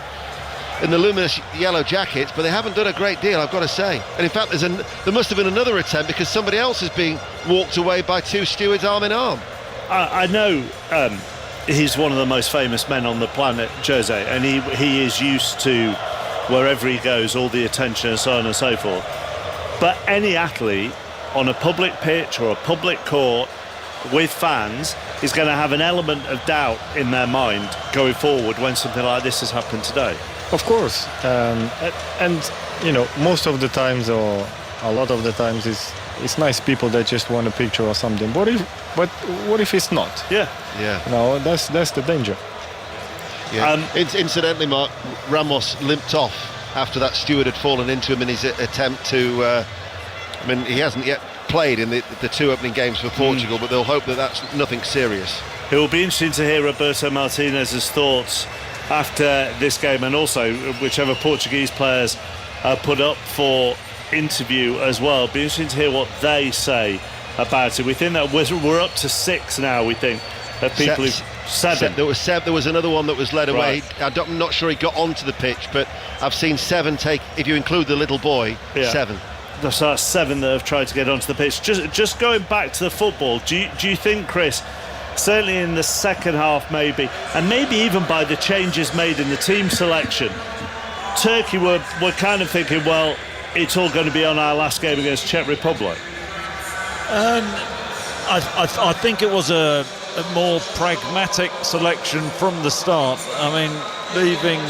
luminous yellow jackets, but they haven't done a great deal, I've got to say. And in fact, there must have been another attempt, because somebody else is being walked away by 2 stewards arm in arm. I know he's one of the most famous men on the planet, Jose, and he is used to, wherever he goes, all the attention and so on and so forth. But any athlete on a public pitch or a public court with fans is going to have an element of doubt in their mind going forward when something like this has happened today. Of course, and most of the times, or a lot of the times, it's nice people that just want a picture or something. But what if it's not? Yeah. No, that's the danger. Yeah. Incidentally, Mark, Ramos limped off after that steward had fallen into him in his attempt to. He hasn't yet played in the 2 opening games for Portugal, but they'll hope that that's nothing serious. It will be interesting to hear Roberto Martinez's thoughts after this game, and also whichever Portuguese players are put up for interview as well. It'll be interesting to hear what they say about it. We think that we're up to 6 now, we think, of people 7. There was another one that was led away. I'm not sure he got onto the pitch, but I've seen 7 take, if you include the little boy, 7. So that's 7 that have tried to get onto the pitch. Just going back to the football, do you think, Chris, certainly in the second half maybe, and maybe even by the changes made in the team selection, Turkey were kind of thinking, well, it's all going to be on our last game against Czech Republic? I think it was a more pragmatic selection from the start. I mean, leaving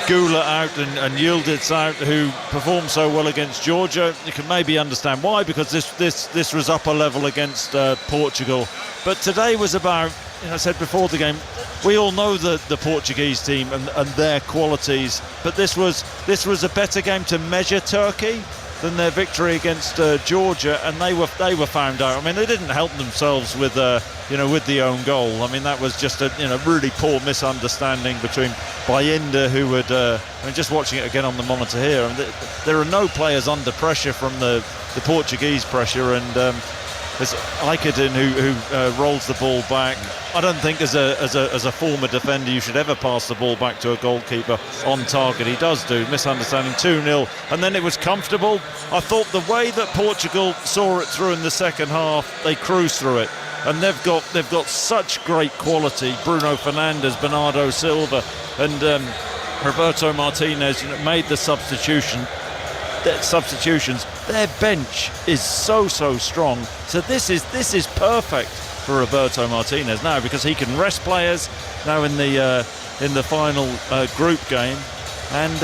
Gula out and Yildiz out, who performed so well against Georgia. You can maybe understand why, because this was upper level against Portugal. But today was about, I said before the game, we all know the Portuguese team and their qualities, but this was a better game to measure Turkey than their victory against Georgia, and they were found out. I mean, they didn't help themselves with with the own goal. I mean, that was just a really poor misunderstanding between Bayinda, who would just watching it again on the monitor here, and there are no players under pressure from the Portuguese pressure, and there's Aykerdin who rolls the ball back. I don't think as a former defender you should ever pass the ball back to a goalkeeper on target. He does do. Misunderstanding. 2-0, and then it was comfortable. I thought the way that Portugal saw it through in the second half, they cruised through it, and they've got such great quality. Bruno Fernandes, Bernardo Silva, and Roberto Martinez made the substitutions. Their bench is so strong. So this is perfect for Roberto Martinez now, because he can rest players now in the final group game and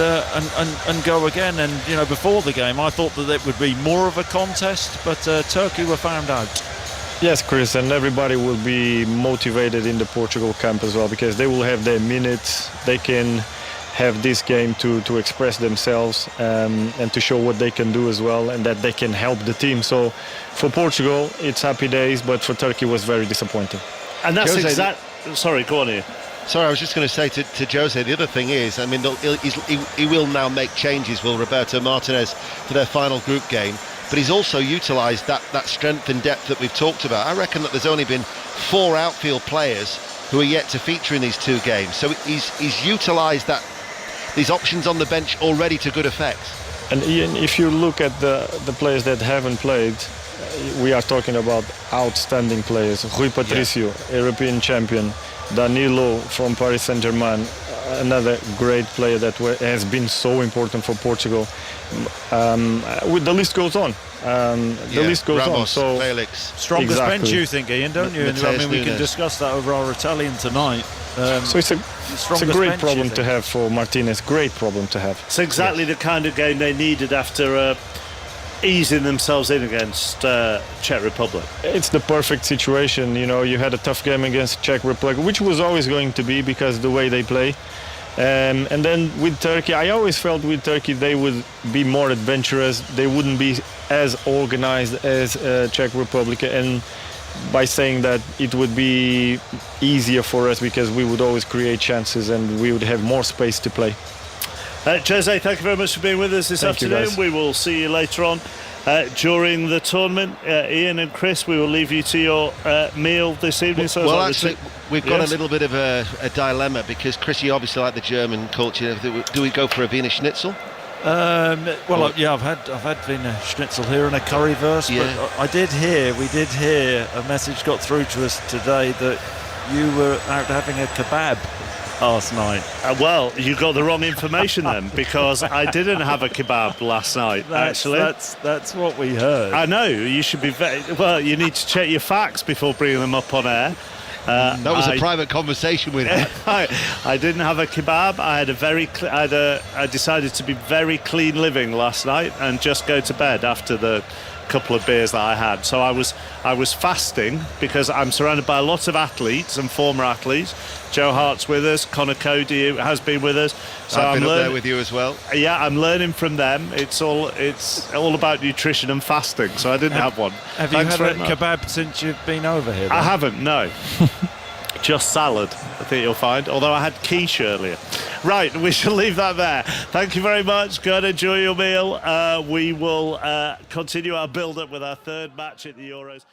go again. And before the game I thought that it would be more of a contest, but Turkey were found out. Yes, Chris, and everybody will be motivated in the Portugal camp as well, because they will have their minutes. They can have this game to express themselves and to show what they can do as well, and that they can help the team. So for Portugal, it's happy days, but for Turkey it was very disappointing. And that's Sorry, go on here. Sorry, I was just going to say to Jose, the other thing is, I mean, he will now make changes, will Roberto Martinez, for their final group game, but he's also utilised that strength and depth that we've talked about. I reckon that there's only been 4 outfield players who are yet to feature in these 2 games, so he's utilised these options on the bench already to good effect. And Ian, if you look at the players that haven't played, we are talking about outstanding players. Rui Patricio, European champion. Danilo from Paris Saint-Germain, another great player that has been so important for Portugal. The list goes on. The list goes Ramos, on. So Felix. Strongest bench, you think, Ian, don't you? I mean, we can discuss that over our Italian tonight. So it's a great problem to have for Martinez. Great problem to have. It's exactly the kind of game they needed after easing themselves in against Czech Republic. It's the perfect situation. You had a tough game against Czech Republic, which was always going to be because of the way they play. And then with Turkey, I always felt with Turkey they would be more adventurous. They wouldn't be as organized as Czech Republic, and by saying that, it would be easier for us because we would always create chances and we would have more space to play. Jose, thank you very much for being with us this afternoon. We will see you later on during the tournament. Ian and Chris, we will leave you to your meal this evening. Well, actually, we've got a little bit of a dilemma, because Chris, you obviously like the German culture. Do we go for a Wiener Schnitzel? I've had Wiener Schnitzel here in a currywurst, but we did hear a message got through to us today that you were out having a kebab last night. Well, you got the wrong information then, because I didn't have a kebab last night. Actually, that's what we heard. I know you should be you need to check your facts before bringing them up on air. That was a private conversation with him. I didn't have a kebab. I decided to be very clean living last night and just go to bed after the couple of beers that I had. So I was fasting, because I'm surrounded by a lot of athletes and former athletes. Joe Hart's with us, Conor Cody has been with us. So I've been up there with you as well. Yeah, I'm learning from them. It's all about nutrition and fasting. So I didn't have one. Have you had a kebab since you've been over here? I haven't, no. Just salad, I think you'll find, although I had quiche earlier. Right, we shall leave that there. Thank you very much. Go and enjoy your meal. We will continue our build-up with our third match at the Euros.